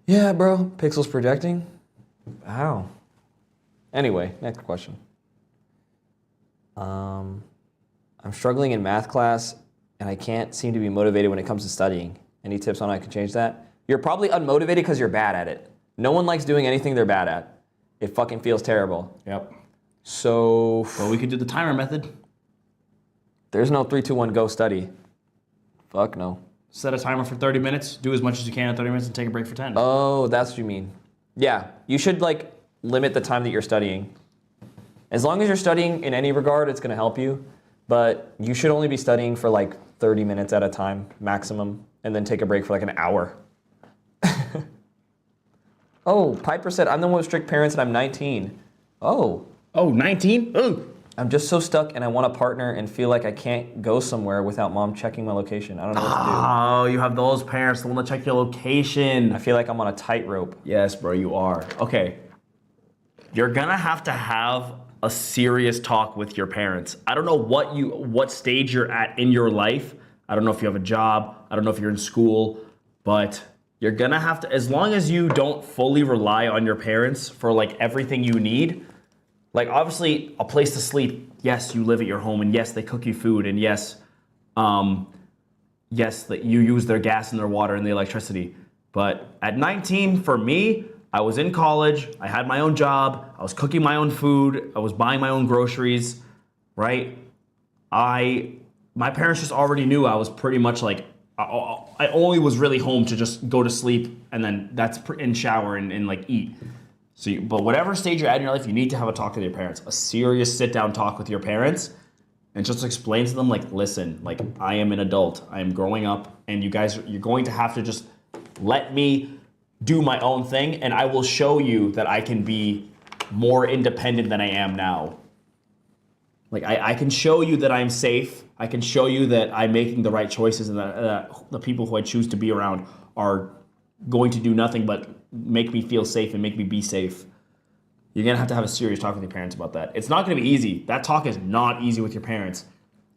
Yeah, bro. Pixels projecting. Wow. Anyway, next question. I'm struggling in math class and I can't seem to be motivated when it comes to studying. Any tips on how I can change that? You're probably unmotivated because you're bad at it. No one likes doing anything they're bad at. It fucking feels terrible. Yep. So, Well, we could do the timer method. there's no 3, 2, 1, go study. Fuck no. Set a timer for 30 minutes. Do as much as you can in 30 minutes and take a break for 10. Oh, that's what you mean. Yeah, you should like limit the time that you're studying. As long as you're studying in any regard, it's going to help you. But you should only be studying for like 30 minutes at a time, maximum, and then take a break for like an hour. Oh, Piper said, I'm the one with strict parents and I'm 19. Oh. Oh, 19? Oh. I'm just so stuck and I want a partner and feel like I can't go somewhere without mom checking my location. I don't know what to do. Oh, you have those parents that want to check your location. I feel like I'm on a tightrope. Yes, bro, you are. Okay. You're gonna have to have a serious talk with your parents. I don't know what stage you're at in your life. I don't know if you have a job. I don't know if you're in school, but you're gonna have to, as long as you don't fully rely on your parents for like everything you need, like obviously a place to sleep. Yes, you live at your home and yes, they cook you food and yes, that you use their gas and their water and the electricity. But at 19, for me, I was in college, I had my own job, I was cooking my own food, I was buying my own groceries, right? My parents just already knew I was pretty much like, I only was really home to just go to sleep and then and shower and like eat. So, but whatever stage you're at in your life, you need to have a talk with your parents, a serious sit down talk with your parents and just explain to them like, listen, like I am an adult, I am growing up and you're going to have to just let me do my own thing and I will show you that I can be more independent than I am now. Like I can show you that I'm safe. I can show you that I'm making the right choices and that the people who I choose to be around are going to do nothing but make me feel safe and make me be safe. You're going to have a serious talk with your parents about that. It's not going to be easy. That talk is not easy with your parents.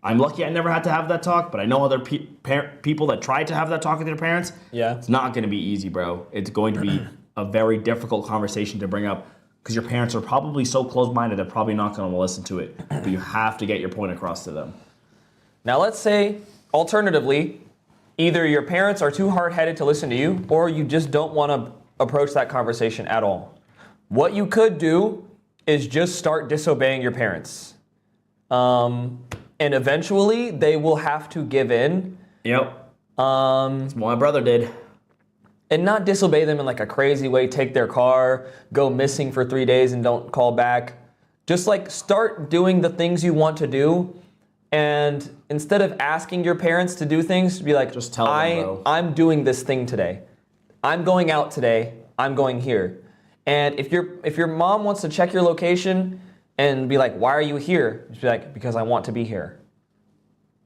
I'm lucky I never had to have that talk, but I know other people that tried to have that talk with their parents. Yeah. It's not going to be easy, bro. It's going to be a very difficult conversation to bring up because your parents are probably so close-minded they're probably not going to listen to it. But you have to get your point across to them. Now let's say, alternatively, either your parents are too hard-headed to listen to you or you just don't want to approach that conversation at all. What you could do is just start disobeying your parents. And eventually they will have to give in. Yep. That's what my brother did. And not disobey them in like a crazy way, take their car, go missing for 3 days and don't call back. Just like start doing the things you want to do, and instead of asking your parents to do things, be like, Just tell them, bro. I'm doing this thing today. I'm going out today. I'm going here. And if your mom wants to check your location and be like, why are you here? Just be like, because I want to be here.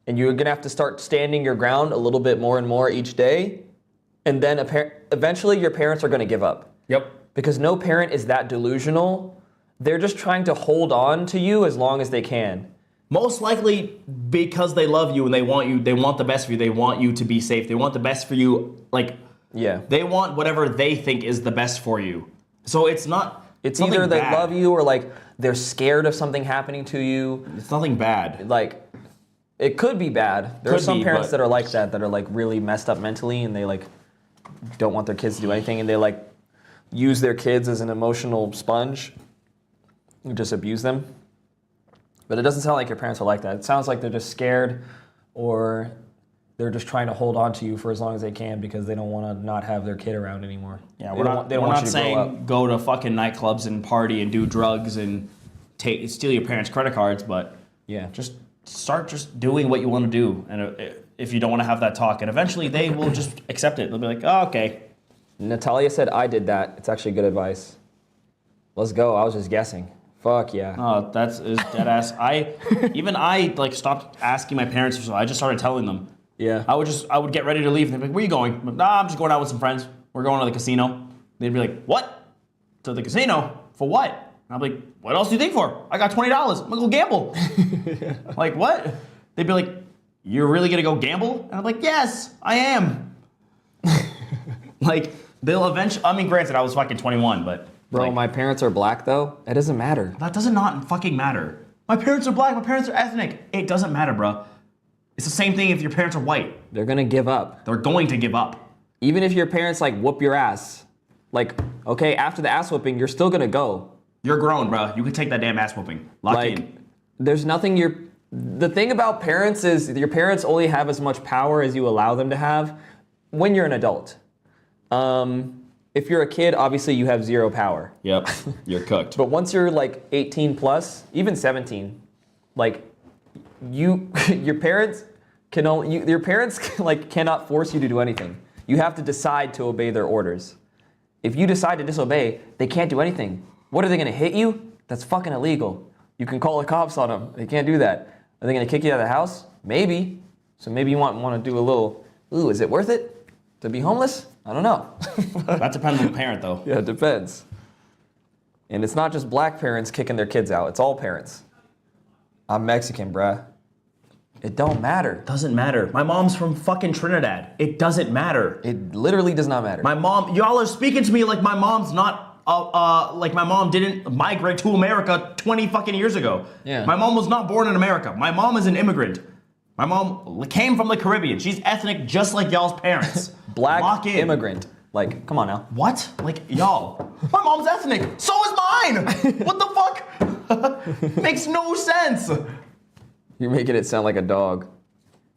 And you're gonna have to start standing your ground a little bit more and more each day. And then eventually your parents are gonna give up. Yep. Because no parent is that delusional. They're just trying to hold on to you as long as they can. Most likely because they love you and they want the best for you. They want you to be safe. They want the best for you. Like, Yeah. they want whatever they think is the best for you. So it's not. It's something either they bad. love you or like they're scared of something happening to you. It's nothing bad. Like, it could be bad. There are Could some be, parents but- that are like that are like really messed up mentally, and they like don't want their kids to do anything, and they like use their kids as an emotional sponge and just abuse them. But it doesn't sound like your parents are like that. It sounds like they're just scared, or they're just trying to hold on to you for as long as they can because they don't want to not have their kid around anymore. Yeah, They we're don't not. want- they don't we're want not you to grow up. saying go to fucking nightclubs and party and do drugs and steal your parents' credit cards, but Yeah. just start just doing what you want to do. And if you don't want to have that talk, and eventually they will just accept it. They'll be like, oh, okay. Natalia said I did that. It's actually good advice. Let's go. I was just guessing. Fuck yeah. Oh, that's is dead ass. I like stopped asking my parents for so I just started telling them. Yeah. I would get ready to leave and they'd be like, where are you going? I'm like, nah, I'm just going out with some friends. We're going to the casino. They'd be like, what? To the casino? For what? And I'm like, what else do you think for? I got $20. I'm gonna go gamble. Like, what? They'd be like, you're really gonna go gamble? And I'm like, yes, I am. Like, they'll eventually, I mean, granted, I was fucking 21, but. Bro, like, my parents are black though. It doesn't matter. that does not fucking matter. My parents are black, my parents are ethnic. It doesn't matter, bro. It's the same thing if your parents are white. They're gonna give up. They're going to give up. Even if your parents like whoop your ass. Like, okay, after the ass whooping, you're still gonna go. You're grown, bro. You can take that damn ass whooping. Lock Like, in. there's nothing the thing about parents is your parents only have as much power as you allow them to have when you're an adult. If you're a kid, obviously you have zero power. Yep, you're cooked. But once you're like 18 plus, even 17, like your parents like cannot force you to do anything. You have to decide to obey their orders. If you decide to disobey, they can't do anything. What are they gonna hit you? That's fucking illegal. You can call the cops on them. They can't do that. Are they gonna kick you out of the house? Maybe. So maybe you want to do a little. Ooh, is it worth it to be homeless? I don't know. That depends on the parent, though. Yeah, it depends. And it's not just black parents kicking their kids out. It's all parents. I'm Mexican, bruh. It don't matter. Doesn't matter. My mom's from fucking Trinidad. It doesn't matter. It literally does not matter. My mom, y'all are speaking to me like my mom's not, like my mom didn't migrate to America 20 fucking years ago. Yeah. My mom was not born in America. My mom is an immigrant. My mom came from the Caribbean. She's ethnic just like y'all's parents. Black Lock in. immigrant. Like, come on now. What? Like, y'all. My mom's ethnic. So is mine. What the fuck? Makes no sense. You're making it sound like a dog.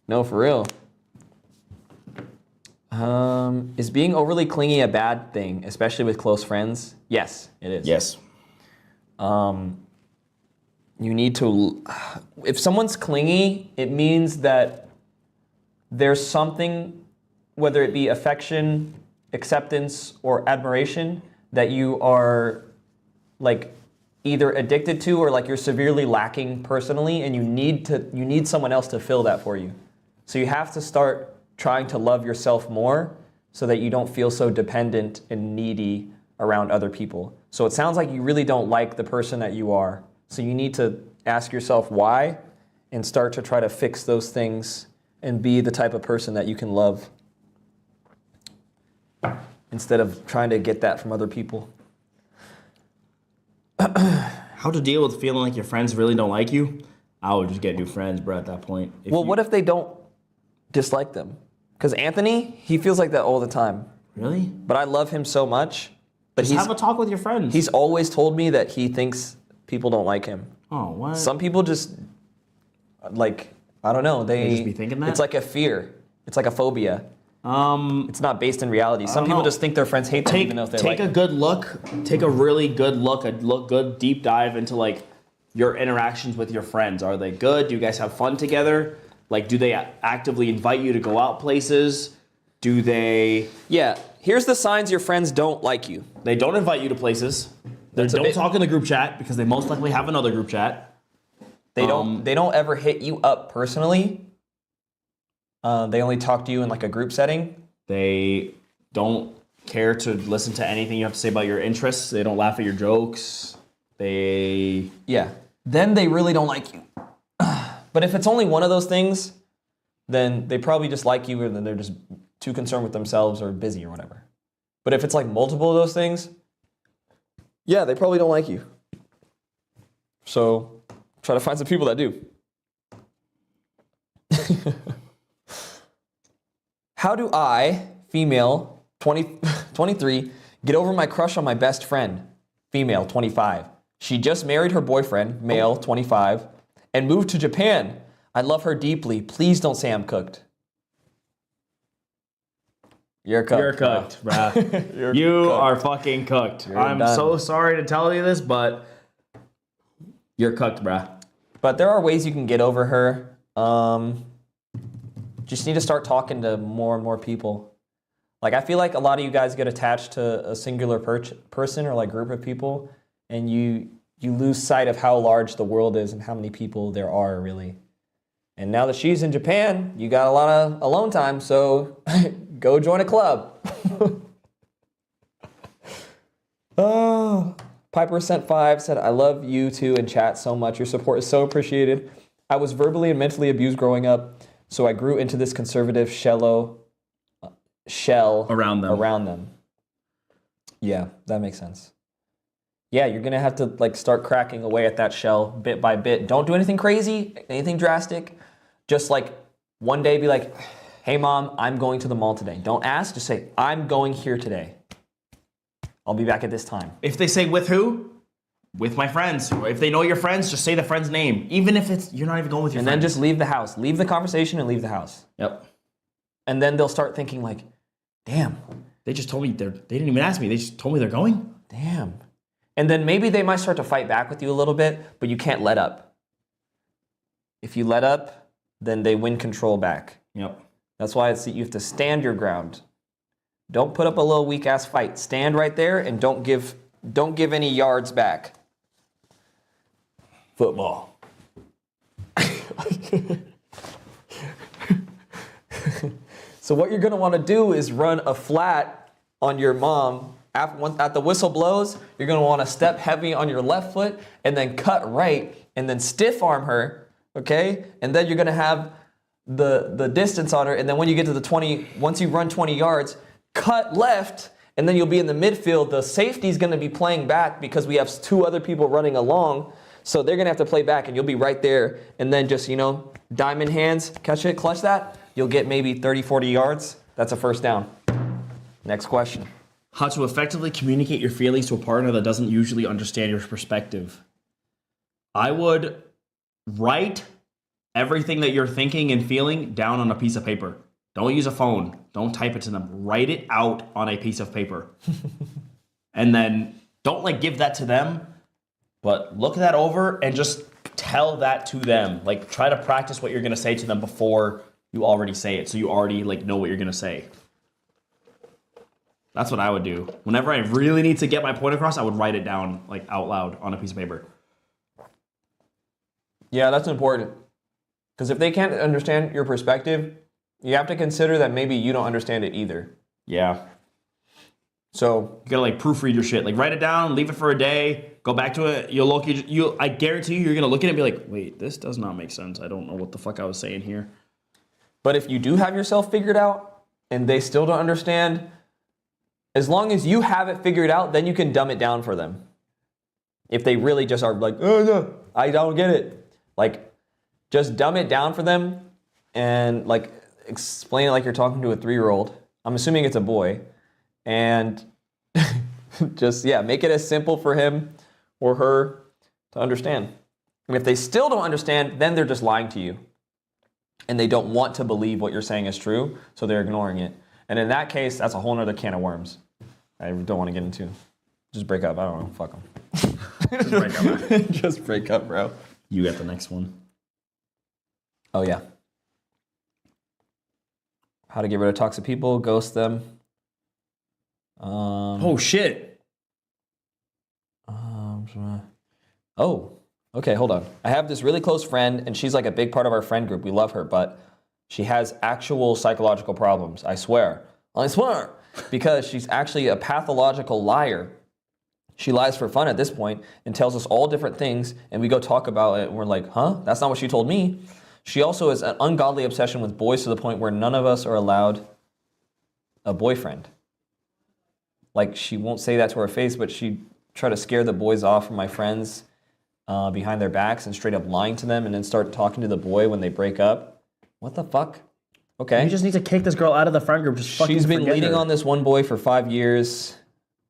No, for real. Is being overly clingy a bad thing, especially with close friends? Yes, it is. Yes. You need to, if someone's clingy, it means that there's something, whether it be affection, acceptance, or admiration, that you are like either addicted to or like you're severely lacking personally, and you need someone else to fill that for you. So you have to start trying to love yourself more so that you don't feel so dependent and needy around other people. So it sounds like you really don't like the person that you are. So you need to ask yourself why and start to try to fix those things and be the type of person that you can love instead of trying to get that from other people. How to deal with feeling like your friends really don't like you? I would just get new friends, bro, at that point. What if they don't dislike them? Because Anthony, he feels like that all the time. Really? But I love him so much. But Just have a talk with your friends. he's always told me that he thinks people don't like him. Oh, what? Some people just, like, I don't know. They just be thinking that? It's like a fear. It's like a phobia. It's not based in reality. Some don't people know. just think their friends hate them even though if they take like a good look, take a really good look, good deep dive into like your interactions with your friends? Are they good? Do you guys have fun together? Like, do they actively invite you to go out places? Do they? Yeah, here's the signs your friends don't like you. They don't invite you to places. They That's a don't bit- talk in the group chat because they most likely have another group chat. They don't ever hit you up personally. They only talk to you in like a group setting. They don't care to listen to anything you have to say about your interests. They don't laugh at your jokes. They Yeah. Then they really don't like you. But if it's only one of those things, then they probably just like you, or then they're just too concerned with themselves or busy or whatever. But if it's like multiple of those things, yeah, they probably don't like you. So try to find some people that do. How do I, female, 23, get over my crush on my best friend, female, 25? She just married her boyfriend, male, 25, and moved to Japan. I love her deeply. Please don't say I'm cooked. You're cooked. You're cooked, bruh. You are fucking cooked. I'm done. so sorry to tell you this, but you're cooked, bruh. But there are ways you can get over her. Just need to start talking to more and more people. Like, I feel like a lot of you guys get attached to a singular person or like group of people, and you lose sight of how large the world is and how many people there are really. And now that she's in Japan, you got a lot of alone time, so go join a club. Oh, Piper sent 5, said, I love you two and chat so much. Your support is so appreciated. I was verbally and mentally abused growing up, so I grew into this conservative shell Around them. Yeah, that makes sense. Yeah, you're gonna have to like start cracking away at that shell bit by bit. Don't do anything crazy, anything drastic. Just like one day be like, hey mom, I'm going to the mall today. Don't ask, just say, I'm going here today. I'll be back at this time. If they say with who? With my friends. Or if they know your friends, just say the friend's name. Even if it's you're not even going with your And friends. then just leave the house. Leave the conversation and leave the house. Yep. And then they'll start thinking like, damn, They just told me they didn't even ask me. They just told me they're going. damn. And then maybe they might start to fight back with you a little bit, but you can't let up. If you let up, then they win control back. Yep. That's why you have to stand your ground. Don't put up a little weak ass fight. Stand right there and don't give any yards back. Football. So what you're gonna want to do is run a flat on your mom. At the whistle blows, you're gonna want to step heavy on your left foot and then cut right and then stiff arm her, okay? And then you're gonna have the distance on her, and then when you get to the 20, once you run 20 yards, cut left, and then you'll be in the midfield. The safety's gonna be playing back because we have 2 other people running along, so they're gonna have to play back, and you'll be right there, and then just, diamond hands, catch it, clutch that, you'll get maybe 30, 40 yards. That's a first down. Next question. How to effectively communicate your feelings to a partner that doesn't usually understand your perspective. I would write everything that you're thinking and feeling down on a piece of paper. Don't use a phone. Don't type it to them. Write it out on a piece of paper. And then don't give that to them, but look that over and just tell that to them. Try to practice what you're going to say to them before you already say it, so you already know what you're going to say. That's what I would do. Whenever I really need to get my point across, I would write it down out loud on a piece of paper. Yeah, that's important. Because if they can't understand your perspective, you have to consider that maybe you don't understand it either. Yeah. So You gotta proofread your shit. Write it down, leave it for a day, go back to it. I guarantee you're gonna look at it and be like, wait, this does not make sense. I don't know what the fuck I was saying here. But if you do have yourself figured out and they still don't understand, as long as you have it figured out, then you can dumb it down for them. If they really just are oh no, I don't get it. Just dumb it down for them and explain it like you're talking to a 3-year-old. I'm assuming it's a boy. And just, make it as simple for him or her to understand. And if they still don't understand, then they're just lying to you. And they don't want to believe what you're saying is true, so they're ignoring it. And in that case, that's a whole nother can of worms I don't want to get into. Just break up. I don't know. Fuck them. Just break up. Just break up, bro. You get the next one. Oh, yeah. How to get rid of toxic people, ghost them. Oh shit. Oh, okay, hold on. I have this really close friend, and she's like a big part of our friend group. We love her, but she has actual psychological problems. I swear. Because she's actually a pathological liar. She lies for fun at this point and tells us all different things, and we go talk about it, and we're like, huh? That's not what she told me. She also has an ungodly obsession with boys to the point where none of us are allowed a boyfriend. Like, she won't say that to our face, but she try to scare the boys off from my friends behind their backs and straight up lying to them and then start talking to the boy when they break up. What the fuck? Okay. You just need to kick this girl out of the friend group. Just fucking She's been forget leading her. on this one boy for 5 years.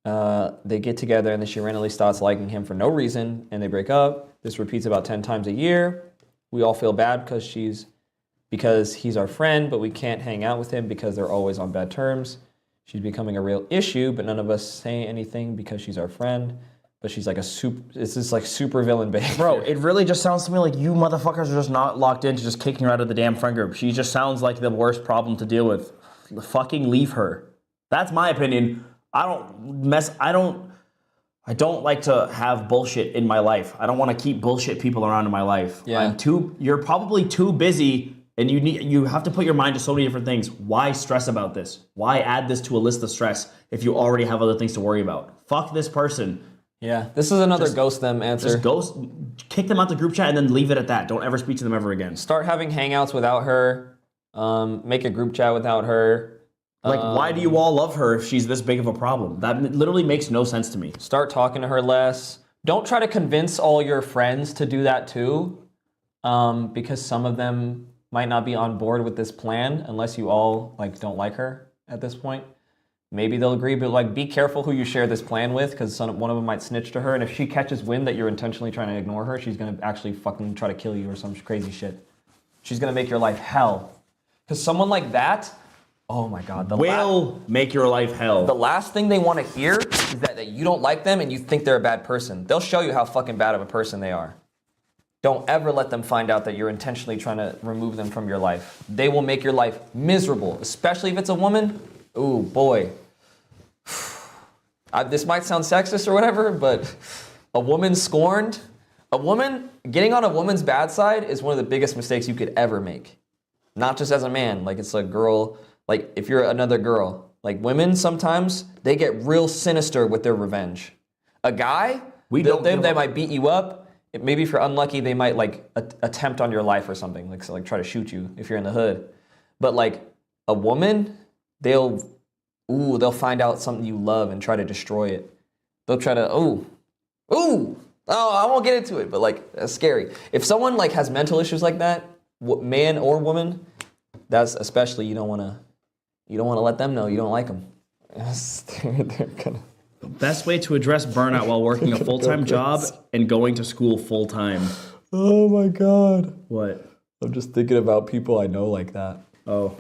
They get together and then she randomly starts liking him for no reason and they break up. This repeats about 10 times a year. We all feel bad because he's our friend, but we can't hang out with him because they're always on bad terms. She's becoming a real issue, but none of us say anything because she's our friend. But she's like it's this like super villain behavior. Bro, it really just sounds to me like you motherfuckers are just not locked into just kicking her out of the damn friend group. She just sounds like the worst problem to deal with. Fucking leave her. That's my opinion. I don't like to have bullshit in my life. I don't want to keep bullshit people around in my life. Yeah. You're probably too busy and you have to put your mind to so many different things. Why stress about this? Why add this to a list of stress if you already have other things to worry about? Fuck this person. Yeah, this is another ghost them answer. Just kick them out the group chat and then leave it at that. Don't ever speak to them ever again. Start having hangouts without her. Make a group chat without her. Like, why do you all love her if she's this big of a problem? That literally makes no sense to me. Start talking to her less. Don't try to convince all your friends to do that too, because some of them might not be on board with this plan unless you all like don't like her at this point. Maybe they'll agree, but like be careful who you share this plan with because one of them might snitch to her, and if she catches wind that you're intentionally trying to ignore her, she's gonna actually fucking try to kill you or some crazy shit. She's gonna make your life hell. Because someone like that, oh my god, Will make your life hell. the last thing they want to hear is that you don't like them and you think they're a bad person. They'll show you how fucking bad of a person they are. Don't ever let them find out that you're intentionally trying to remove them from your life. They will make your life miserable, especially if it's a woman. Ooh, boy. This might sound sexist or whatever, but a woman scorned, getting on a woman's bad side is one of the biggest mistakes you could ever make. Not just as a man, like it's a girl, like if you're another girl. Like women, sometimes they get real sinister with their revenge. A guy, they might beat you up. Maybe if you're unlucky, they might like attempt on your life or something, like try to shoot you if you're in the hood. But like a woman, they'll find out something you love and try to destroy it. They'll try to, I won't get into it, but like that's scary. If someone like has mental issues like that, man or woman, that's especially you don't want to let them know you don't like them. They're gonna. The best way to address burnout while working a full-time job and going to school full-time. Oh my god. What? I'm just thinking about people I know like that. Oh.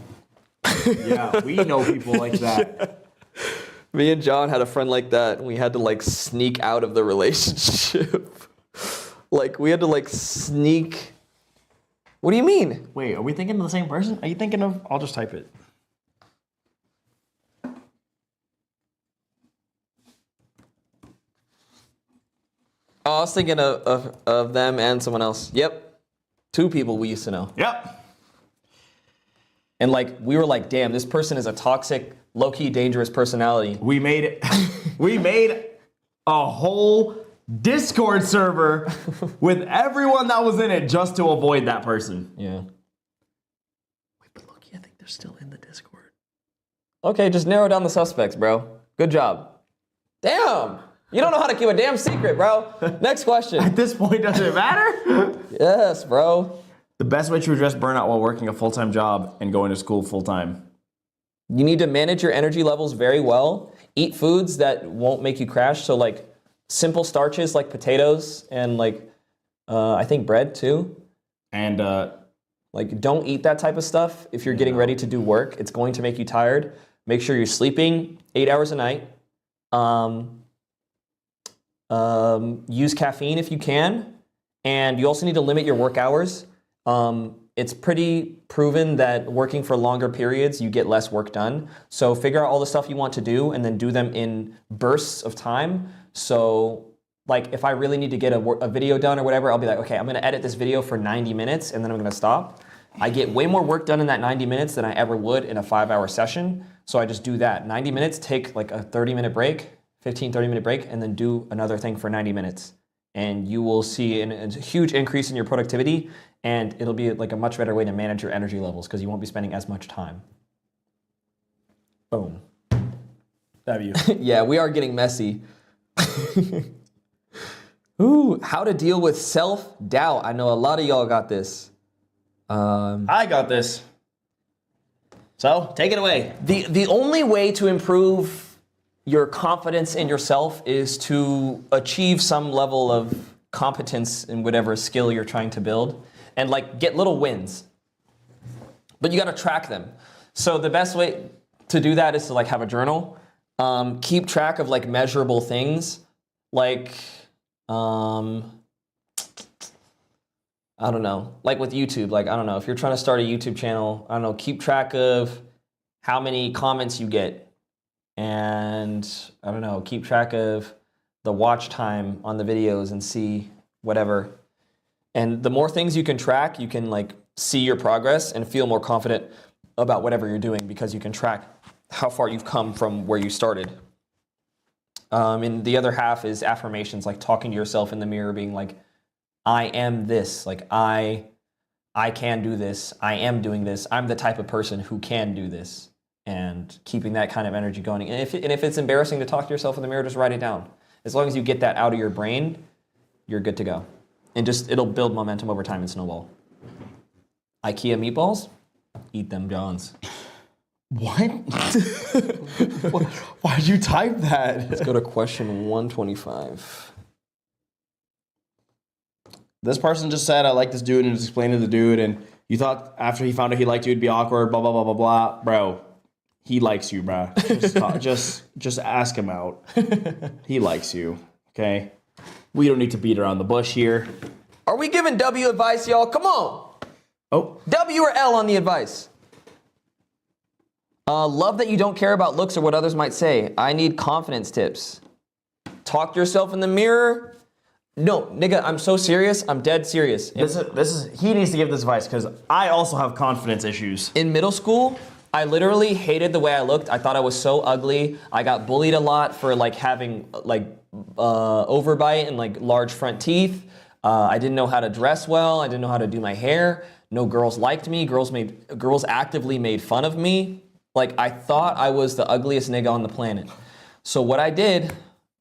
Yeah, we know people like that. Me and John had a friend like that, and we had to like sneak out of the relationship. Like we had to like sneak. What do you mean? Wait, are we thinking of the same person? Are you thinking of... I'll just type it. Oh, I was thinking of them and someone else. Yep. 2 people we used to know. Yep. And like we were like, damn, this person is a toxic, low-key dangerous personality. We made it. We made a whole Discord server with everyone that was in it just to avoid that person. Yeah. Wait, but look, I think they're still in the Discord. Okay, just narrow down the suspects, bro. Good job. Damn! You don't know how to keep a damn secret, bro. Next question. At this point, does it matter? Yes, bro. The best way to address burnout while working a full-time job and going to school full-time. You need to manage your energy levels very well. Eat foods that won't make you crash. So like simple starches like potatoes and like I think bread too. And like don't eat that type of stuff if you're getting ready to do work. It's going to make you tired. Make sure you're sleeping 8 hours a night. Use caffeine if you can. And you also need to limit your work hours. It's pretty proven that working for longer periods, you get less work done. So figure out all the stuff you want to do and then do them in bursts of time. So like if I really need to get a video done or whatever, I'll be like, okay, I'm gonna edit this video for 90 minutes and then I'm gonna stop. I get way more work done in that 90 minutes than I ever would in a 5-hour session. So I just do that. 90 minutes, take like a 30-minute break, 30-minute break, and then do another thing for 90 minutes. And you will see a huge increase in your productivity, and it'll be like a much better way to manage your energy levels because you won't be spending as much time. Boom. Have you? Yeah, we are getting messy. Ooh, how to deal with self-doubt. I know a lot of y'all got this. I got this. So take it away. The only way to improve your confidence in yourself is to achieve some level of competence in whatever skill you're trying to build and like get little wins. But you got to track them. So the best way to do that is to like have a journal. Keep track of like measurable things like I don't know, like with YouTube, like I don't know, if you're trying to start a YouTube channel, I don't know, keep track of how many comments you get. And I don't know, keep track of the watch time on the videos and see whatever. And the more things you can track, you can like see your progress and feel more confident about whatever you're doing because you can track how far you've come from where you started. And the other half is affirmations, like talking to yourself in the mirror, being like, I am this, like I can do this, I am doing this, I'm the type of person who can do this. And keeping that kind of energy going. And if it's embarrassing to talk to yourself in the mirror, just write it down. As long as you get that out of your brain, you're good to go. And just, it'll build momentum over time and snowball. IKEA meatballs, eat them, Johns. What? Why'd you type that? Let's go to question 125. This person just said, I like this dude, and just explained to the dude, and you thought after he found out he liked you, it'd be awkward, blah, blah, blah, blah, blah. Bro, he likes you, bro. Just ask him out. He likes you, okay? We don't need to beat around the bush here. Are we giving W advice, y'all? Come on. Oh. W or L on the advice? Love that you don't care about looks or what others might say. I need confidence tips. Talk to yourself in the mirror. No, nigga, I'm so serious. I'm dead serious. He needs to give this advice because I also have confidence issues. In middle school, I literally hated the way I looked. I thought I was so ugly. I got bullied a lot for like having like overbite and like large front teeth. I didn't know how to dress well. I didn't know how to do my hair. No girls liked me. Girls actively made fun of me. Like I thought I was the ugliest nigga on the planet. So what I did,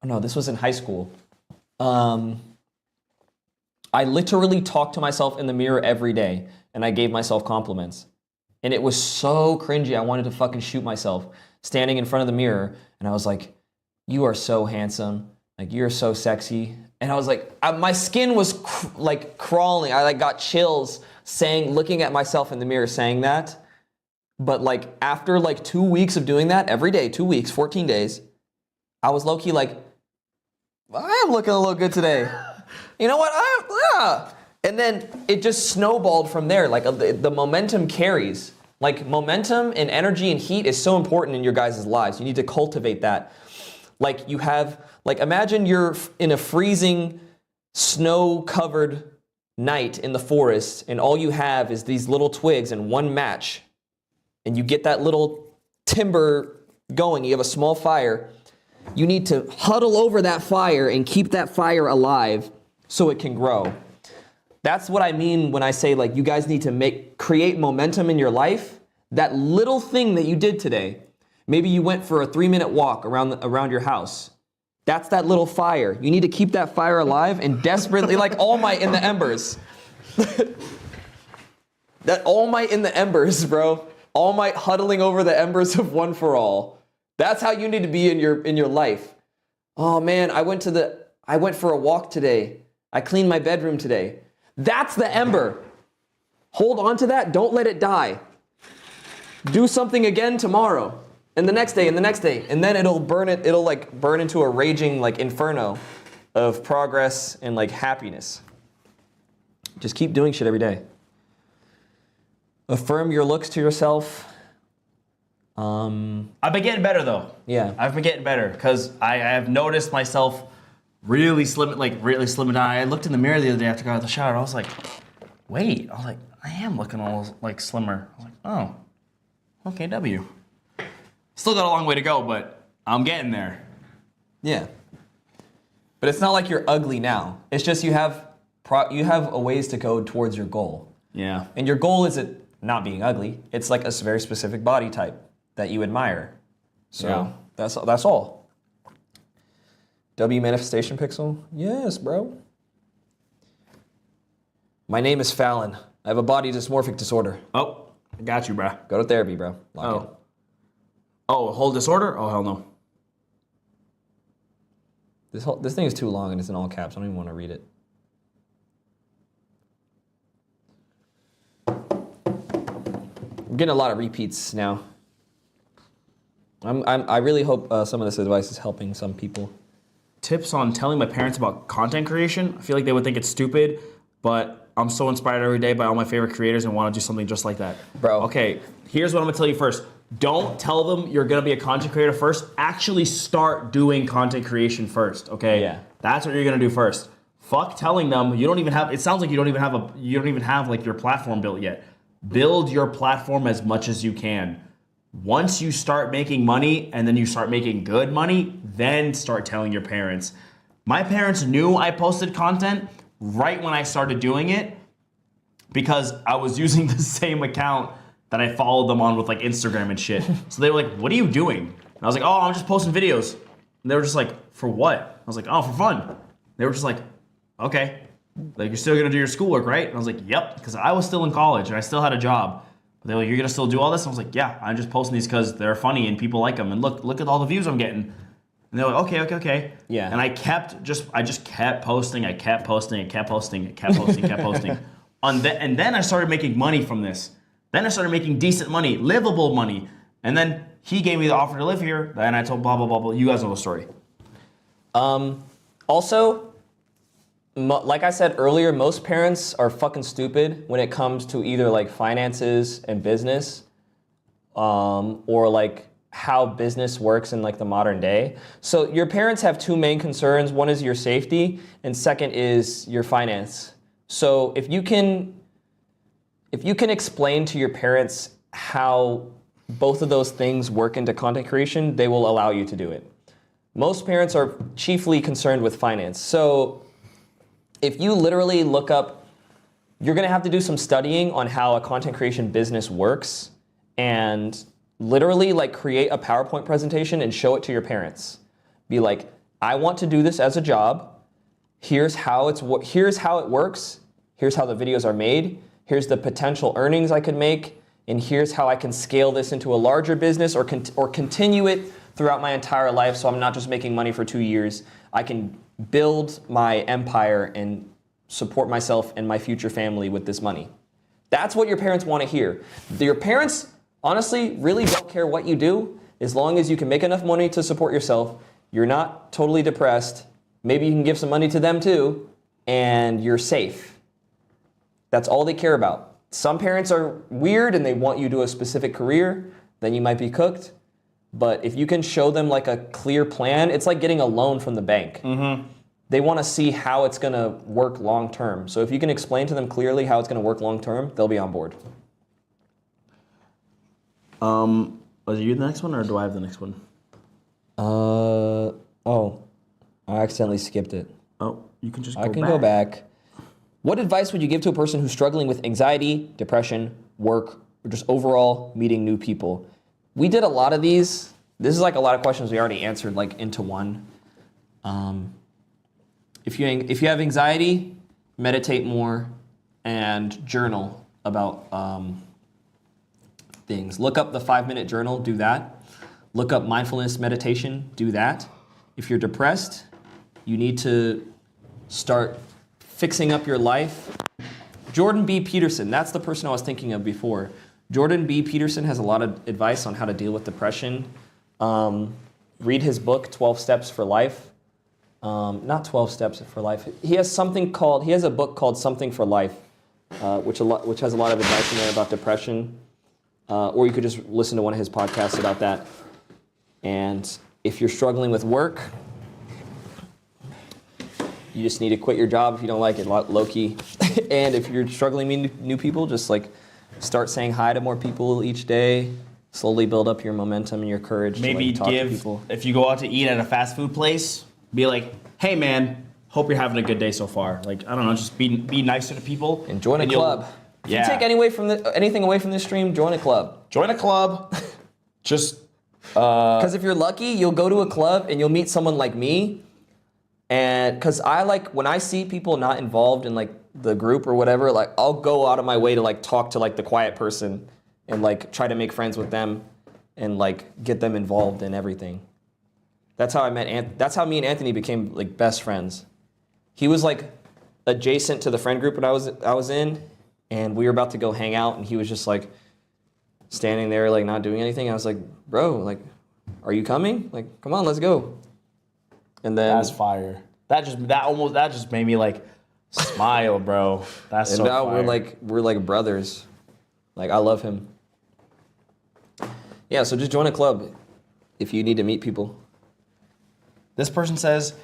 oh no, this was in high school. I literally talked to myself in the mirror every day and I gave myself compliments. And it was so cringy. I wanted to fucking shoot myself standing in front of the mirror. And I was like, you are so handsome. Like, you're so sexy. And I was like, my skin was like crawling. I like got chills looking at myself in the mirror saying that. But like after like 2 weeks of doing that every day, 2 weeks, 14 days, I was low-key like, I am looking a little good today. You know what? And then it just snowballed from there. Like the momentum carries. Like momentum and energy and heat is so important in your guys' lives. You need to cultivate that. Like you have, like imagine you're in a freezing, snow-covered night in the forest and all you have is these little twigs and one match. And you get that little timber going. You have a small fire. You need to huddle over that fire and keep that fire alive so it can grow. That's what I mean when I say like you guys need to create momentum in your life. That little thing that you did today. Maybe you went for a 3-minute walk around your house. That's that little fire. You need to keep that fire alive and desperately like All Might in the embers. That All Might in the embers, bro. All Might huddling over the embers of One for All. That's how you need to be in your life. Oh man, I went for a walk today. I cleaned my bedroom today. That's the ember. Hold on to that. Don't let it die. Do something again tomorrow, and the next day, and the next day, and then it'll burn. It'll like burn into a raging like inferno of progress and like happiness. Just keep doing shit every day. Affirm your looks to yourself. I've been getting better though. Yeah. I've been getting better because I have noticed myself really slimming down. I looked in the mirror the other day after I got out of the shower. And I was like, wait. I was like, I am looking all like slimmer. I was like, oh, okay, W. Still got a long way to go, but I'm getting there. Yeah. But it's not like you're ugly now. It's just you have a ways to go towards your goal. Yeah. And your goal isn't not being ugly. It's like a very specific body type that you admire. So Yeah. that's all. W manifestation pixel? Yes, bro. My name is Fallon. I have a body dysmorphic disorder. Oh, I got you, bruh. Go to therapy, bro. Lock in. Oh, whole disorder? Oh, hell no. This thing is too long and it's in all caps. I don't even want to read it. I'm getting a lot of repeats now. I really hope some of this advice is helping some people. Tips on telling my parents about content creation. I feel like they would think it's stupid, but I'm so inspired every day by all my favorite creators and want to do something just like that. Bro. Okay, here's what I'm gonna tell you first. Don't tell them you're gonna be a content creator first. Actually start doing content creation first, okay? Yeah. That's what you're gonna do first. Fuck telling them you don't even have, it sounds like you don't even have like your platform built yet. Build your platform as much as you can. Once you start making money and then you start making good money, then start telling your parents. My parents knew I posted content right when I started doing it because I was using the same account that I followed them on with like Instagram and shit. So they were like, what are you doing? And I was like, oh, I'm just posting videos. And they were just like, for what? I was like, oh, for fun. They were just like, okay. Like, you're still gonna do your schoolwork, right? And I was like, yep, because I was still in college and I still had a job. But they were like, you're gonna still do all this? And I was like, yeah, I'm just posting these because they're funny and people like them. And look at all the views I'm getting. And they're like, okay. Yeah. And I just kept posting. I kept posting. And then I started making money from this. Then I started making decent money, livable money. And then he gave me the offer to live here. And I told blah, blah, blah, blah. You guys know the story. Also, like I said earlier, most parents are fucking stupid when it comes to either like finances and business, or like how business works in like the modern day. So your parents have two main concerns. One is your safety, and second is your finance. So if you can explain to your parents how both of those things work into content creation, they will allow you to do it. Most parents are chiefly concerned with finance. So if you literally look up, you're gonna have to do some studying on how a content creation business works and literally like create a PowerPoint presentation and show it to your parents. Be like, I want to do this as a job. Here's how it works. Here's how the videos are made. Here's the potential earnings I could make. And here's how I can scale this into a larger business or continue it throughout my entire life so I'm not just making money for 2 years. I can build my empire and support myself and my future family with this money. That's what your parents want to hear. Your parents, honestly, really don't care what you do as long as you can make enough money to support yourself. You're not totally depressed. Maybe you can give some money to them too, and you're safe. That's all they care about. Some parents are weird and they want you to do a specific career, then you might be cooked. But if you can show them like a clear plan, it's like getting a loan from the bank. Mm-hmm. They want to see how it's going to work long term. So if you can explain to them clearly how it's going to work long term, they'll be on board. Was you the next one or do I have the next one? I accidentally skipped it. Oh, you can just I can go back. What advice would you give to a person who's struggling with anxiety, depression, work, or just overall meeting new people? We did a lot of these. This is like a lot of questions we already answered like into one. If you have anxiety, meditate more and journal about things. Look up the 5-minute journal, do that. Look up mindfulness meditation, do that. If you're depressed, you need to start fixing up your life. Jordan B. Peterson, that's the person I was thinking of before. Jordan B. Peterson has a lot of advice on how to deal with depression. Read his book, 12 Steps for Life. not 12 Steps for Life. He has a book called Something for Life, which has a lot of advice in there about depression. Or you could just listen to one of his podcasts about that. And if you're struggling with work, you just need to quit your job if you don't like it, low key. And if you're struggling to meet new people, just like start saying hi to more people each day. Slowly build up your momentum and your courage Maybe to like, talk to people. if you go out to eat at a fast food place, be like, hey man, hope you're having a good day so far. Like, I don't know, just be nicer to people. And join a club. If Yeah. you take anything away from this stream, join a club. Join a club. Just Because if you're lucky, you'll go to a club and you'll meet someone like me. And because when I see people not involved in like the group or whatever, like I'll go out of my way to like talk to like the quiet person and like try to make friends with them and like get them involved in everything. That's how that's how me and Anthony became like best friends. He was like adjacent to the friend group that I was in, and we were about to go hang out, and he was just like standing there like not doing anything. I was like, bro, like, are you coming? Like, come on, let's go. And then that's fire. That just made me like smile, bro. That's and so now fire. we're like brothers. Like I love him. Yeah, so just join a club if you need to meet people. This person says,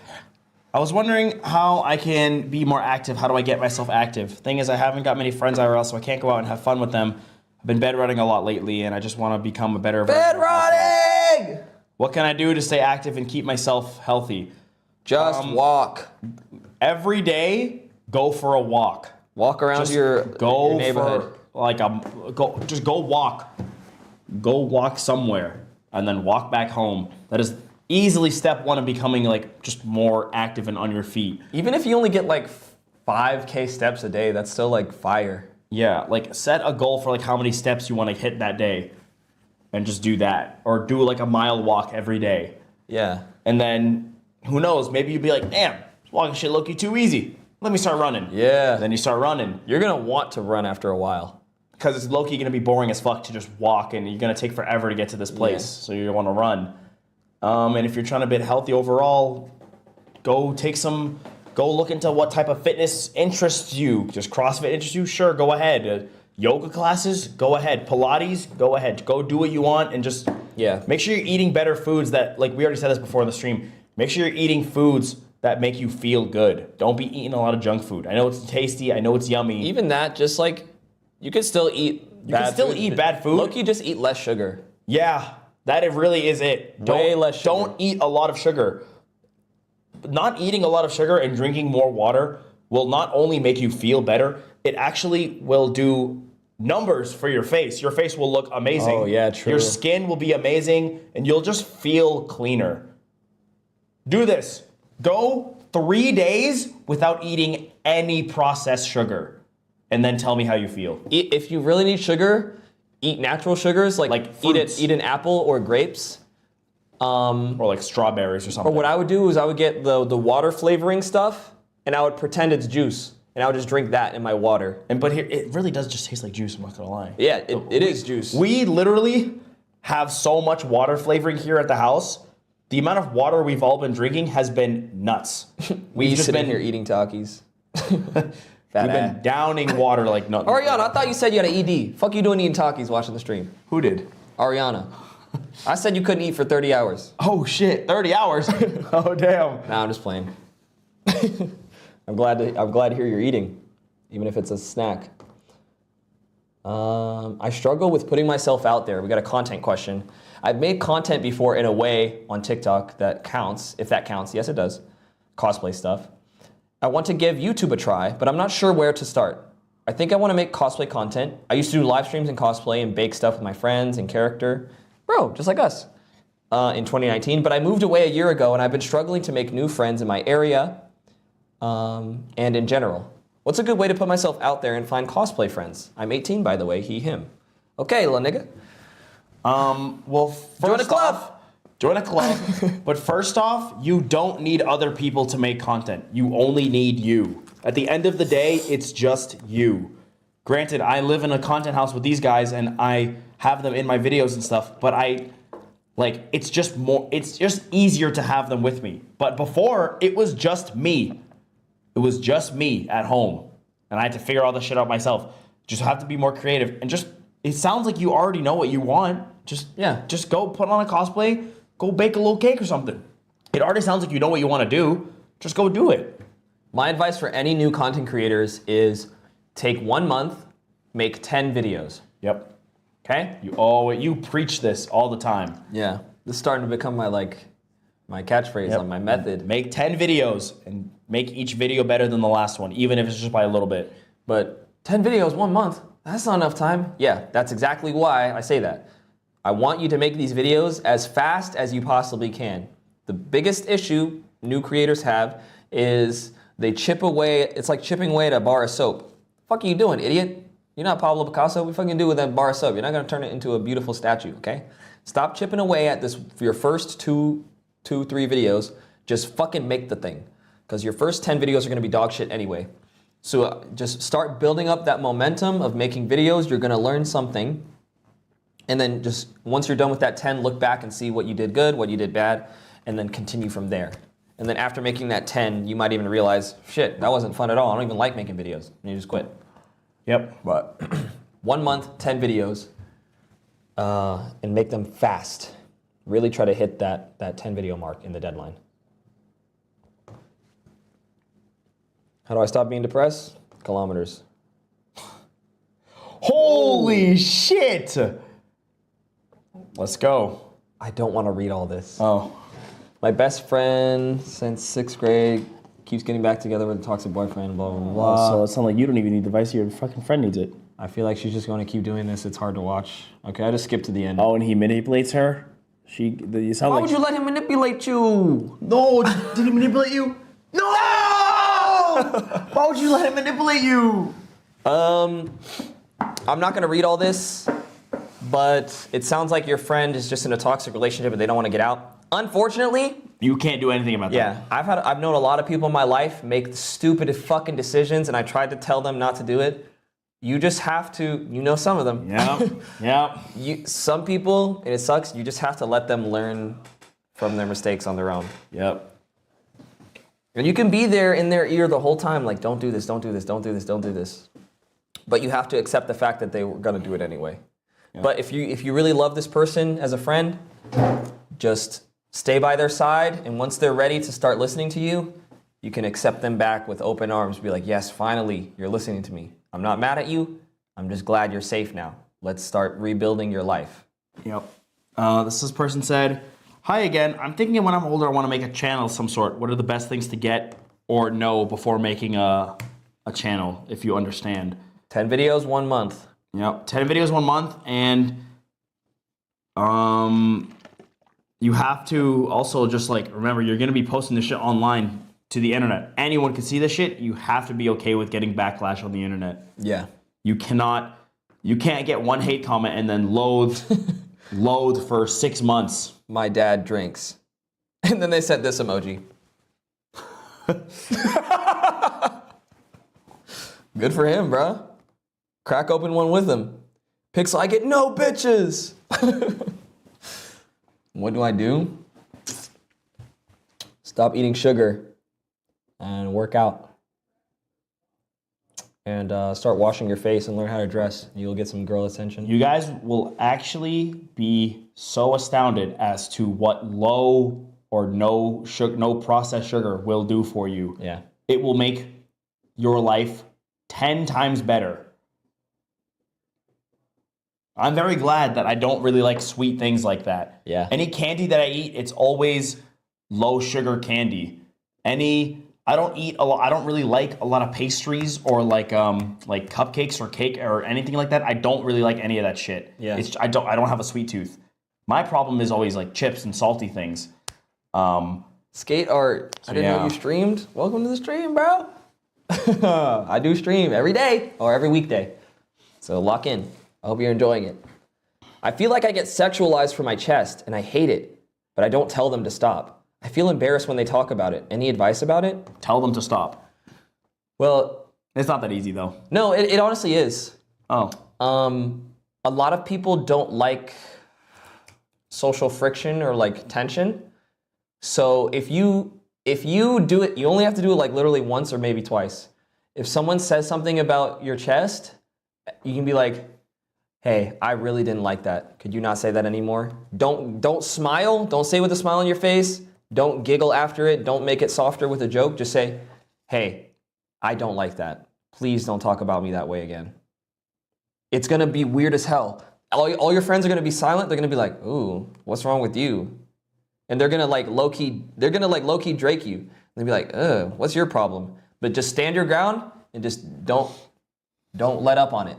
I was wondering how I can be more active. How do I get myself active? Thing is, I haven't got many friends IRL, so I can't go out and have fun with them. I've been bedrotting a lot lately, and I just want to become a better version of myself. Bedrotting! What can I do to stay active and keep myself healthy? Just walk. Every day, go for a walk. Walk around Just your go neighborhood. for like just go walk. Go walk somewhere and then walk back home. That is easily step one of becoming like just more active and on your feet. Even if you only get like 5K steps a day, that's still like fire. Yeah, like set a goal for like how many steps you want to hit that day and just do that. Or do like a mile walk every day. Yeah. And then who knows, maybe you'd be like, damn, walking shit low-key too easy. Let me start running. Yeah. Then you start running. You're gonna want to run after a while. Because it's low-key going to be boring as fuck to just walk, and you're going to take forever to get to this place. Yeah. So you want to run. And if you're trying to be healthy overall, go look into what type of fitness interests you. Does CrossFit interest you? Sure, go ahead. Yoga classes? Go ahead. Pilates? Go ahead. Go do what you want and just make sure you're eating better foods that, like we already said this before in the stream, make sure you're eating foods that make you feel good. Don't be eating a lot of junk food. I know it's tasty. I know it's yummy. Even that, just like, you can still eat bad food. Look, you just eat less sugar. Yeah, that it really is it. Way less sugar. Don't eat a lot of sugar. Not eating a lot of sugar and drinking more water will not only make you feel better, it actually will do numbers for your face. Your face will look amazing. Oh, yeah, true. Your skin will be amazing, and you'll just feel cleaner. Do this. Go 3 days without eating any processed sugar, and then tell me how you feel. If you really need sugar, eat natural sugars, like fruits. eat an apple or grapes. Or like strawberries or something. Or what I would do is I would get the water flavoring stuff, and I would pretend it's juice, and I would just drink that in my water. But here, it really does just taste like juice, I'm not gonna lie. Yeah, it is juice. We literally have so much water flavoring here at the house. The amount of water we've all been drinking has been nuts. We've just been here eating Takis. We've been downing water like nothing. Ariana, I thought you said you had an ED. Fuck you doing eating Takis watching the stream. Who did? Ariana. I said you couldn't eat for 30 hours. Oh shit, 30 hours. Oh damn. Nah, I'm just playing. I'm glad to hear you're eating, even if it's a snack. I struggle with putting myself out there. We got a content question. I've made content before in a way on TikTok that counts, if that counts. Yes, it does. Cosplay stuff. I want to give YouTube a try, but I'm not sure where to start. I think I want to make cosplay content. I used to do live streams and cosplay and bake stuff with my friends and character. Bro, just like us. In 2019, but I moved away a year ago and I've been struggling to make new friends in my area and in general. What's a good way to put myself out there and find cosplay friends? I'm 18, by the way, he, him. Okay, little nigga. Well, Join a club. Join a club. But first off, you don't need other people to make content. You only need you. At the end of the day, it's just you. Granted, I live in a content house with these guys and I have them in my videos and stuff, but Like, it's just easier to have them with me. But before, it was just me. It was just me at home. And I had to figure all this shit out myself. Just have to be more creative. And just, it sounds like you already know what you want. Just go put on a cosplay, go bake a little cake or something. It already sounds like you know what you want to do. Just go do it. My advice for any new content creators is take 1 month, make 10 videos. Yep. Okay? You preach this all the time. Yeah. This is starting to become my catchphrase on my method. Make 10 videos and make each video better than the last one, even if it's just by a little bit. But 10 videos, 1 month, that's not enough time. Yeah, that's exactly why I say that. I want you to make these videos as fast as you possibly can. The biggest issue new creators have is they chip away, it's like chipping away at a bar of soap. The fuck are you doing, idiot? You're not Pablo Picasso. What fucking do with that bar of soap? You're not gonna turn it into a beautiful statue, okay? Stop chipping away at this for your first two, 3 videos. Just fucking make the thing. Because your first 10 videos are gonna be dog shit anyway. So just start building up that momentum of making videos. You're gonna learn something. And then just once you're done with that 10, look back and see what you did good, what you did bad, and then continue from there. And then after making that 10, you might even realize, shit, that wasn't fun at all. I don't even like making videos. And you just quit. Yep. But 1 month, 10 videos, and make them fast. Really try to hit that 10 video mark in the deadline. How do I stop being depressed? Kilometers. Holy shit! Let's go. I don't want to read all this. Oh. My best friend since 6th grade keeps getting back together with a toxic boyfriend, blah, blah, blah. So it sounds like you don't even need the advice. Your fucking friend needs it. I feel like she's just going to keep doing this. It's hard to watch. Okay, I just skipped to the end. Oh, and he manipulates her? You sound Why like... would you let him manipulate you? No, did he manipulate you? No! Why would you let him manipulate you? I'm not going to read all this, but it sounds like your friend is just in a toxic relationship and they don't want to get out. Unfortunately, You can't do anything about that. yeah, I've known a lot of people in my life make the stupidest fucking decisions, and I tried to tell them not to do it. You just have to, you know, some of them. Yeah. Some people, and it sucks, you just have to let them learn from their mistakes on their own. Yep. And you can be there in their ear the whole time, like, don't do this, don't do this, don't do this, don't do this. But you have to accept the fact that they were gonna do it anyway. Yeah. But if you really love this person as a friend, just stay by their side, and once they're ready to start listening to you, you can accept them back with open arms. Be like, yes, finally, you're listening to me. I'm not mad at you. I'm just glad you're safe now. Let's start rebuilding your life. Yep. This person said, hi again. I'm thinking when I'm older, I want to make a channel of some sort. What are the best things to get or know before making a channel, if you understand? 10 videos, 1 month. Yep. 10 videos, 1 month. And you have to also just like, remember, you're going to be posting this shit online to the internet. Anyone can see this shit. You have to be okay with getting backlash on the internet. Yeah. You can't get one hate comment and then loathe for 6 months. My dad drinks. And then they sent this emoji. Good for him, bro. Crack open one with him. Pixel, I get no bitches. What do? Stop eating sugar and work out. And start washing your face and learn how to dress. You'll get some girl attention. You guys will actually be so astounded as to what low or no processed sugar will do for you. Yeah. It will make your life 10 times better. I'm very glad that I don't really like sweet things like that. Yeah. Any candy that I eat, it's always low sugar candy. I don't really like a lot of pastries or like cupcakes or cake or anything like that. I don't really like any of that shit. Yeah. I don't have a sweet tooth. My problem is always like chips and salty things. Skate art. I didn't know you streamed. Welcome to the stream, bro. I do stream every day or every weekday. So lock in. I hope you're enjoying it. I feel like I get sexualized for my chest and I hate it, but I don't tell them to stop. I feel embarrassed when they talk about it. Any advice about it? Tell them to stop. Well, it's not that easy though. No, it honestly is. Oh. A lot of people don't like social friction or like tension. So if you do it, you only have to do it like literally once or maybe twice. If someone says something about your chest, you can be like, hey, I really didn't like that. Could you not say that anymore? Don't smile. Don't say it with a smile on your face. Don't giggle after it. Don't make it softer with a joke. Just say, hey, I don't like that. Please don't talk about me that way again. It's gonna be weird as hell. All your friends are gonna be silent. They're gonna be like, ooh, what's wrong with you? And they're gonna like low-key Drake you. They'll be like, what's your problem? But just stand your ground and just don't let up on it.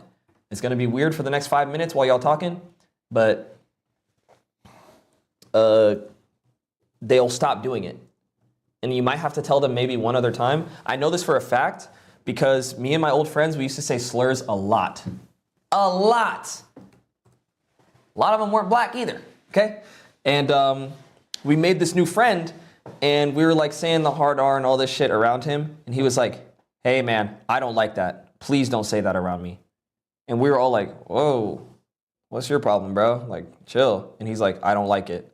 It's gonna be weird for the next 5 minutes while y'all talking, but they'll stop doing it. And you might have to tell them maybe one other time. I know this for a fact because me and my old friends, we used to say slurs a lot. A lot. A lot of them weren't black either, okay? And we made this new friend and we were like saying the hard R and all this shit around him. And he was like, hey man, I don't like that. Please don't say that around me. And we were all like, whoa, what's your problem, bro? Like, chill. And he's like, I don't like it.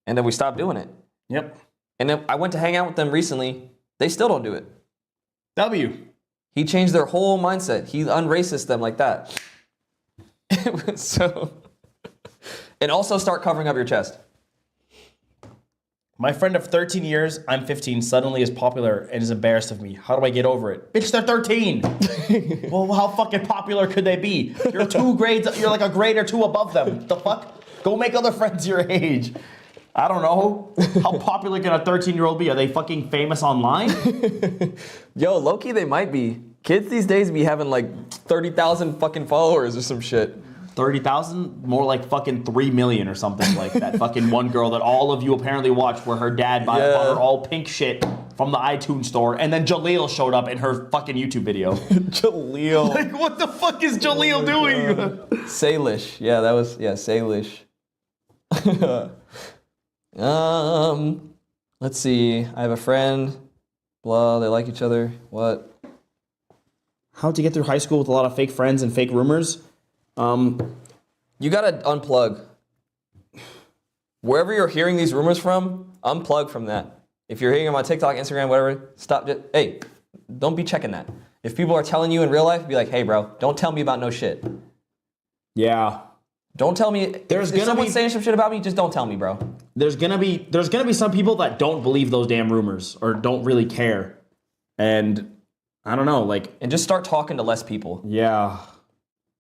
And then we stopped doing it. Yep. And then I went to hang out with them recently. They still don't do it. W. He changed their whole mindset. He unracist them like that. So, and also start covering up your chest. My friend of 13 years, I'm 15, suddenly is popular and is embarrassed of me. How do I get over it? Bitch, they're 13. Well, how fucking popular could they be? You're you're like a grade or two above them. The fuck? Go make other friends your age. I don't know. How popular can a 13-year-old be? Are they fucking famous online? Yo, low-key they might be. Kids these days be having like 30,000 fucking followers or some shit. 30,000? More like fucking 3 million or something like that. Fucking one girl that all of you apparently watched where her dad bought her all pink shit from the iTunes store and then Jaleel showed up in her fucking YouTube video. Jaleel. Like, what the fuck is Jaleel doing? Salish. Yeah, that was, Salish. Let's see. I have a friend. Blah, they like each other. What? How to get through high school with a lot of fake friends and fake rumors? You gotta unplug. Wherever you're hearing these rumors from, unplug from that. If you're hearing them on TikTok, Instagram, whatever, stop. Hey, don't be checking that. If people are telling you in real life, be like, hey, bro, don't tell me about no shit. Yeah. Don't tell me. If someone's saying some shit about me, just don't tell me, bro. There's gonna be some people that don't believe those damn rumors or don't really care, and I don't know, like, And just start talking to less people. yeah,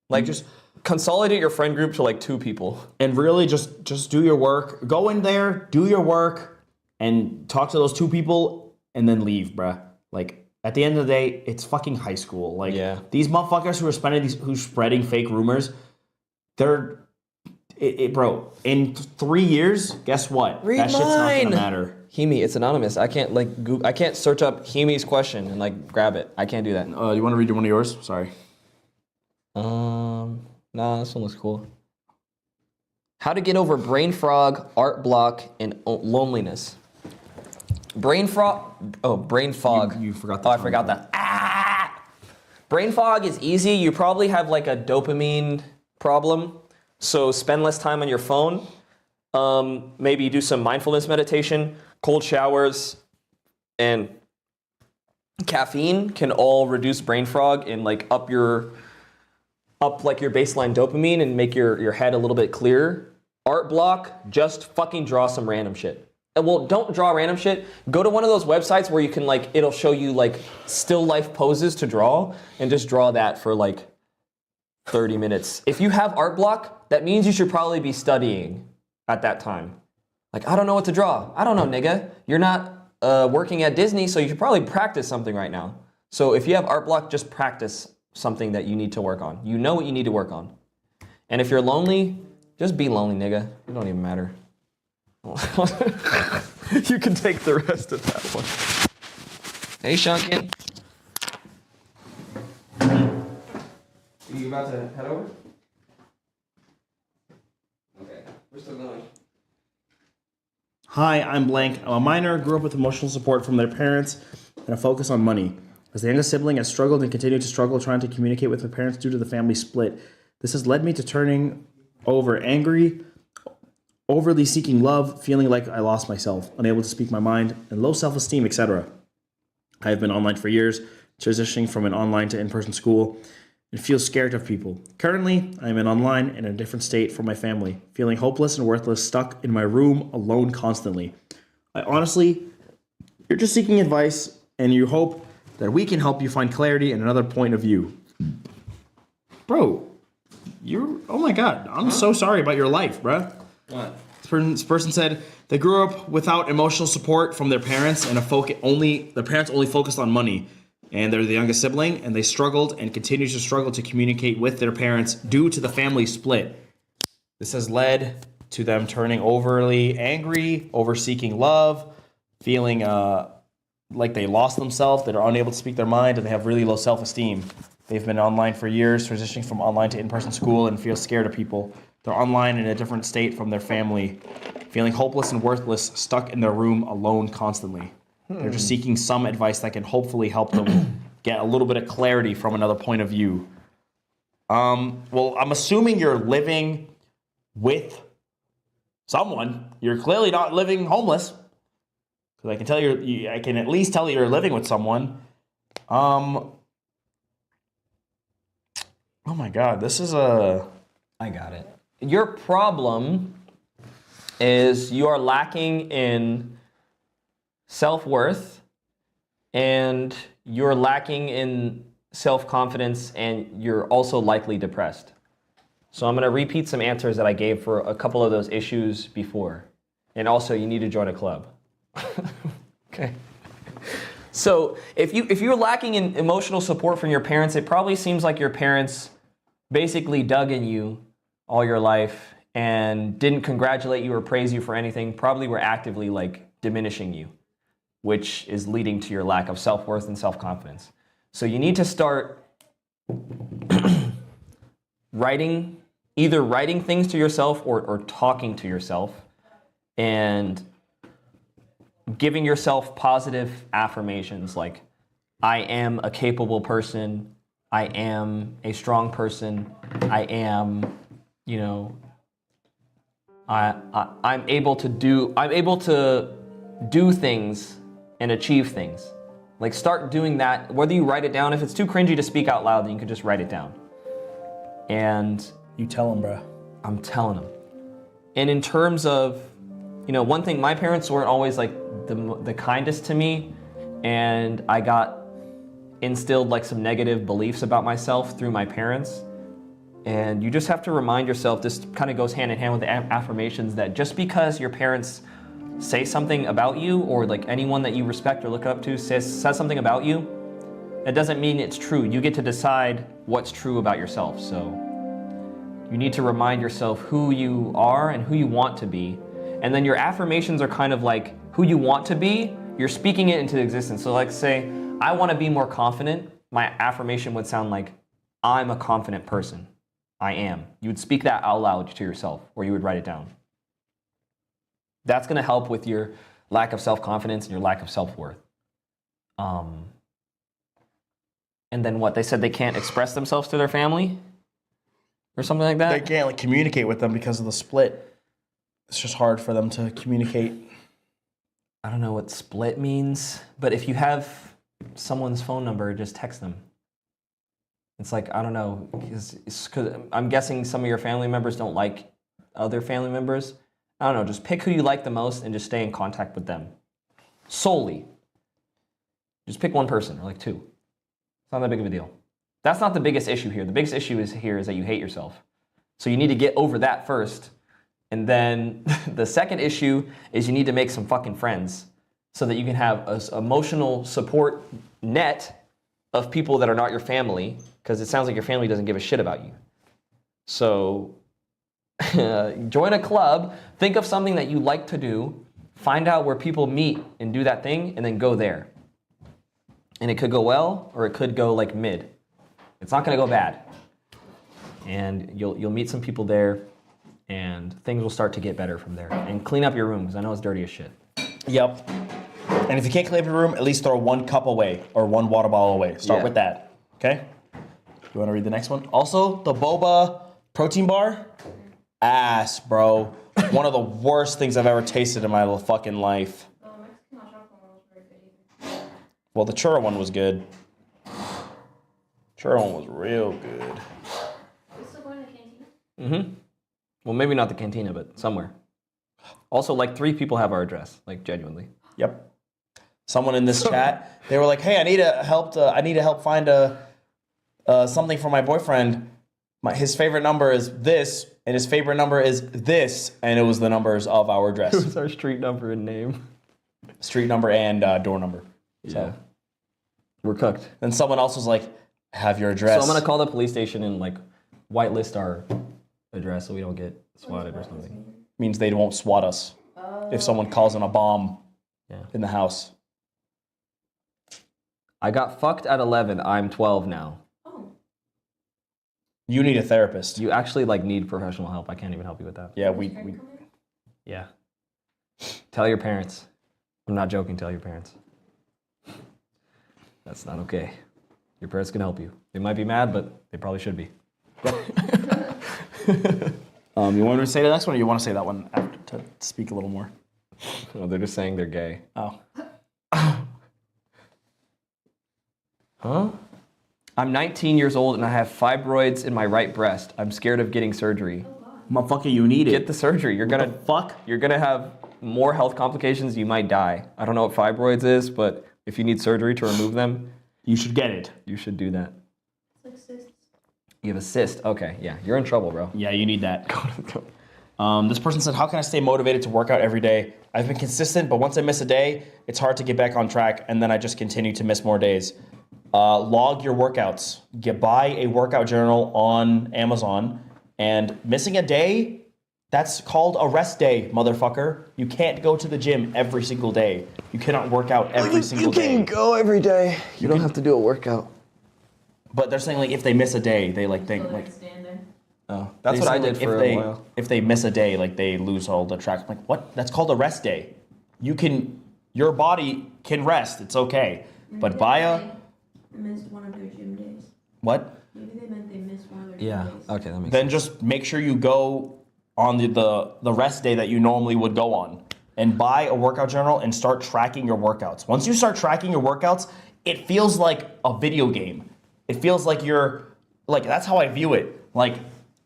Like, just consolidate your friend group to like 2 people. and really just do your work. Go in there, do your work, and talk to those 2 people, and then leave, bruh. Like, at the end of the day, it's fucking high school. Like, Yeah. these motherfuckers who's spreading fake rumors, they're. Bro, in 3 years, guess what? Read that shit's not mine. gonna matter. Hemi, it's anonymous. I can't like I can't search up Hemi's question and like grab it. I can't do that. You want to read one of yours? Sorry. Nah, this one looks cool. How to get over brain fog, art block, and loneliness. Brain fog. You forgot that. Oh, I forgot that. Brain fog is easy. You probably have like a dopamine problem. So spend less time on your phone. Maybe do some mindfulness meditation, cold showers, and caffeine can all reduce brain fog and like up your baseline dopamine and make your head a little bit clearer. Art block, just fucking draw some random shit. Well, don't draw random shit. Go to one of those websites where you can like, it'll show you like still life poses to draw and just draw that for like 30 minutes. If you have art block, that means you should probably be studying at that time. Like, I don't know what to draw. I don't know, nigga. You're not working at Disney, so you should probably practice something right now. So if you have art block, just practice something that you need to work on. You know what you need to work on. And if you're lonely, just be lonely, nigga. It don't even matter. You can take the rest of that one. Hey, Shunkin. Are you about to head over? Okay, we're still going. Hi, I'm blank. I'm a minor, grew up with emotional support from their parents and a focus on money. As the youngest sibling, I struggled and continue to struggle trying to communicate with my parents due to the family split. This has led me to turning over angry overly seeking love, feeling like I lost myself, unable to speak my mind, and low self-esteem, etc. I have been online for years, transitioning from an online to in-person school, and feel scared of people. Currently, I am in online in a different state from my family, feeling hopeless and worthless, stuck in my room alone constantly. You're just seeking advice, and you hope that we can help you find clarity and another point of view. Bro, oh my God, I'm so sorry about your life, bruh. What? This person said they grew up without emotional support from their parents, and their parents only focused on money. And they're the youngest sibling, and they struggled and continue to struggle to communicate with their parents due to the family split. This has led to them turning overly angry, over seeking love, feeling like they lost themselves, that are unable to speak their mind, and they have really low self-esteem. They've been online for years, transitioning from online to in-person school, and feel scared of people. They're online in a different state from their family, feeling hopeless and worthless, stuck in their room alone constantly. They're just seeking some advice that can hopefully help them get a little bit of clarity from another point of view. Well, I'm assuming you're living with someone. You're clearly not living homeless, because I can tell I can at least tell you're living with someone. Oh my God, this is I got it. Your problem is you are lacking in self-worth, and you're lacking in self-confidence, and you're also likely depressed. So I'm going to repeat some answers that I gave for a couple of those issues before. And also, you need to join a club. Okay. So if you're lacking in emotional support from your parents, it probably seems like your parents basically dug in you all your life and didn't congratulate you or praise you for anything, probably were actively like diminishing you, which is leading to your lack of self-worth and self-confidence. So you need to start either writing things to yourself or talking to yourself, and giving yourself positive affirmations like, I am a capable person, I am a strong person, I am, I'm able to do things and achieve things. Like, start doing that, whether you write it down. If it's too cringy to speak out loud, then you can just write it down. And you tell them, bro. I'm telling them. And in terms of, one thing, my parents weren't always like the kindest to me, and I got instilled like some negative beliefs about myself through my parents. And you just have to remind yourself, this kind of goes hand in hand with the affirmations, that just because your parents say something about you, or like anyone that you respect or look up to says something about you, that doesn't mean it's true. You get to decide what's true about yourself. So you need to remind yourself who you are and who you want to be. And then your affirmations are kind of like who you want to be, you're speaking it into existence. So like, say, I want to be more confident. My affirmation would sound like, I'm a confident person. I am. You would speak that out loud to yourself, or you would write it down. That's going to help with your lack of self-confidence and your lack of self-worth. And then what? They said they can't express themselves to their family? Or something like that? They can't communicate with them because of the split. It's just hard for them to communicate. I don't know what split means, but if you have someone's phone number, just text them. It's like, I don't know, because I'm guessing some of your family members don't like other family members. I don't know, just pick who you like the most and just stay in contact with them. Solely. Just pick one person, or like two. It's not that big of a deal. That's not the biggest issue here. The biggest issue is that you hate yourself. So you need to get over that first. And then the second issue is you need to make some fucking friends so that you can have an emotional support net of people that are not your family, because it sounds like your family doesn't give a shit about you. So join a club, think of something that you like to do, find out where people meet and do that thing, and then go there. And it could go well, or it could go like mid. It's not gonna go bad. And you'll meet some people there, and things will start to get better from there. And clean up your room, because I know it's dirty as shit. Yep. And if you can't clean up your room, at least throw one cup away or one water bottle away. Start with that. Okay? You want to read the next one? Also, the boba protein bar, ass, bro. One of the worst things I've ever tasted in my little fucking life. Oh, Mexican hot chocolate one was very good either. Well, the churro one was good. Churro one was real good. Are we still going to the cantina? Mm-hmm. Well, maybe not the cantina, but somewhere. Also, like 3 people have our address, like genuinely. Yep. Someone in this chat, they were like, "Hey, I need help find something for my boyfriend. His favorite number is this, and his favorite number is this," and it was the numbers of our address, It was our street number and name. street number and door number. So We're cooked. then someone else was like, "I have your address." So I'm gonna call the police station and like whitelist our address so we don't get swatted or something. Means they won't SWAT us if someone calls in a bomb Yeah. in the house. I got fucked at 11. I'm 12 now. Oh, You need a therapist. You actually like need professional help. I can't even help you with that. Yeah, is we Craig coming? Yeah. Tell your parents. I'm not joking. Tell your parents. That's not okay. Your parents can help you. They might be mad, but they probably should be. You want me to say the next one, or you want to say that one after, to speak a little more? No, they're just saying they're gay. Oh. Huh? I'm 19 years old and I have fibroids in my right breast. I'm scared of getting surgery. Motherfucker, you need it. Get the surgery. You're gonna fuck? You're gonna have more health complications. You might die. I don't know what fibroids is, but if you need surgery to remove them, You should get it. you should do that. It's like cysts. You have a cyst. Okay, yeah, you're in trouble, bro. Yeah, you need that. This person said, "How can I stay motivated to work out every day? I've been consistent, but once I miss a day, it's hard to get back on track, and then I just continue to miss more days." Log your workouts. Buy a workout journal on Amazon, and missing a day, that's called a rest day, motherfucker. You can't go to the gym every single day. You cannot work out every single day. go every day. You don't have to do a workout. But they're saying like if they miss a day, they like So think they like can stand there. Oh, that's they what I say, did like, for if a while. If they miss a day, like they lose all the track. I'm like, what? That's called a rest day. Your body can rest. It's okay. But buy a They missed one of their gym days. what? Maybe they meant they missed one of their Yeah. gym days. Okay, that makes Then sense. just make sure you go on the rest day that you normally would go on, and buy a workout journal and start tracking your workouts. Once you start tracking your workouts, it feels like a video game. It feels like that's how I view it. Like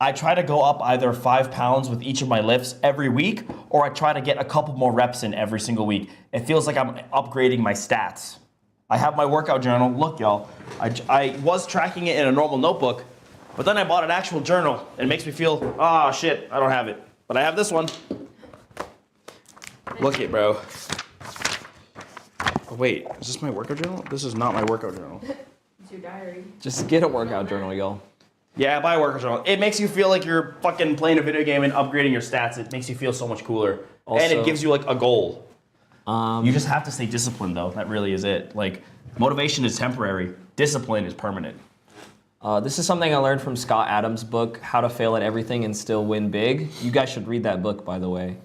I try to go up either 5 pounds with each of my lifts every week, or I try to get a couple more reps in every single week. It feels like I'm upgrading my stats. I have my workout journal. Look, y'all, I was tracking it in a normal notebook, but then I bought an actual journal. It makes me feel, oh shit, I don't have it. But I have this one. Look it, bro. Oh, wait, is this my workout journal? This is not my workout journal. It's your diary. Just get a workout journal, y'all. Yeah, buy a workout journal. It makes you feel like you're fucking playing a video game and upgrading your stats. It makes you feel so much cooler. And Also- it gives you like a goal. You just have to stay disciplined though. That really is it. Like motivation is temporary. Discipline is permanent. This is something I learned from Scott Adams' book, How to Fail at Everything and Still Win Big. You guys should read that book, by the way.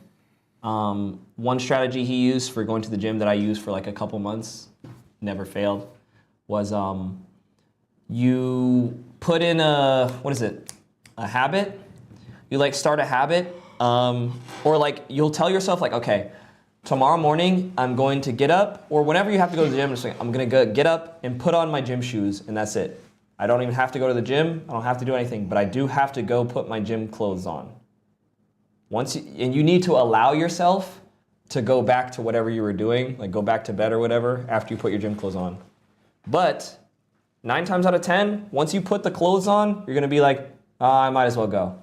One strategy he used for going to the gym that I used for like a couple months, never failed, was you put in a habit. You like start a habit, or like you'll tell yourself like, okay, tomorrow morning I'm going to get up, or whenever you have to go to the gym, just like, I'm gonna get up and put on my gym shoes, and that's it. I don't even have to go to the gym. I don't have to do anything, but I do have to go put my gym clothes on. And you need to allow yourself to go back to whatever you were doing, like go back to bed or whatever after you put your gym clothes on. But 9 times out of 10, once you put the clothes on, you're gonna be like, I might as well go.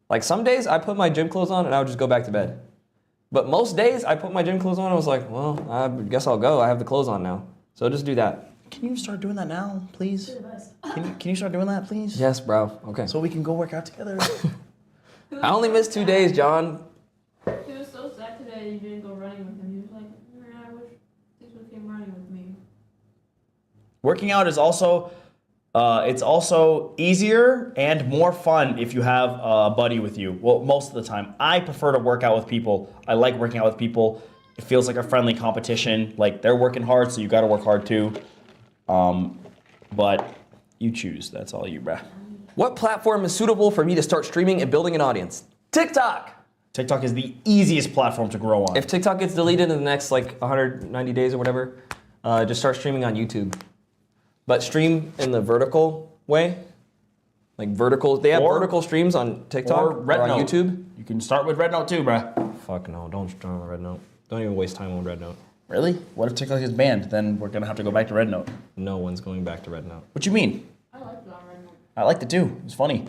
Like some days I put my gym clothes on and I would just go back to bed. But most days I put my gym clothes on and I was like, well, I guess I'll go. I have the clothes on now. So just do that. Can you start doing that now, please? You're the best. Can you start doing that, please? Yes, bro. Okay. So we can go work out together. I only missed 2 days, John. He was so sad today you didn't go running with him. He was like, "Man, I wish this would came running with me." Working out is also, it's also easier and more fun if you have a buddy with you. Well, most of the time. I prefer to work out with people. I like working out with people. It feels like a friendly competition. Like they're working hard, so you gotta work hard too. But you choose. That's all you, bruh. What platform is suitable for me to start streaming and building an audience? TikTok. TikTok is the easiest platform to grow on. If TikTok gets deleted in the next like 190 days or whatever, just start streaming on YouTube. But stream in the vertical way. Like vertical, they have Or- vertical streams on TikTok or or Red on Note. YouTube. You can start with Red Note too, bruh. Fuck no, don't stream on Red Note. Don't even waste time on Red Note. Really? What if TikTok is banned? Then we're gonna have to go back to Red Note. No one's going back to Red Note. What you mean? I like it on Red Note. I liked it too. It was funny.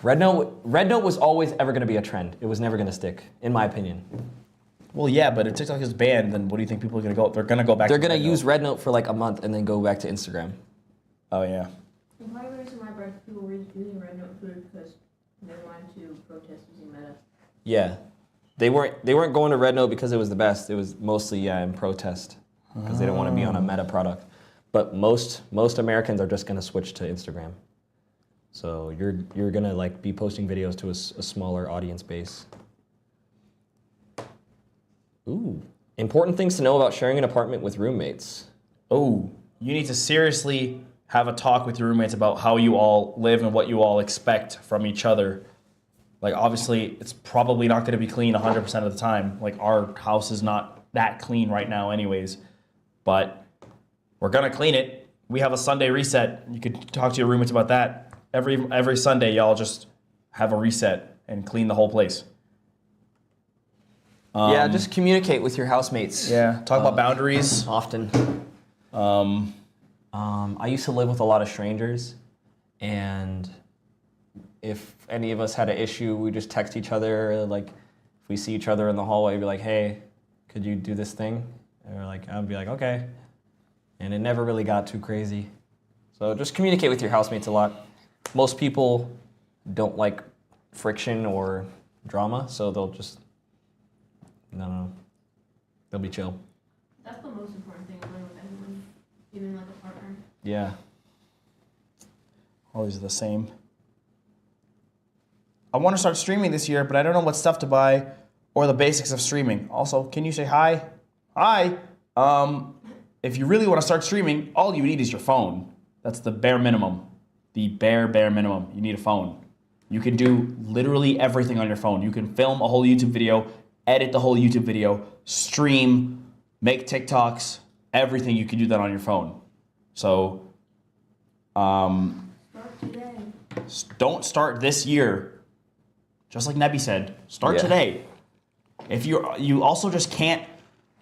Red Note was always ever going to be a trend. It was never going to stick, in my opinion. Well, yeah, but if TikTok is banned, then what do you think people are gonna go? They're gonna go back. They're to going to Red use Note. Red Note for like a month and then go back to Instagram. Oh yeah. And part of the reason why people were using Red Note too is because they wanted to protest using Meta. Yeah. They weren't going to Red Note because it was the best. It was mostly in protest because they don't want to be on a Meta product. But most Americans are just going to switch to Instagram. So you're going to like be posting videos to a smaller audience base. Ooh. Important things to know about sharing an apartment with roommates. Oh, you need to seriously have a talk with your roommates about how you all live and what you all expect from each other. Like, obviously, it's probably not going to be clean 100% of the time. Like, our house is not that clean right now anyways. But we're going to clean it. We have a Sunday reset. You could talk to your roommates about that. Every Sunday, y'all just have a reset and clean the whole place. Yeah, just communicate with your housemates. Yeah, talk about boundaries. Often. Um, I used to live with a lot of strangers, and if any of us had an issue, we just text each other. Like, if we see each other in the hallway, we'd be like, "Hey, could you do this thing?" And we're like, I'd be like, "Okay," and it never really got too crazy. So just communicate with your housemates a lot. Most people don't like friction or drama, so they'll just they'll be chill. That's the most important thing, living with anyone, even like a partner. Yeah. Always the same. I want to start streaming this year, but I don't know what stuff to buy or the basics of streaming. Also, can you say hi? Hi. If you really want to start streaming, all you need is your phone. That's the bare minimum. The bare minimum. You need a phone. You can do literally everything on your phone. You can film a whole YouTube video, edit the whole YouTube video, stream, make TikToks, everything. You can do that on your phone. So, Start today. don't start this year. Just like Nebby said, start Yeah. today. If you also just can't,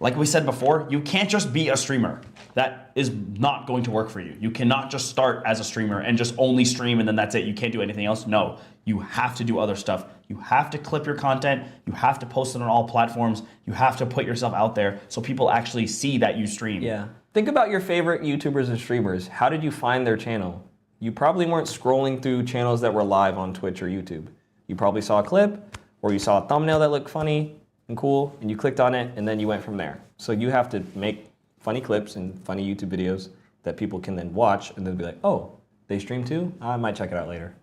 like we said before, you can't just be a streamer. That is not going to work for you. You cannot just start as a streamer and just only stream and then that's it. You can't do anything else. No, you have to do other stuff. You have to clip your content. You have to post it on all platforms. You have to put yourself out there so people actually see that you stream. Yeah. Think about your favorite YouTubers and streamers. How did you find their channel? You probably weren't scrolling through channels that were live on Twitch or YouTube. You probably saw a clip or you saw a thumbnail that looked funny and cool and you clicked on it and then you went from there. So you have to make funny clips and funny YouTube videos that people can then watch and then be like, oh, they stream too? I might check it out later.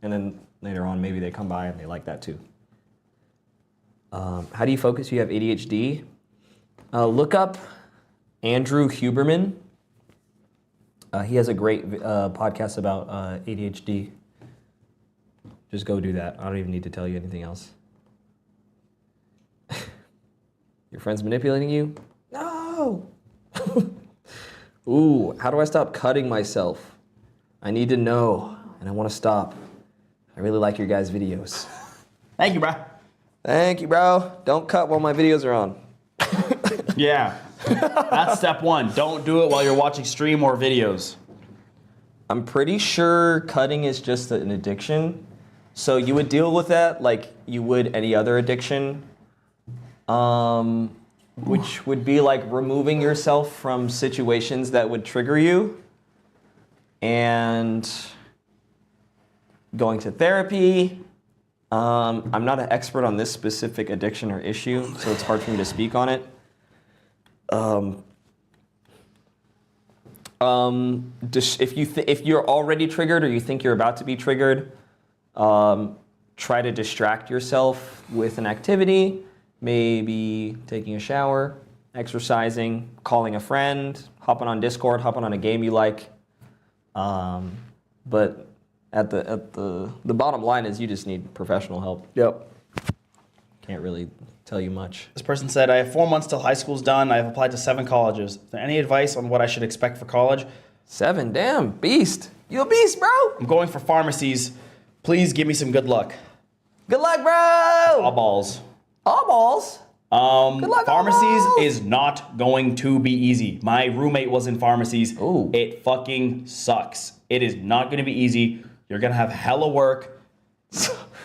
And then later on, maybe they come by and they like that too. How do you focus? You have ADHD. Look up Andrew Huberman. He has a great podcast about ADHD. Just go do that. I don't even need to tell you anything else. Your friend's manipulating you? No! Ooh, how do I stop cutting myself? I need to know, and I want to stop. I really like your guys' videos. Thank you, bro. Thank you, bro. Don't cut while my videos are on. Yeah. That's step one. Don't do it while you're watching stream or videos. I'm pretty sure cutting is just an addiction. So you would deal with that like you would any other addiction, which would be like removing yourself from situations that would trigger you and going to therapy. I'm not an expert on this specific addiction or issue, so it's hard for me to speak on it. If you're already triggered or you think you're about to be triggered, try to distract yourself with an activity, maybe taking a shower, exercising, calling a friend, hopping on Discord, hopping on a game you like. But at the bottom line is you just need professional help. Yep. can't really tell you much. This person said, I have 4 months till high school's done. I have applied to 7 colleges. Is there any advice on what I should expect for college? 7, damn, beast. You a beast, bro. I'm going for pharmacies. Please give me some good luck. Good luck, bro. All balls. All balls. Good luck, Pharmacies all balls. is not going to be easy. My roommate was in pharmacies. Ooh. It fucking sucks. It is not going to be easy. You're going to have hella work.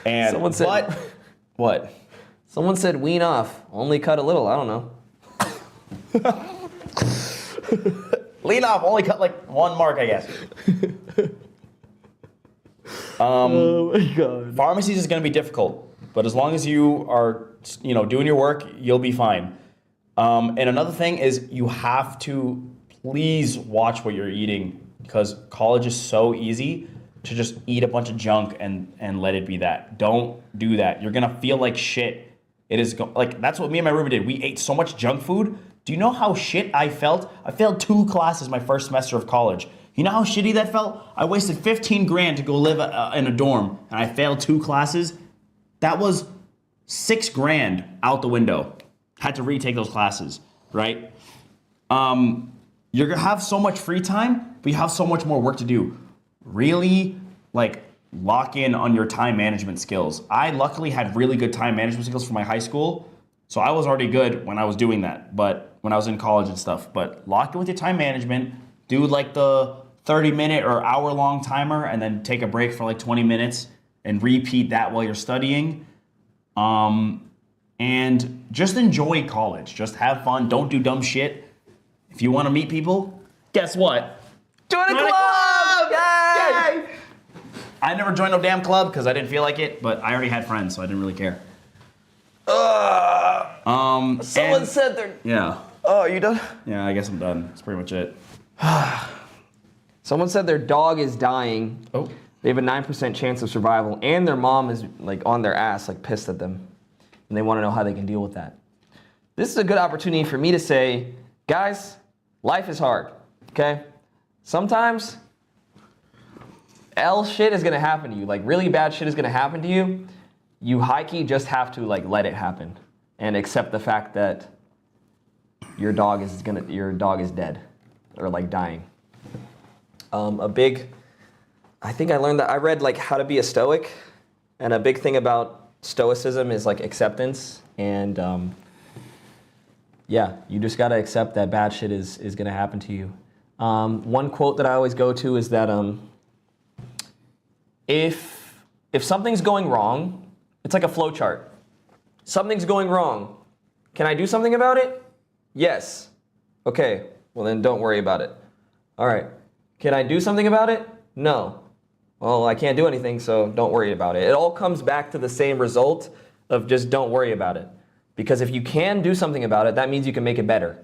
And Someone said- What? Someone said wean off. Only cut a little. I don't know. Lean off, only cut like 1 mark, I guess. Oh my god. Pharmacies is going to be difficult, but as long as you are, doing your work, you'll be fine. And another thing is you have to please watch what you're eating because college is so easy to just eat a bunch of junk and let it be that. Don't do that. You're going to feel like shit. That's what me and my roommate did. We ate so much junk food. Do you know how shit I felt? I failed 2 classes my first semester of college. You know how shitty that felt? I wasted 15 grand to go live in a dorm, and I failed 2 classes. That was 6 grand out the window. Had to retake those classes, right? You're gonna have so much free time, but you have so much more work to do. Really, lock in on your time management skills. I luckily had really good time management skills from my high school, so I was already good when I was doing that, but when I was in college and stuff. But lock in with your time management, do the 30-minute or hour-long timer, and then take a break for 20 minutes, and repeat that while you're studying. And just enjoy college. Just have fun. Don't do dumb shit. If you want to meet people, guess what? Join a club! Yay! I never joined no damn club because I didn't feel like it, but I already had friends, so I didn't really care. Someone said they're... Yeah. Oh, you done? Yeah, I guess I'm done. That's pretty much it. Someone said their dog is dying. Oh. They have a 9% chance of survival, and their mom is on their ass, pissed at them. And they want to know how they can deal with that. This is a good opportunity for me to say, guys, life is hard, okay? Sometimes shit is gonna happen to you. Really bad shit is gonna happen to you. You high-key just have to let it happen and accept the fact that your dog is dead or dying. I think I learned that I read How to Be a Stoic, and a big thing about stoicism is acceptance, and you just gotta accept that bad shit is gonna happen to you. One quote that I always go to is that if something's going wrong, it's like a flow chart. Something's going wrong. Can I do something about it? Yes. Okay, well then don't worry about it. All right. Can I do something about it? No. Well, I can't do anything, so don't worry about it. It all comes back to the same result of just don't worry about it. Because if you can do something about it, that means you can make it better.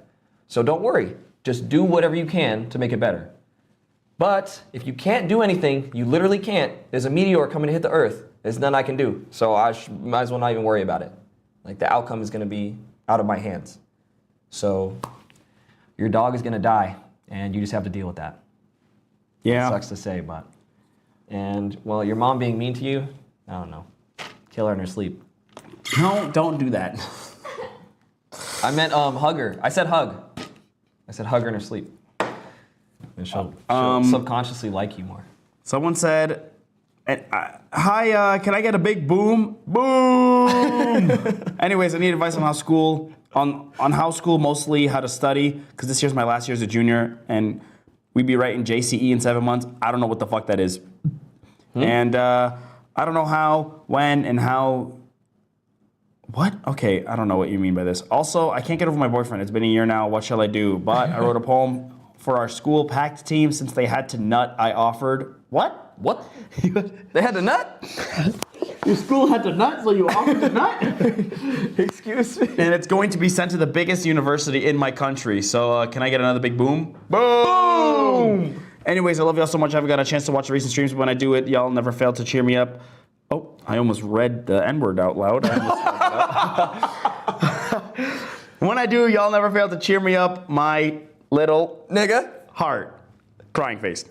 So don't worry. Just do whatever you can to make it better. But if you can't do anything, you literally can't. There's a meteor coming to hit the earth. There's nothing I can do. So I might as well not even worry about it. The outcome is going to be out of my hands. So your dog is going to die, and you just have to deal with that. Yeah. It sucks to say, but... And, well, your mom being mean to you, I don't know. Kill her in her sleep. No, don't do that. I meant hug her. I said hug. I said hug her in her sleep. And she'll subconsciously like you more. Someone said, hi, can I get a big boom? Boom! Anyways, I need advice on how school, mostly how to study, because this year's my last year as a junior, and we'd be writing JCE in 7 months. I don't know what the fuck that is. And I don't know how, when, and how... What? Okay, I don't know what you mean by this. Also, I can't get over my boyfriend. It's been a year now. What shall I do? But I wrote a poem for our school pact team. Since they had to nut, I offered... What? What? They had to nut? Your school had to nut, so you offered to nut? Excuse me? And it's going to be sent to the biggest university in my country. So can I get another big boom? Boom! Anyways, I love y'all so much. I haven't got a chance to watch the recent streams, but when I do it, y'all never fail to cheer me up. Oh, I almost read the N-word out loud. When I do, y'all never fail to cheer me up, my little Nigga. heart. Crying face.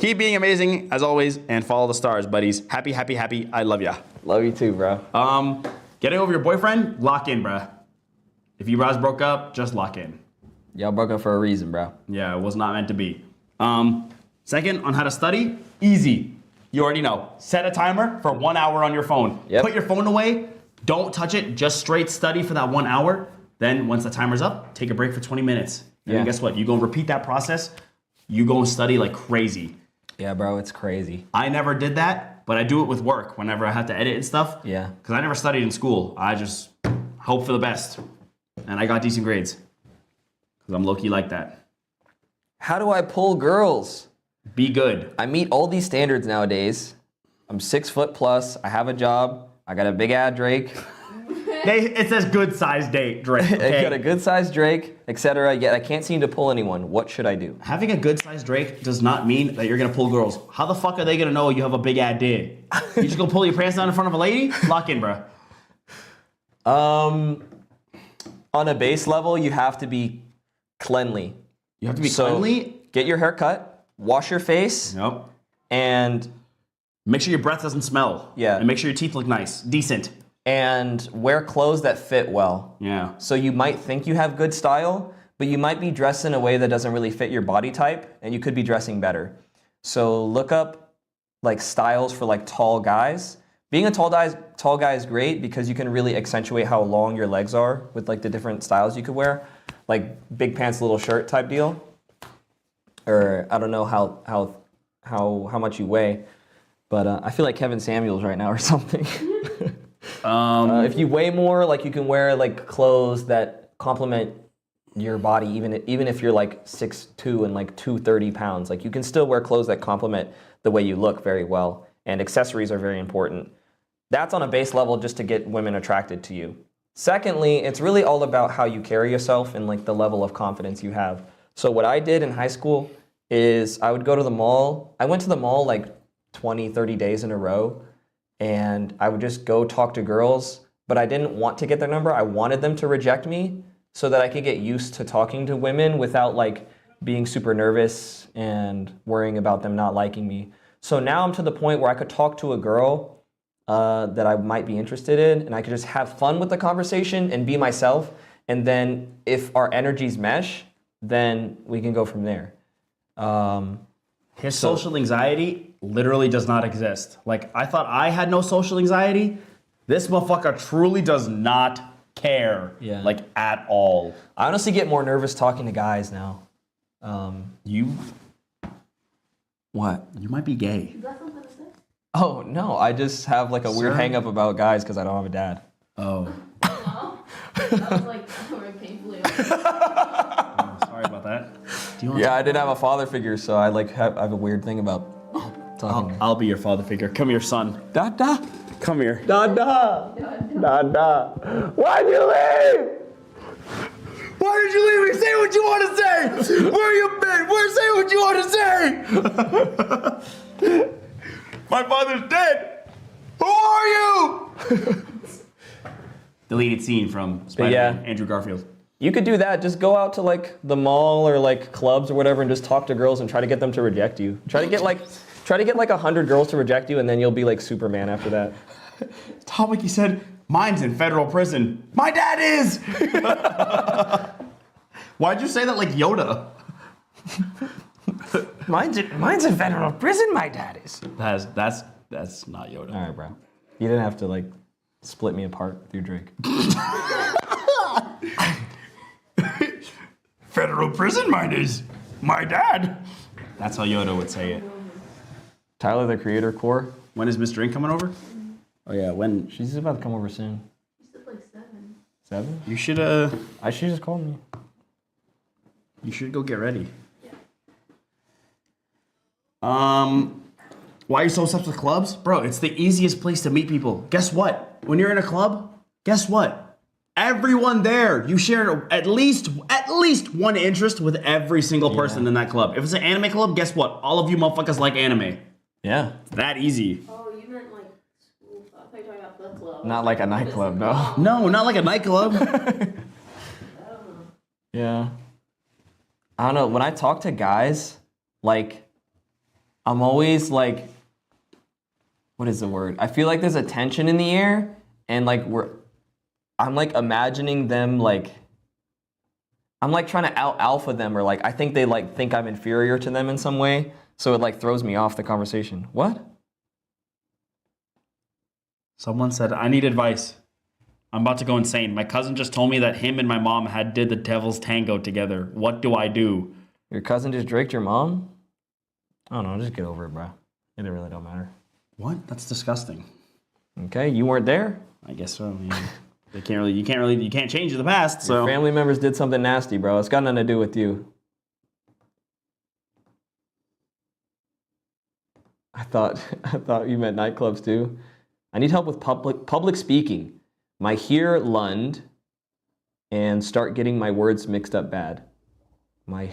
Keep being amazing as always, and follow the stars, buddies. Happy, happy, happy. I love ya. Love you too, bro. Getting over your boyfriend, lock in, bruh. If you guys broke up, just lock in. Y'all broke up for a reason, bro. Yeah, it was not meant to be. Second, on how to study, easy. You already know. Set a timer for 1 hour on your phone. Yep. Put your phone away. Don't touch it. Just straight study for that 1 hour. Then once the timer's up, take a break for 20 minutes. And then Yeah. guess what? You go and repeat that process. You go and study like crazy. Yeah, bro, it's crazy. I never did that, but I do it with work whenever I have to edit and stuff. Yeah. Because I never studied in school. I just hope for the best. And I got decent grades. Because I'm low-key like that. How do I pull girls? Be good. I meet all these standards nowadays. I'm 6 foot plus. I have a job. I got a big ad Drake. It says good size date, Drake. I Okay? got a good sized Drake, etc. Yet I can't seem to pull anyone. What should I do? Having a good sized Drake does not mean that you're gonna pull girls. How the fuck are they gonna know you have a big ad dick? You just gonna pull your pants down in front of a lady? Lock in, bro. On a base level, you have to be cleanly. You have to be So, cleanly. get your hair cut, wash your face, Nope. and Make sure your breath doesn't smell. Yeah. And make sure your teeth look nice, decent. wear clothes that fit well. Yeah. So you might think you have good style, but you might be dressed in a way that doesn't really fit your body type, and you could be dressing better. So look up like styles for like tall guys. Being a tall guy is great because you can really accentuate how long your legs are with like the different styles you could wear, like big pants, little shirt type deal. Or I don't know how much you weigh, but I feel like Kevin Samuels right now or something. If you weigh more, like you can wear like clothes that complement your body, even if you're like 6'2" and like 230 pounds. Like you can still wear clothes that complement the way you look very well. And accessories are very important. That's on a base level just to get women attracted to you. Secondly, it's really all about how you carry yourself and like the level of confidence you have. So what I did in high school is I would go to the mall. I went to the mall like 20, 30 days in a row, and I would just go talk to girls, but I didn't want to get their number. I wanted them to reject me so that I could get used to talking to women without like being super nervous and worrying about them not liking me. So now I'm to the point where I could talk to a girl that I might be interested in, and I could just have fun with the conversation and be myself. And then if our energies mesh, then we can go from there. His social anxiety literally does not exist. Like, I thought I had no social anxiety. This motherfucker truly does not care. Yeah. Like, at all. I honestly get more nervous talking to guys now. You What? might be gay. Is that something to say? Oh, no, I just have like a weird Sir? hang up about guys because I don't have a dad. Oh. No. That was like very painfully. Sorry about that. Do you want Yeah, I didn't have a father figure, so I like I have a weird thing about talking. I'll be your father figure. Come here, son. Dada, Come here. Dada, Dada. Why'd you leave? Why did you leave me? Say what you want to say. Where you been? Say what you want to say. My father's dead. Who are you? Deleted scene from Spider-Man, yeah. Andrew Garfield. You could do that. Just go out to like the mall or like clubs or whatever, and just talk to girls and try to get them to reject you. Try to get like 100 girls to reject you, and then you'll be like Superman after that. Topic, he said, mine's in federal prison. My dad is. Why'd you say that like Yoda? Mine's in federal prison. My dad is. That's not Yoda. All right, bro. You didn't have to like split me apart through Drake. Federal prison, mine is. My dad. That's how Yoda would say it. Tyler, the Creator Core. When is Miss Drink coming over? Oh yeah, when? She's about to come over soon. You said like 7. 7? You should She just called me. go get ready. Why are you so obsessed with clubs? Bro, it's the easiest place to meet people. Guess what? When you're in a club, guess what? Everyone there, you share at least one interest with every single person in that club. If it's an anime club, guess what? All of you motherfuckers like anime. Yeah. That easy. Oh, you meant like school. I thought you were talking about the club. Not like a nightclub, no. No, not like a nightclub. Yeah. I don't know. When I talk to guys, like, I'm always like, what is the word? I feel like there's a tension in the air, and like I'm like imagining them like, I'm like trying to out alpha them, or like I think they like think I'm inferior to them in some way, so it like throws me off the conversation. What? Someone said, I need advice. I'm about to go insane. My cousin just told me that him and my mom did the devil's tango together. What do I do? Your cousin just draked your mom? I don't know, just get over it, bro. It really don't matter. What? That's disgusting. Okay, you weren't there? I guess so. Yeah. You can't change the past. So Your family members did something nasty, bro. It's got nothing to do with you. I thought you meant nightclubs too. I need help with public speaking. My here lund and start getting my words mixed up bad. My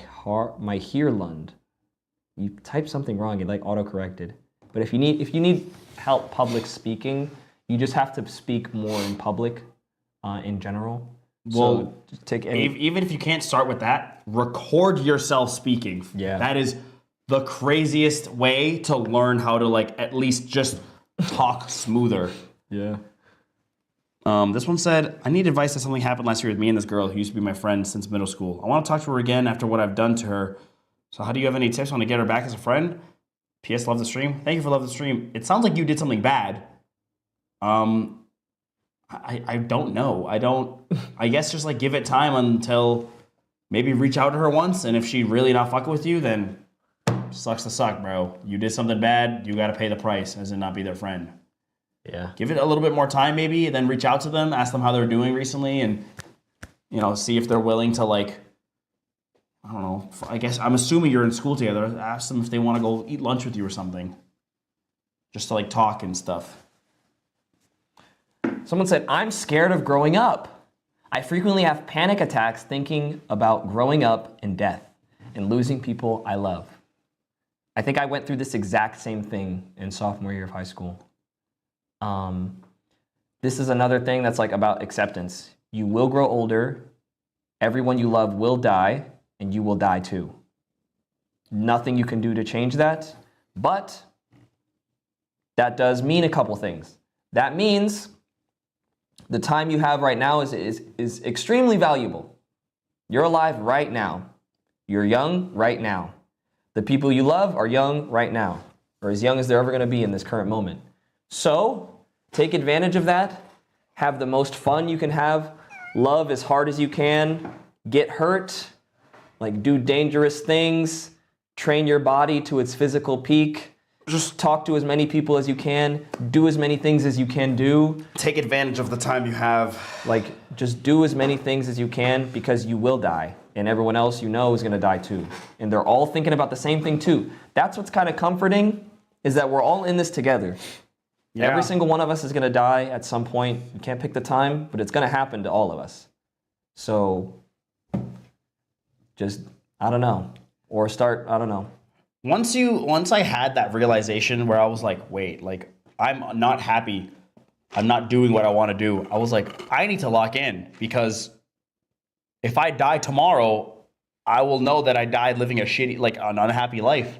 here lund. You type something wrong, it like auto-corrected. But if you need help public speaking, you just have to speak more in public in general. Well, so just take any even if you can't start with that, record yourself speaking. Yeah. That is the craziest way to learn how to like at least just talk smoother. Yeah. This one said, I need advice on something happened last year with me and this girl who used to be my friend since middle school. I want to talk to her again after what I've done to her. So how do you have any tips on to get her back as a friend? P.S. Love the stream. Thank you for love the stream. It sounds like you did something bad. I don't know. I guess just like give it time until maybe reach out to her once. And if she really not fucking with you, then sucks to suck, bro. You did something bad. You got to pay the price as in not be their friend. Yeah. Give it a little bit more time maybe, and then reach out to them, ask them how they're doing recently, and, you know, see if they're willing to, like, I don't know, I guess, I'm assuming you're in school together. Ask them if they want to go eat lunch with you or something. Just to, like, talk and stuff. Someone said, I'm scared of growing up. I frequently have panic attacks thinking about growing up and death and losing people I love. I think I went through this exact same thing in sophomore year of high school. This is another thing that's like about acceptance. You will grow older, everyone you love will die, and you will die too. Nothing you can do to change that, but that does mean a couple things. That means the time you have right now is extremely valuable. You're alive right now. You're young right now. The people you love are young right now, or as young as they're ever going to be in this current moment. So take advantage of that. Have the most fun you can have. Love as hard as you can. Get hurt. Like do dangerous things. Train your body to its physical peak. Just talk to as many people as you can. Do as many things as you can do. Take advantage of the time you have. Like just do as many things as you can because you will die. And everyone else you know is going to die too. And they're all thinking about the same thing too. That's what's kind of comforting, is that we're all in this together. Yeah. Every single one of us is going to die at some point. You can't pick the time, but it's going to happen to all of us. So just, I don't know. Or start, I don't know. Once I had that realization where I was like, wait, like I'm not happy. I'm not doing what I want to do. I was like, I need to lock in, because if I die tomorrow, I will know that I died living a shitty, like an unhappy life.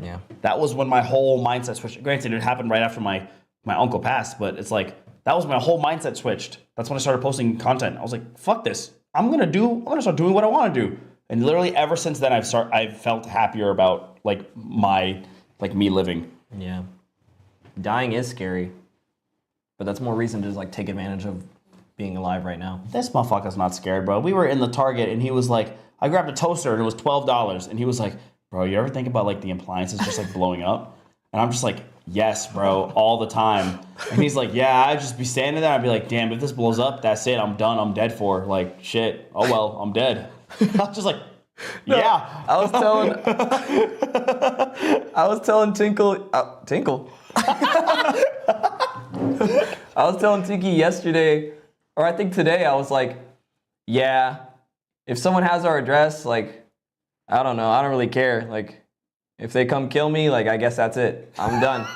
Yeah. That was when my whole mindset switched. Granted, it happened right after my uncle passed, but it's like, that was my whole mindset switched. That's when I started posting content. I was like, fuck this. I'm gonna start doing what I want to do. And literally ever since then, I've felt happier about like me living. Yeah. Dying is scary, but that's more reason to just like take advantage of being alive right now. This motherfucker's not scared, bro. We were in the Target and he was like, I grabbed a toaster and it was $12. And he was like, bro, you ever think about like the appliances just like blowing up? And I'm just like, yes, bro, all the time. And he's like, yeah, I'd just be standing there. I'd be like, damn, if this blows up, that's it. I'm done. I'm dead for. Like, shit. Oh, well, I'm dead. I was just like, yeah. I was telling Tinkle. I was telling Tinky yesterday, or I think today, I was like, yeah, if someone has our address, like, I don't know, I don't really care. Like, if they come kill me, like, I guess that's it. I'm done.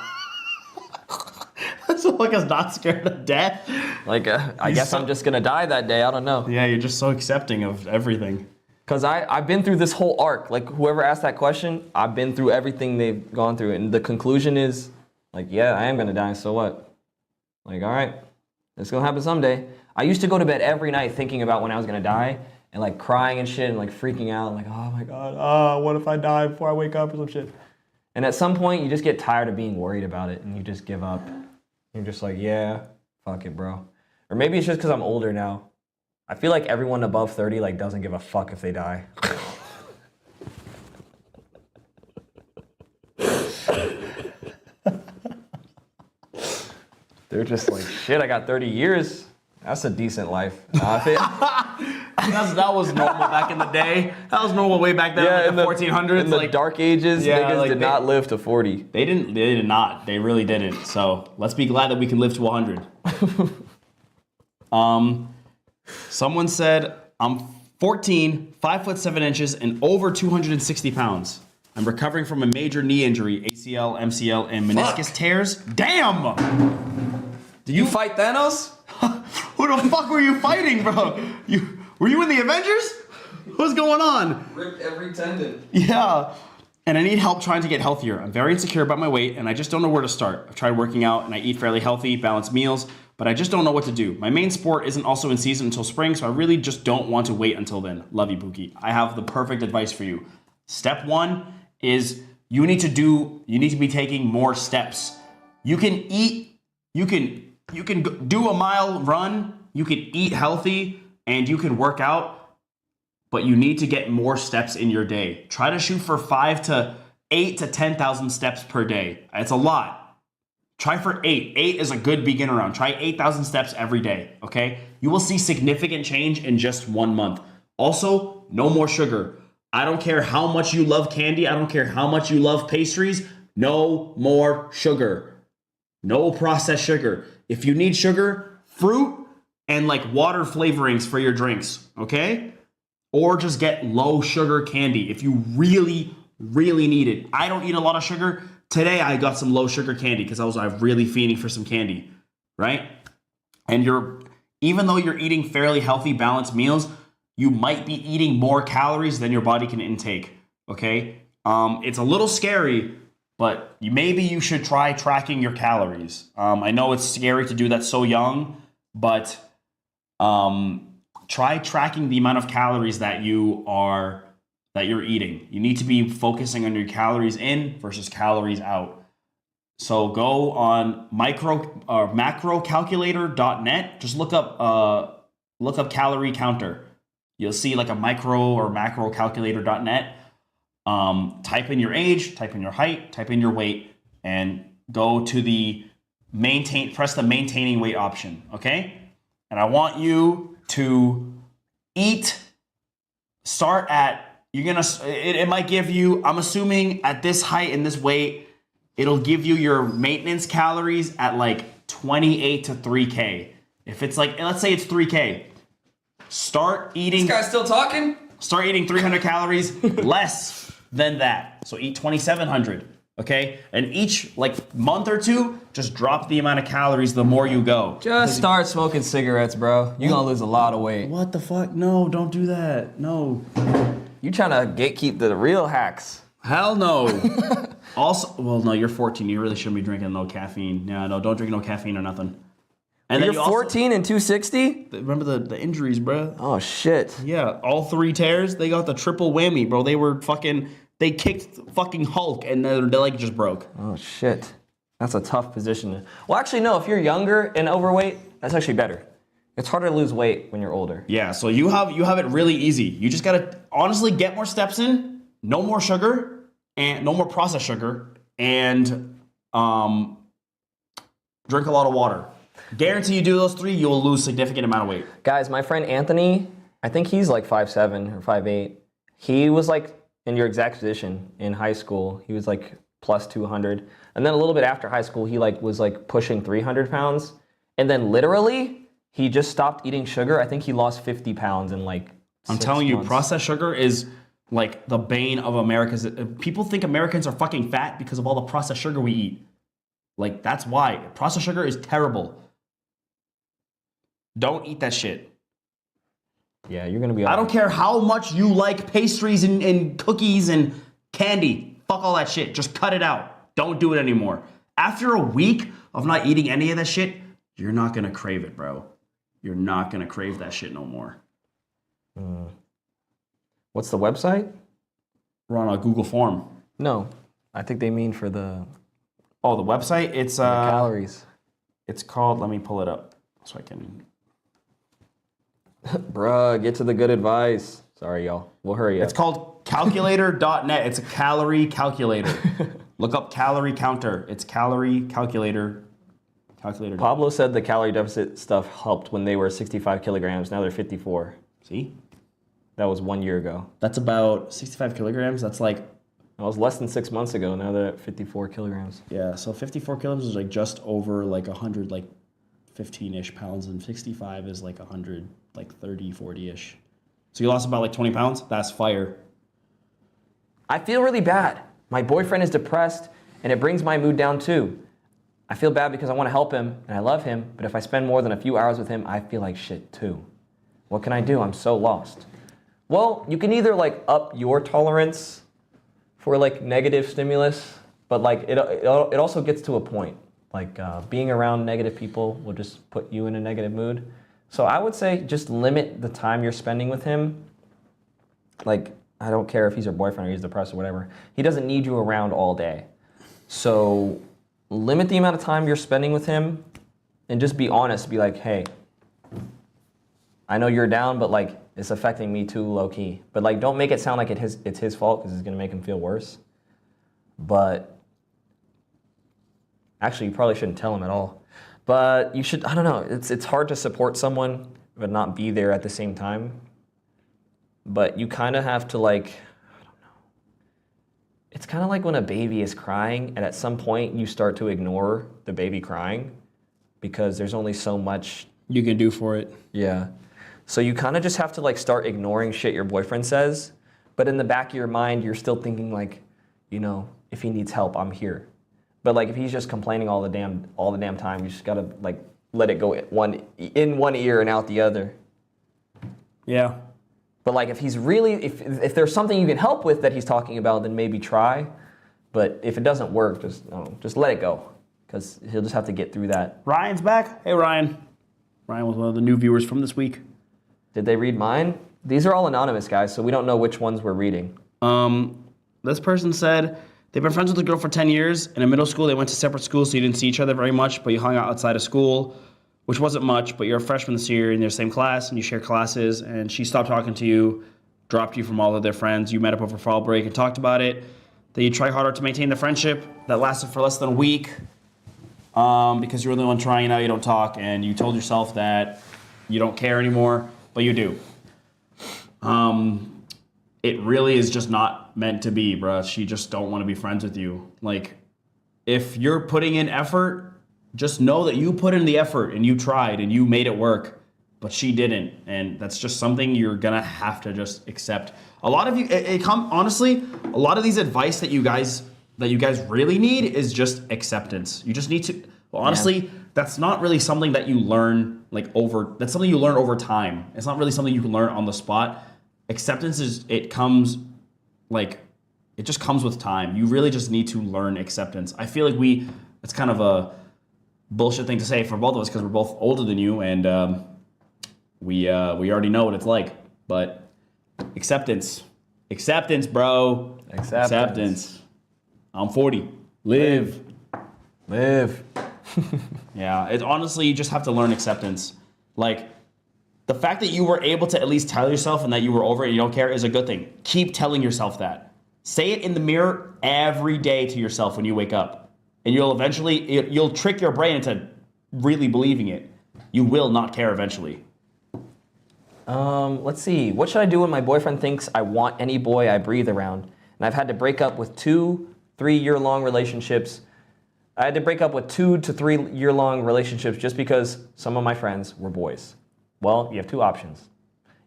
This motherfucker's not scared of death. Like, I guess I'm just gonna die that day. I don't know. Yeah, you're just so accepting of everything. Because I've been through this whole arc. Like, whoever asked that question, I've been through everything they've gone through. And the conclusion is, like, yeah, I am going to die, so what? Like, all right, it's going to happen someday. I used to go to bed every night thinking about when I was going to die and, like, crying and shit and, like, freaking out. Like, oh, my God, what if I die before I wake up or some shit? And at some point, you just get tired of being worried about it and you just give up. You're just like, yeah, fuck it, bro. Or maybe it's just because I'm older now. I feel like everyone above 30 like doesn't give a fuck if they die. They're just like, shit, I got 30 years. That's a decent life. That was normal back in the day. That was normal way back then, in the 1400s. In the dark ages, niggas did not live to 40. They did not. They really didn't. So let's be glad that we can live to 100. Someone said, I'm 14, 5'7", and over 260 pounds. I'm recovering from a major knee injury, ACL, MCL, and meniscus tears. Damn! Did you fight Thanos? Who the fuck were you fighting, bro? Were you in the Avengers? What's going on? Ripped every tendon. Yeah. And I need help trying to get healthier. I'm very insecure about my weight, and I just don't know where to start. I've tried working out, and I eat fairly healthy, balanced meals, but I just don't know what to do. My main sport isn't also in season until spring, so I really just don't want to wait until then. Love you, Pookie. I have the perfect advice for you. Step one is you need to be taking more steps. You can do a mile run, you can eat healthy, and you can work out, but you need to get more steps in your day. Try to shoot for 8 to 10,000 steps per day. It's a lot. Try for 8. 8 is a good beginner round. Try 8,000 steps every day, okay? You will see significant change in just 1 month. Also, no more sugar. I don't care how much you love candy. I don't care how much you love pastries. No more sugar. No processed sugar. If you need sugar, fruit and like water flavorings for your drinks, okay? Or just get low sugar candy if you really, really need it. I don't eat a lot of sugar. Today I got some low sugar candy because I was really feeding for some candy, right? And even though you're eating fairly healthy, balanced meals, you might be eating more calories than your body can intake, okay? It's a little scary, but maybe you should try tracking your calories. I know it's scary to do that so young, but try tracking the amount of calories that you're eating. You need to be focusing on your calories in versus calories out. So go on macrocalculator.net. Just look up calorie counter. You'll see like a micro or macrocalculator.net. Type in your age, type in your height, type in your weight, and go to press the maintaining weight option, okay? And I want you to start at, it might give you, I'm assuming at this height and this weight, it'll give you your maintenance calories at like 28 to 3K. If it's like, let's say it's 3K, start eating. This guy's still talking? Start eating 300 calories less than that. So eat 2,700, okay? And each like month or two, just drop the amount of calories the more you go. Just start smoking cigarettes, bro. You're gonna lose a lot of weight. What the fuck? No, don't do that. No. You trying to gatekeep the real hacks. Hell no. Also, well, no, you're 14. You really shouldn't be drinking no caffeine. Yeah, no, don't drink no caffeine or nothing. And You're then you 14 and 260? remember the injuries, bro. Oh, shit. Yeah, all 3 tears, they got the triple whammy, bro. They kicked fucking Hulk and their leg just broke. Oh, shit. That's a tough position. Well, actually, no. If you're younger and overweight, that's actually better. It's harder to lose weight when you're older. Yeah, so you have it really easy. You just gotta honestly get more steps in, no more sugar, and no more processed sugar, and drink a lot of water. Guarantee you do those 3, you will lose significant amount of weight. Guys, my friend Anthony, I think he's like 5'7" or 5'8". He was like in your exact position in high school. He was like plus 200. And then a little bit after high school, he like was like pushing 300 pounds. And then literally, he just stopped eating sugar. I think he lost 50 pounds in like 6 telling you, months. processed sugar is like the bane of America's. People think Americans are fucking fat because of all the processed sugar we eat. Like, that's why. Processed sugar is terrible. Don't eat that shit. Yeah, you're gonna be. I don't care how much you like pastries and cookies and candy. Fuck all that shit. Just cut it out. Don't do it anymore. After a week of not eating any of that shit, you're not gonna crave it, bro. You're not gonna crave that shit no more. What's the website? We're on a Google form. No, I think they mean for the Oh, the website? It's calories. It's called. Let me pull it up so I can. Bruh, get to the good advice. Sorry, y'all. We'll hurry up. It's called calculator.net. It's a calorie calculator. Look up calorie counter. It's calorie calculator. Calculator. Pablo said the calorie deficit stuff helped when they were 65 kilograms. Now they're 54. See? That was 1 year ago. That's about 65 kilograms. That's like, That was less than 6 months ago. Now they're at 54 kilograms. yeah, so 54 kilograms is like just over like 100, like 15-ish pounds, and 65 is like 100, like 30, 40-ish. So you lost about like 20 pounds? That's fire. I feel really bad. My boyfriend is depressed, and it brings my mood down too. I feel bad because I want to help him, and I love him, but if I spend more than a few hours with him, I feel like shit too. What can I do? I'm so lost. Well, you can either like up your tolerance for like negative stimulus, but like it also gets to a point. Like being around negative people will just put you in a negative mood. So I would say just limit the time you're spending with him. Like, I don't care if he's your boyfriend or he's depressed or whatever. He doesn't need you around all day. So limit the amount of time you're spending with him and just be honest. Be like, hey, I know you're down, but like it's affecting me too low key. But like, don't make it sound like it's his fault because it's gonna make him feel worse. But actually, you probably shouldn't tell him at all. But you should, I don't know, it's hard to support someone but not be there at the same time. But you kind of have to like, I don't know. It's kind of like when a baby is crying and at some point you start to ignore the baby crying because there's only so much You can do for it. yeah. So you kind of just have to like start ignoring shit your boyfriend says, but in the back of your mind, you're still thinking like, you know, if he needs help, I'm here. But like if he's just complaining all the damn time, you just gotta like let it go in one ear and out the other. Yeah. But like if he's really, if there's something you can help with that he's talking about, then maybe try. But if it doesn't work, just I don't know, just let it go, because he'll just have to get through that. Ryan's back. Hey, Ryan. Ryan was one of the new viewers from this week. Did they read mine? These are all anonymous, guys, so we don't know which ones we're reading. This person said they've been friends with a girl for 10 years. In middle school, they went to separate schools, so you didn't see each other very much, but you hung out outside of school, which wasn't much, but you're a freshman this year in your same class, and you share classes, and she stopped talking to you, dropped you from all of their friends. You met up over fall break and talked about it. Then you try harder to maintain the friendship that lasted for less than a week because you're the one trying, now you don't talk, and you told yourself that you don't care anymore, but you do. It really is just not meant to be, bruh. She just don't want to be friends with you. Like, if you're putting in effort, just know that you put in the effort and you tried and you made it work, but she didn't. And that's just something you're gonna have to just accept. A lot of you, honestly, a lot of these advice that you guys really need is just acceptance. You just need to, well, honestly, that's not really something that you learn that's something you learn over time. It's not really something you can learn on the spot. Acceptance it just comes with time. You really just need to learn acceptance. I feel like it's kind of a bullshit thing to say for both of us because we're both older than you, and we already know what it's like. But acceptance, bro. Acceptance. I'm 40. Live. Yeah, it's honestly, you just have to learn acceptance. Like, the fact that you were able to at least tell yourself and that you were over it and you don't care is a good thing. Keep telling yourself that. Say it in the mirror every day to yourself when you wake up. And you'll trick your brain into really believing it. You will not care eventually. Let's see. What should I do when my boyfriend thinks I want any boy I breathe around? And I've had to break up with 2-3 year long relationships. I had to break up with 2 to 3 year long relationships just because some of my friends were boys. Well, you have 2 options.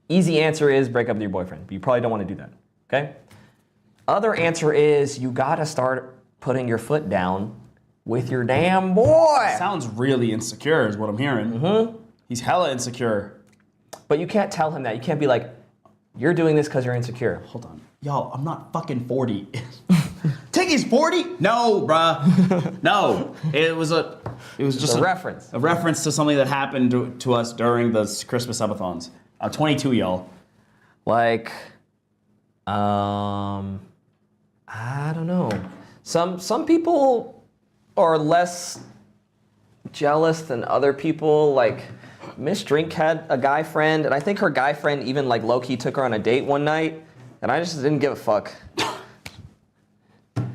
Easy answer is break up with your boyfriend, but you probably don't want to do that, okay? Other answer is you gotta start putting your foot down with your damn boy. Sounds really insecure is what I'm hearing. Mm-hmm. He's hella insecure. But you can't tell him that. You can't be like, you're doing this because you're insecure. Hold on. Y'all, I'm not fucking 40. Tiggy's 40? No, bruh. No. It was just a reference. A reference to something that happened to us during the Christmas subathons. I'm 22, y'all. Like, I don't know. Some people are less jealous than other people. Like, Miss Drink had a guy friend, and I think her guy friend even like low-key took her on a date one night, and I just didn't give a fuck.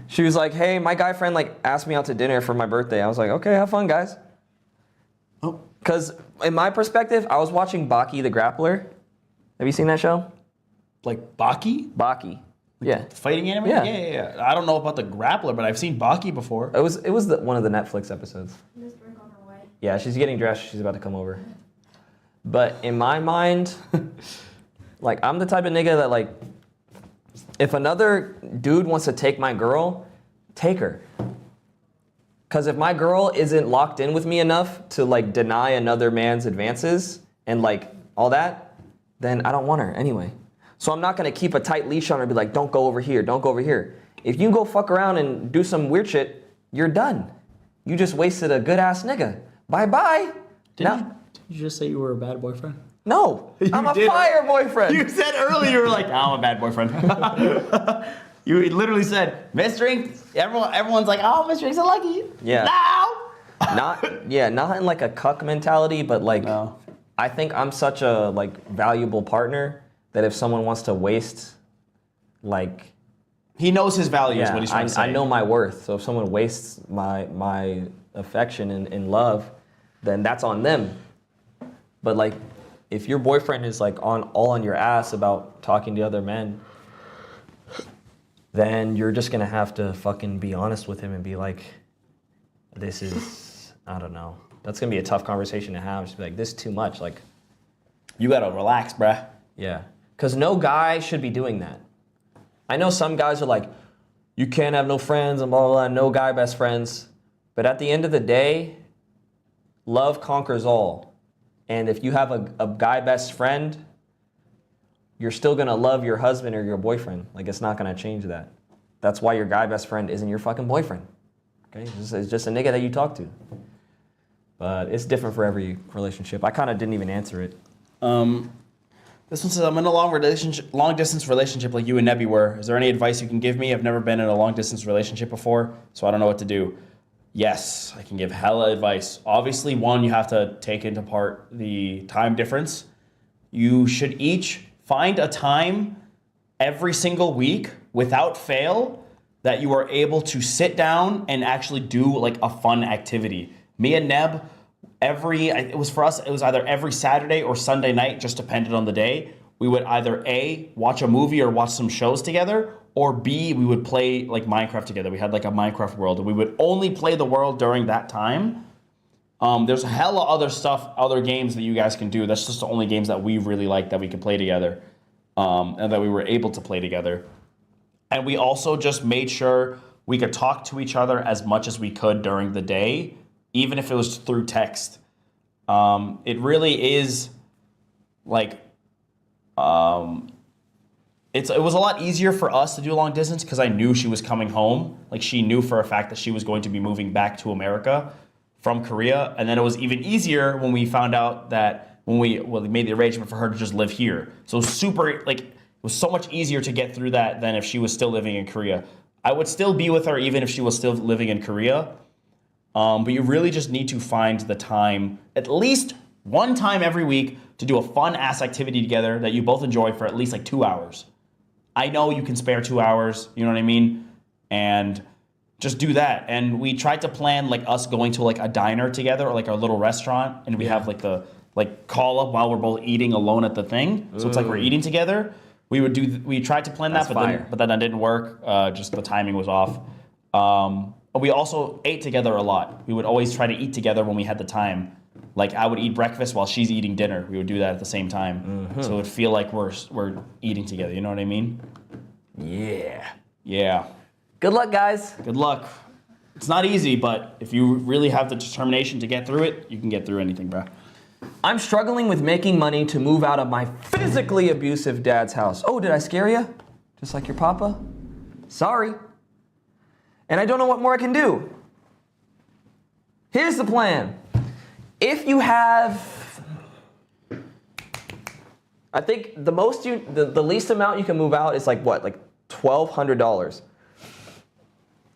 She was like, hey, my guy friend like asked me out to dinner for my birthday. I was like, okay, have fun, guys. Oh. Because in my perspective, I was watching Baki the Grappler. Have you seen that show? Like Baki? Baki. Yeah. Fighting anime? Yeah. Yeah. I don't know about the grappler, but I've seen Baki before. It was one of the Netflix episodes. Miss Drink on her way. Yeah, she's getting dressed. She's about to come over. But in my mind, like, I'm the type of nigga that, like, if another dude wants to take my girl, take her. Because if my girl isn't locked in with me enough to, like, deny another man's advances and, like, all that, then I don't want her anyway. So I'm not going to keep a tight leash on her and be like, don't go over here, don't go over here. If you go fuck around and do some weird shit, you're done. You just wasted a good-ass nigga. Bye-bye. Didn't you just say you were a bad boyfriend? No, I'm a did. fire boyfriend. You said earlier, you were like, I'm a bad boyfriend. You literally said, Miss Drink, everyone's like, oh, Miss Drink's a lucky. Yeah. No. not in like a cuck mentality, but like, No. I think I'm such a like valuable partner that if someone wants to waste, like, He knows his value is what he's trying to say. I know my worth. So if someone wastes my affection and love, then that's on them. But like, if your boyfriend is like all on your ass about talking to other men, then you're just gonna have to fucking be honest with him and be like, this is, I don't know. That's gonna be a tough conversation to have. Just be like, this is too much. Like, You gotta relax, bruh. yeah. Because no guy should be doing that. I know some guys are like, you can't have no friends and blah, blah, blah, no guy best friends. But at the end of the day, love conquers all. And if you have a guy best friend, you're still gonna love your husband or your boyfriend. Like, it's not gonna change that. That's why your guy best friend isn't your fucking boyfriend. Okay? It's just a nigga that you talk to. But it's different for every relationship. I kind of didn't even answer it. This one says, I'm in a long distance relationship like you and Nebby were. Is there any advice you can give me? I've never been in a long distance relationship before, so I don't know what to do. Yes, I can give hella advice. Obviously, one, you have to take into part the time difference. You should each find a time every single week without fail that you are able to sit down and actually do like a fun activity. Me and Neb, it was either every Saturday or Sunday night, just depended on the day. We would either A, watch a movie or watch some shows together, or B, we would play like Minecraft together. We had like a Minecraft world, and we would only play the world during that time. There's hella other games that you guys can do. That's just the only games that we really like that we could play together, and that we were able to play together. And we also just made sure we could talk to each other as much as we could during the day, even if it was through text. It really is like, it was a lot easier for us to do long distance because I knew she was coming home. Like, she knew for a fact that she was going to be moving back to America from Korea. And then it was even easier when we found out that when we made the arrangement for her to just live here. So it was so much easier to get through that than if she was still living in Korea. I would still be with her even if she was still living in Korea. But you really just need to find the time, at least one time every week, to do a fun-ass activity together that you both enjoy for at least like 2 hours. I know you can spare 2 hours, you know what I mean? And just do that. And we tried to plan like us going to like a diner together or like our little restaurant, and we have like the call up while we're both eating alone at the thing. So it's like we're eating together. We tried to plan that, but then that didn't work. Just the timing was off. We also ate together a lot. We would always try to eat together when we had the time. Like, I would eat breakfast while she's eating dinner. We would do that at the same time. Mm-hmm. So it would feel like we're eating together. You know what I mean? Yeah. Yeah. Good luck, guys. Good luck. It's not easy, but if you really have the determination to get through it, you can get through anything, bro. I'm struggling with making money to move out of my physically abusive dad's house. Oh, did I scare you? Just like your papa? Sorry. And I don't know what more I can do. Here's the plan. If you have, I think the least amount you can move out is like what? Like $1,200.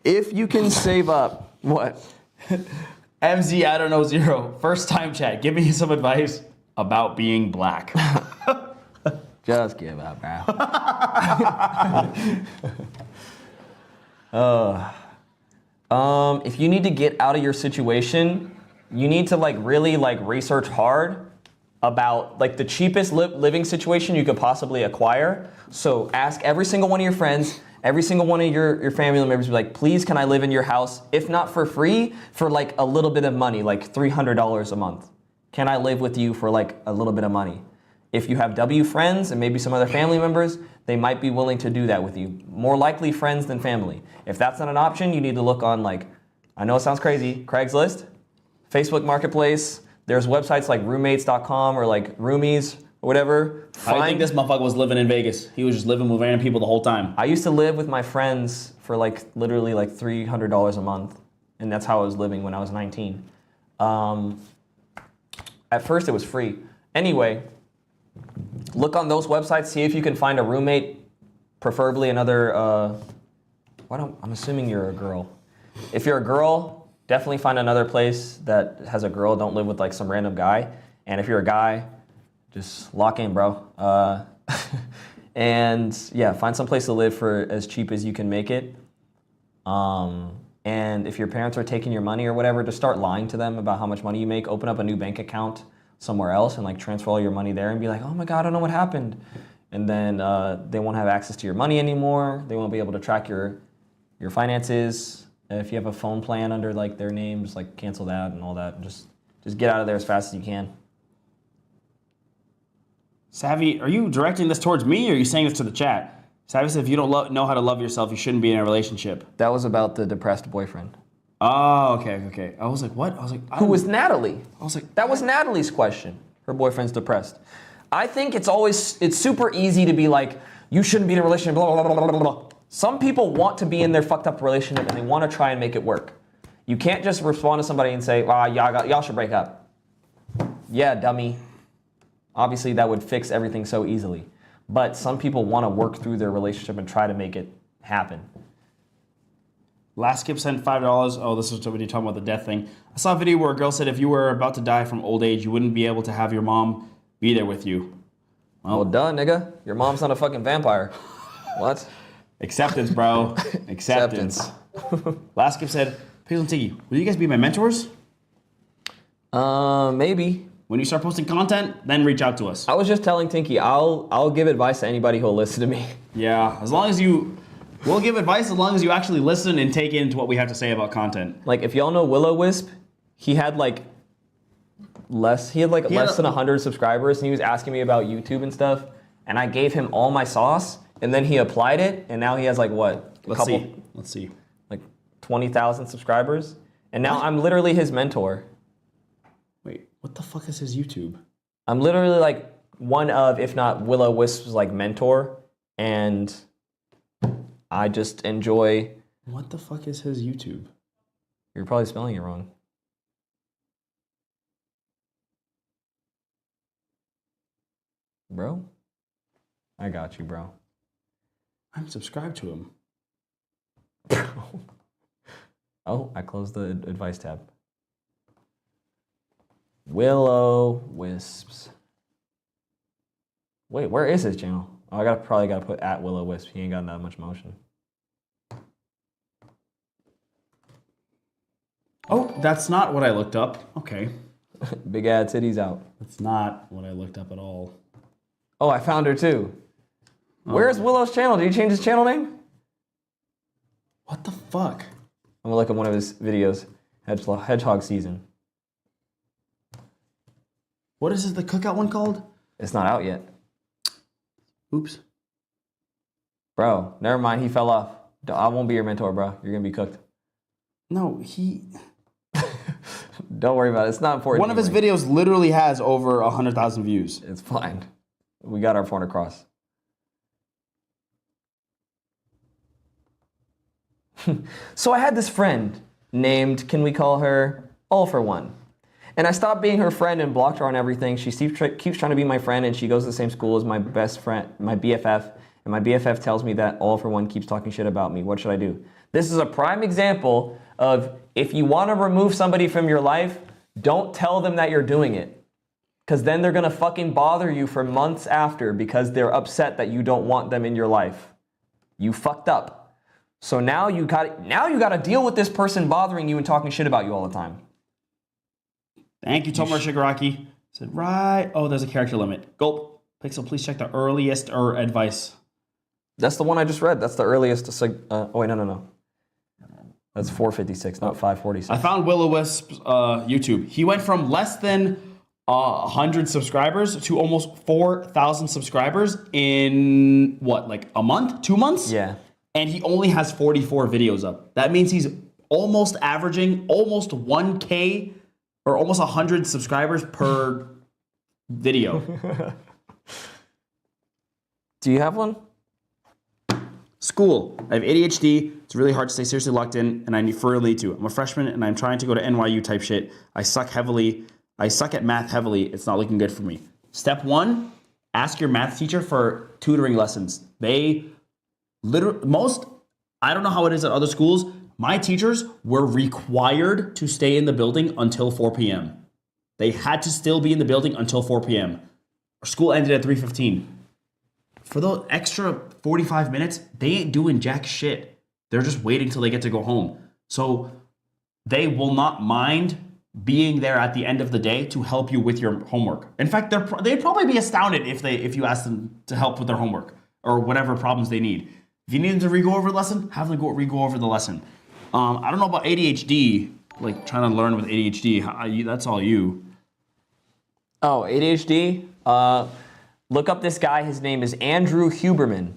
If you can save up, what? MZ, I don't know, 0. First time chat. Give me some advice about being black. Just give up, bro. If you need to get out of your situation, you need to like really like research hard about like the cheapest living situation you could possibly acquire. So ask every single one of your friends, every single one of your family members, be like, please, can I live in your house? If not for free, for like a little bit of money, like $300 a month. Can I live with you for like a little bit of money? If you have W friends and maybe some other family members, they might be willing to do that with you. More likely friends than family. If that's not an option, you need to look on like, I know it sounds crazy, Craigslist, Facebook Marketplace. There's websites like roommates.com or like Roomies or whatever. I think this motherfucker was living in Vegas. He was just living with random people the whole time. I used to live with my friends for like literally like $300 a month. And that's how I was living when I was 19. At first it was free. Anyway, look on those websites, see if you can find a roommate, preferably another, I'm assuming you're a girl. If you're a girl, definitely find another place that has a girl. Don't live with like some random guy. And if you're a guy, just lock in, bro. And yeah, find some place to live for as cheap as you can make it. And if your parents are taking your money or whatever, just start lying to them about how much money you make. Open up a new bank account somewhere else and like transfer all your money there and be like, oh my God, I don't know what happened. And then they won't have access to your money anymore. They won't be able to track your finances. If you have a phone plan under like their name, just like cancel that and all that. Just get out of there as fast as you can. Savvy, are you directing this towards me or are you saying this to the chat? Savvy said if you don't know how to love yourself, you shouldn't be in a relationship. That was about the depressed boyfriend. Oh, okay. I was like, what? I was like, Who was Natalie? I was like, That was Natalie's question. Her boyfriend's depressed. I think it's super easy to be like, you shouldn't be in a relationship, blah, blah, blah, blah, blah, blah. Some people want to be in their fucked up relationship and they want to try and make it work. You can't just respond to somebody and say, y'all should break up. Yeah, dummy. Obviously, that would fix everything so easily. But some people want to work through their relationship and try to make it happen. Last skip sent $5. Oh, this is when you're talking about the death thing. I saw a video where a girl said if you were about to die from old age, you wouldn't be able to have your mom be there with you. Well, duh, nigga. Your mom's not a fucking vampire. What? Acceptance, bro. Acceptance. Last skip said, Pixel and Tiggy, will you guys be my mentors? Maybe. When you start posting content, then reach out to us. I was just telling Tinky, I'll give advice to anybody who'll listen to me. Yeah, we'll give advice as long as you actually listen and take into what we have to say about content. Like, if y'all know Willow Wisp, he had less than 100 subscribers, and he was asking me about YouTube and stuff, and I gave him all my sauce, and then he applied it, and now he has like what? Let's see. Like 20,000 subscribers, and now I'm literally his mentor. Wait, what the fuck is his YouTube? I'm literally like one of, if not Willow Wisp's like mentor, and I just enjoy. What the fuck is his YouTube? You're probably spelling it wrong. Bro? I got you, bro. I'm subscribed to him. Oh, I closed the advice tab. Willow Wisps. Wait, where is his channel? Oh, I probably gotta put at Willow Wisp. He ain't got that much motion. Oh, that's not what I looked up. Okay. Big ad titties out. That's not what I looked up at all. Oh, I found her too. Where's Willow's channel? Did he change his channel name? What the fuck? I'm gonna look at one of his videos. Hedgehog season. What is the cookout one called? It's not out yet. Oops. Bro, never mind. He fell off. I won't be your mentor, bro. You're gonna be cooked. No, Don't worry about it. It's not important. One of his anyway. videos literally has over 100,000 views. It's fine. We got our point across. So I had this friend named, can we call her All for One? And I stopped being her friend and blocked her on everything. She keeps trying to be my friend, and she goes to the same school as my best friend, my BFF. And my BFF tells me that All for One keeps talking shit about me. What should I do? This is a prime example of if you want to remove somebody from your life, don't tell them that you're doing it. Because then they're going to fucking bother you for months after because they're upset that you don't want them in your life. You fucked up. So now you got to deal with this person bothering you and talking shit about you all the time. Thank you, Tomar Shigaraki. Said, right. Oh, there's a character limit. Gulp. Pixel, please check the earliest or advice. That's the one I just read. That's the earliest. Oh, wait, no. That's 456, not 546. I found Will-O-Wisp's YouTube. He went from less than 100 subscribers to almost 4,000 subscribers in what, like a month, 2 months? Yeah. And he only has 44 videos up. That means he's almost averaging almost 1K or almost 100 subscribers per video. Do you have one? School. I have ADHD. It's really hard to stay seriously locked in, and I really need to. I'm a freshman, and I'm trying to go to NYU type shit. I suck at math heavily. It's not looking good for me. Step 1, ask your math teacher for tutoring lessons. I don't know how it is at other schools. My teachers were required to stay in the building until 4 p.m. They had to still be in the building until 4 p.m. Our school ended at 3:15. For the extra 45 minutes, they ain't doing jack shit. They're just waiting till they get to go home. So they will not mind being there at the end of the day to help you with your homework. In fact, they'd probably be astounded if you asked them to help with their homework or whatever problems they need. If you need them to re-go over the lesson, have them re-go over the lesson. I don't know about ADHD, like trying to learn with ADHD. That's all you. Oh, ADHD? Look up this guy. His name is Andrew Huberman.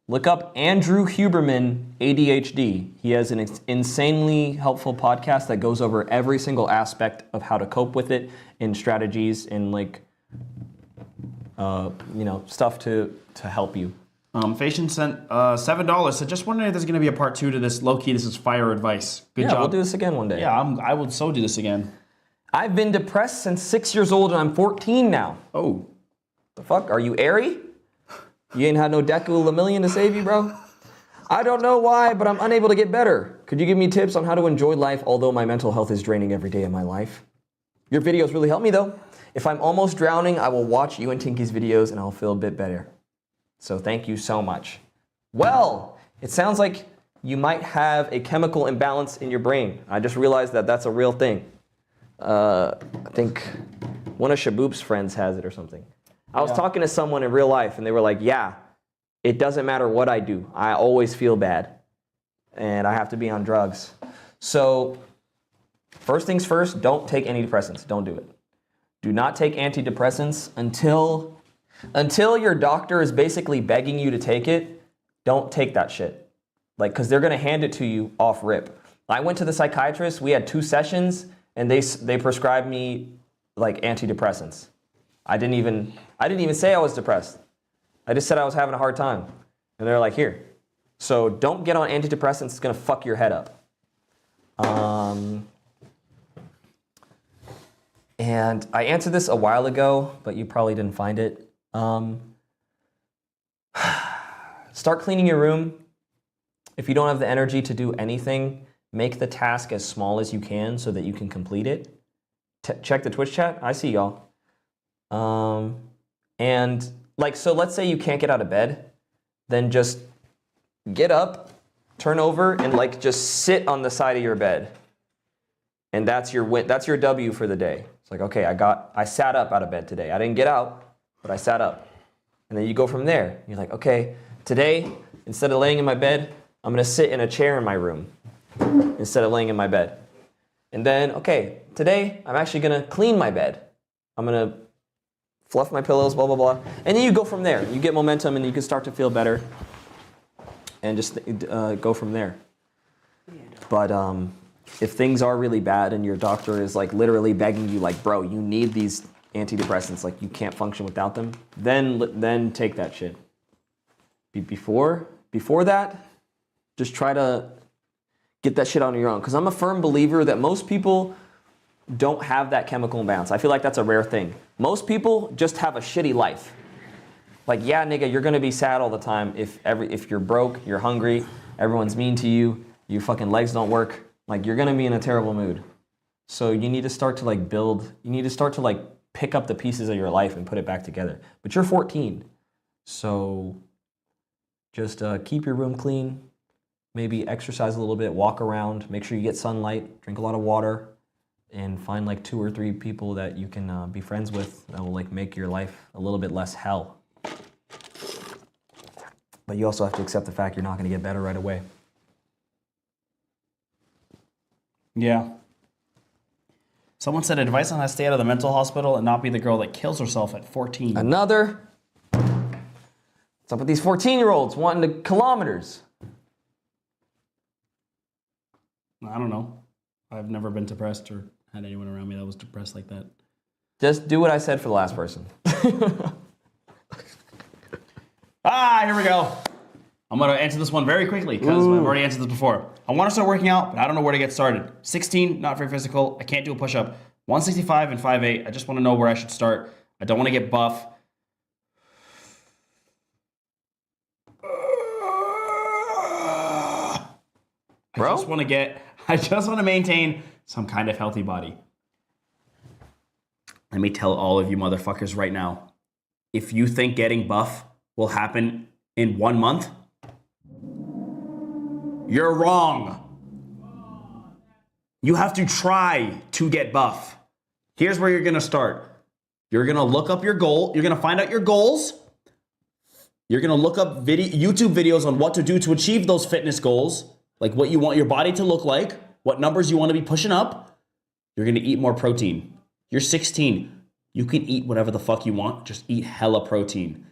Look up Andrew Huberman, ADHD. He has an insanely helpful podcast that goes over every single aspect of how to cope with it and strategies and stuff to help you. Fashion sent $7. So just wondering if there's going to be a part 2 to this. Low-key, this is fire advice. Good job. We'll do this again one day. Yeah, I would so do this again. I've been depressed since 6 years old and I'm 14 now. Oh. The fuck? Are you airy? You ain't had no Deku Lemillion to save you, bro? I don't know why, but I'm unable to get better. Could you give me tips on how to enjoy life, although my mental health is draining every day of my life? Your videos really help me, though. If I'm almost drowning, I will watch you and Tinky's videos, and I'll feel a bit better. So thank you so much. Well, it sounds like you might have a chemical imbalance in your brain. I just realized that that's a real thing. I think one of Shaboop's friends has it or something. I was talking to someone in real life, and they were like, yeah, it doesn't matter what I do. I always feel bad, and I have to be on drugs. So first things first, don't take antidepressants. Don't do it. Do not take antidepressants until your doctor is basically begging you to take it. Don't take that shit. Because they're going to hand it to you off rip. I went to the psychiatrist. We had 2 sessions, and they prescribed me antidepressants. I didn't even say I was depressed. I just said I was having a hard time. And they're like, here. So don't get on antidepressants. It's going to fuck your head up. And I answered this a while ago, but you probably didn't find it. Start cleaning your room. If you don't have the energy to do anything, make the task as small as you can so that you can complete it. Check the Twitch chat. I see y'all. So let's say you can't get out of bed, then just get up, turn over, and just sit on the side of your bed. And that's your W for the day. It's like, okay, I sat up out of bed today. I didn't get out, but I sat up. And then you go from there. You're like, okay, today, instead of laying in my bed, I'm gonna sit in a chair in my room instead of laying in my bed. And then, okay, today, I'm actually gonna clean my bed. I'm gonna fluff my pillows, blah, blah, blah. And then you go from there. You get momentum and you can start to feel better and just go from there. But if things are really bad and your doctor is like literally begging you, like, bro, you need these antidepressants, like you can't function without them, then take that shit. Before that, just try to get that shit on your own. Because I'm a firm believer that most people don't have that chemical imbalance. I feel like that's a rare thing. Most people just have a shitty life. Like, yeah, nigga, you're gonna be sad all the time if you're broke, you're hungry, everyone's mean to you, your fucking legs don't work. Like, you're gonna be in a terrible mood. So you need to start to like pick up the pieces of your life and put it back together. But you're 14, so just keep your room clean, maybe exercise a little bit, walk around, make sure you get sunlight, drink a lot of water, and find like 2 or 3 people that you can be friends with that will like make your life a little bit less hell. But you also have to accept the fact you're not gonna get better right away. Yeah. Someone said advice on how to stay out of the mental hospital and not be the girl that kills herself at 14. Another. What's up with these 14-year-olds wanting to kilometers? I don't know. I've never been depressed or had anyone around me that was depressed like that. Just do what I said for the last person. Here we go. I'm going to answer this one very quickly because I've already answered this before. I want to start working out, but I don't know where to get started. 16, not very physical. I can't do a push-up. 165 and 5'8". I just want to know where I should start. I don't want to get buff. Bro? I just want to maintain some kind of healthy body. Let me tell all of you motherfuckers right now. If you think getting buff will happen in 1 month, you're wrong. You have to try to get buff. Here's where you're going to start. You're going to look up your goal. You're going to find out your goals. You're going to look up YouTube videos on what to do to achieve those fitness goals, like what you want your body to look like, what numbers you want to be pushing up. You're going to eat more protein. You're 16. You can eat whatever the fuck you want. Just eat hella protein.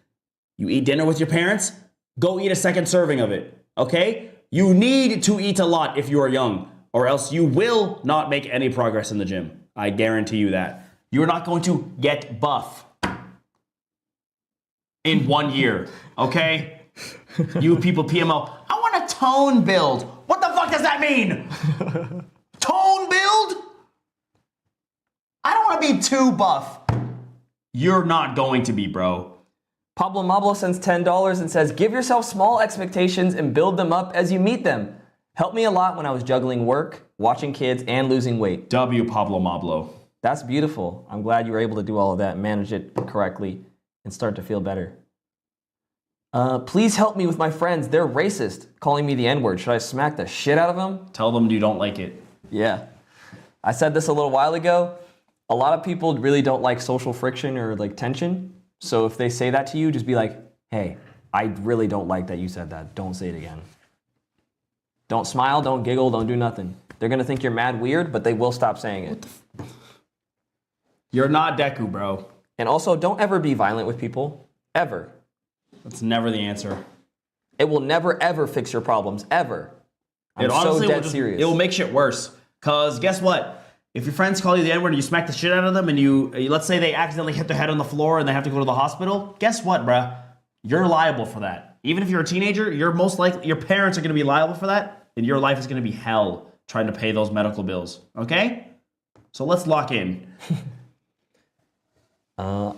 You eat dinner with your parents? Go eat a second serving of it, okay? You need to eat a lot if you are young, or else you will not make any progress in the gym. I guarantee you that. You're not going to get buff in 1 year, okay? You people PMO, I want a tone build. What the fuck does that mean? Tone build? I don't want to be too buff. You're not going to be, bro. Pablo Mablo sends $10 and says, give yourself small expectations and build them up as you meet them. Helped me a lot when I was juggling work, watching kids, and losing weight. W Pablo Mablo. That's beautiful. I'm glad you were able to do all of that, manage it correctly, and start to feel better. Please help me with my friends. They're racist, calling me the N-word. Should I smack the shit out of them? Tell them you don't like it. Yeah. I said this a little while ago. A lot of people really don't like social friction or like tension. So if they say that to you, just be like, hey, I really don't like that you said that. Don't say it again. Don't smile, don't giggle, don't do nothing. They're gonna think you're mad weird, but they will stop saying it. You're not Deku, bro. And also, don't ever be violent with people. Ever. That's never the answer. It will never, ever fix your problems. Ever. I'm It honestly so dead serious. It will make shit worse. Because guess what? If your friends call you the N-word and you smack the shit out of them and you let's say they accidentally hit their head on the floor and they have to go to the hospital, guess what, bruh? You're liable for that. Even if you're a teenager, you're most likely, your parents are going to be liable for that, and your life is going to be hell trying to pay those medical bills. Okay? So let's lock in. What?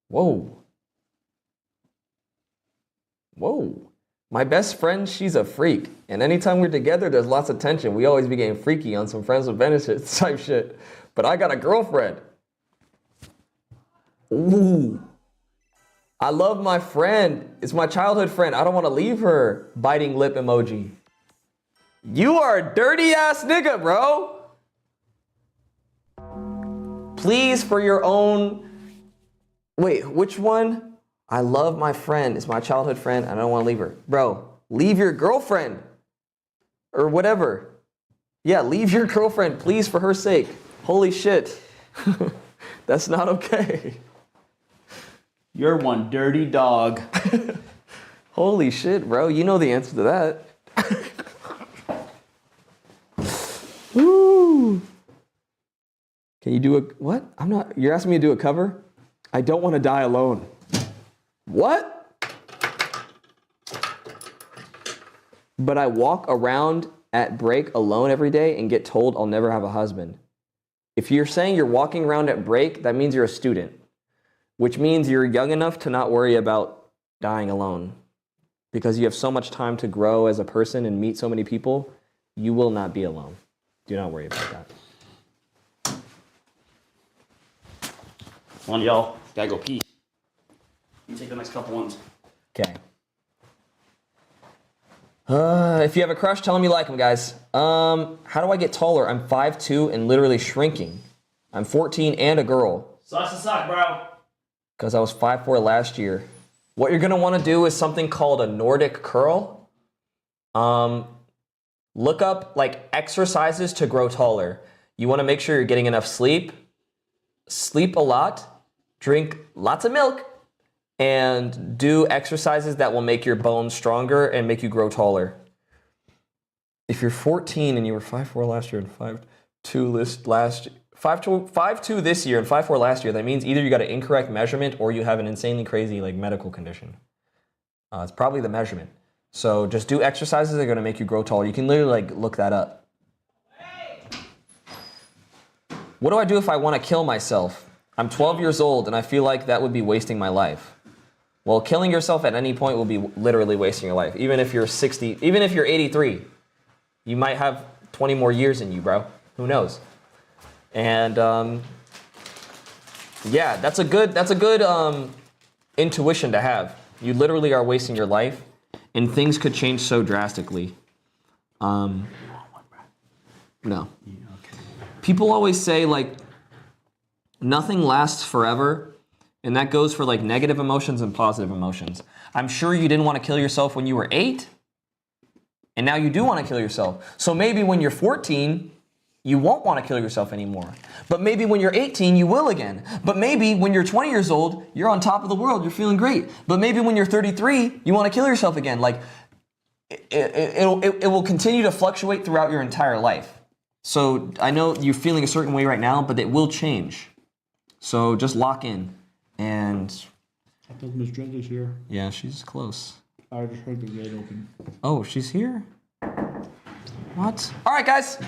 Whoa. Whoa. My best friend, she's a freak. And anytime we're together, there's lots of tension. We always be getting freaky on some friends with benefits type shit. But I got a girlfriend. Ooh. I love my friend. It's my childhood friend. I don't want to leave her. Biting lip emoji. You are a dirty ass nigga, bro. Please, for your own... Wait, which one? I love my friend. It's my childhood friend. I don't want to leave her. Bro, leave your girlfriend. Or whatever. Yeah, leave your girlfriend, please, for her sake. Holy shit. That's not okay. You're one dirty dog. Holy shit, bro. You know the answer to that. Woo. Can you do a, what? You're asking me to do a cover? I don't want to die alone. What? But I walk around at break alone every day and get told I'll never have a husband. If you're saying you're walking around at break, that means you're a student, which means you're young enough to not worry about dying alone. Because you have so much time to grow as a person and meet so many people, you will not be alone. Do not worry about that. Come on, y'all. Gotta go pee. You take the next couple ones. Okay. If you have a crush, tell him you like him, guys. How do I get taller? I'm 5'2" and literally shrinking. I'm 14 and a girl. Sucks to suck, bro. Because I was 5'4" last year. What you're going to want to do is something called a Nordic curl. Look up like exercises to grow taller. You want to make sure you're getting enough sleep. Sleep a lot. Drink lots of milk. And do exercises that will make your bones stronger and make you grow taller. If you're 14 and you were 5'4" last year and 5'2" this year and 5'4" last year, that means either you got an incorrect measurement or you have an insanely crazy like medical condition. It's probably the measurement. So just do exercises that are gonna make you grow taller. You can literally like look that up. What do I do if I want to kill myself? I'm 12 years old and I feel like that would be wasting my life. Well, killing yourself at any point will be literally wasting your life. Even if you're 60, even if you're 83, you might have 20 more years in you, bro. Who knows? And yeah, that's a good intuition to have. You literally are wasting your life, and things could change so drastically. No. People always say like nothing lasts forever. And that goes for like negative emotions and positive emotions. I'm sure you didn't want to kill yourself when you were 8, and now you do want to kill yourself. So maybe when you're 14, you won't want to kill yourself anymore. But maybe when you're 18, you will again. But maybe when you're 20 years old, you're on top of the world, you're feeling great. But maybe when you're 33, you want to kill yourself again. Like, it will continue to fluctuate throughout your entire life. So I know you're feeling a certain way right now, but it will change. So just lock in. And I think Miss Drake is here. yeah, she's close. I just heard the gate open. Oh, she's here? What? All right, guys.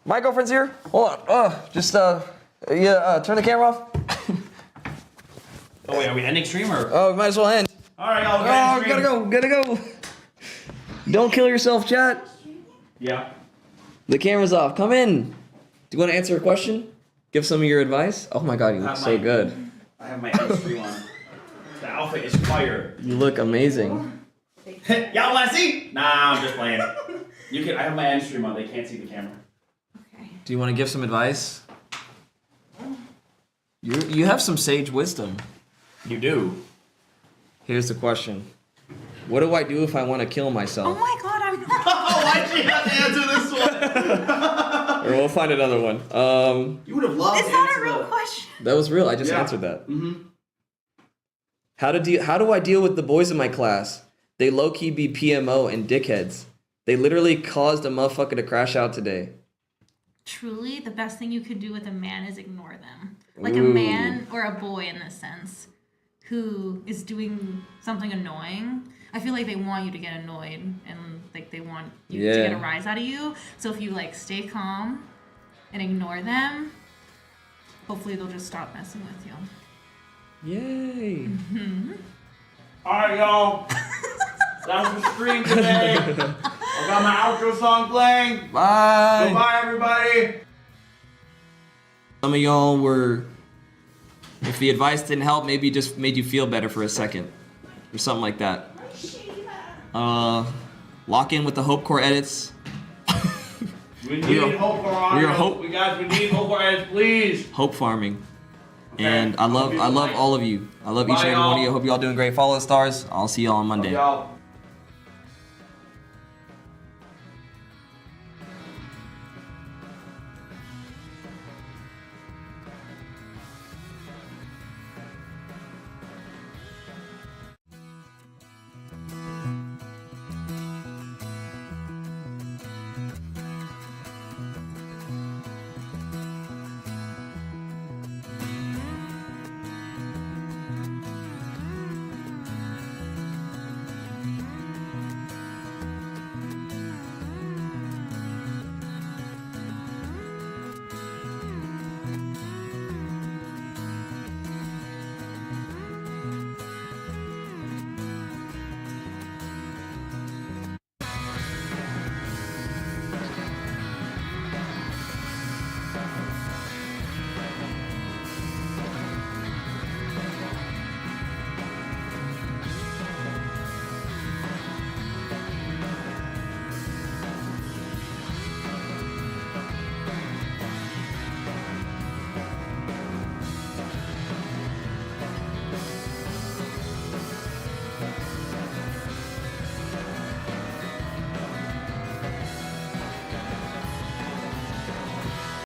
My girlfriend's here. Hold on. Turn the camera off. Oh, wait, are we ending stream or? Oh, we might as well end. All right, y'all. Oh, gotta go. Don't kill yourself, chat. Yeah. The camera's off. Come in. Do you want to answer a question? Give some of your advice? Oh my God, you look so good. I have my end stream on. The outfit is fire. You look amazing. Y'all want to see? Nah, I'm just playing. You can. I have my end stream on. They can't see the camera. Do you want to give some advice? You have some sage wisdom. You do. Here's the question. What do I do if I want to kill myself? Oh my god, I'm Why'd you have to answer this one? Or we'll find another one. You would have loved It's to not answer a real that. question. That was real. I just Yeah. answered that. Mm-hmm. How do I deal with the boys in my class? They low-key be PMO and dickheads. They literally caused a motherfucker to crash out today. Truly, the best thing you could do with a man is ignore them. Like a Ooh. man or a boy in this sense who is doing something annoying. I feel like they want you to get annoyed and like they want you to get a rise out of you. So if you like stay calm and ignore them, hopefully they'll just stop messing with you. Yay. All right, y'all. That's the stream today. I got my outro song playing. Bye. Goodbye, everybody. Some of y'all were, if the advice didn't help, maybe just made you feel better for a second. Or something like that. Lock in with the Hope Core edits. We need hope for our we are audio. hope- We need hope for edits, please. Hope farming. Okay. And I love all of you. I love each Bye, and every one of y'all. you. I hope y'all doing great. Follow the stars. I'll see y'all on Monday. Y'all.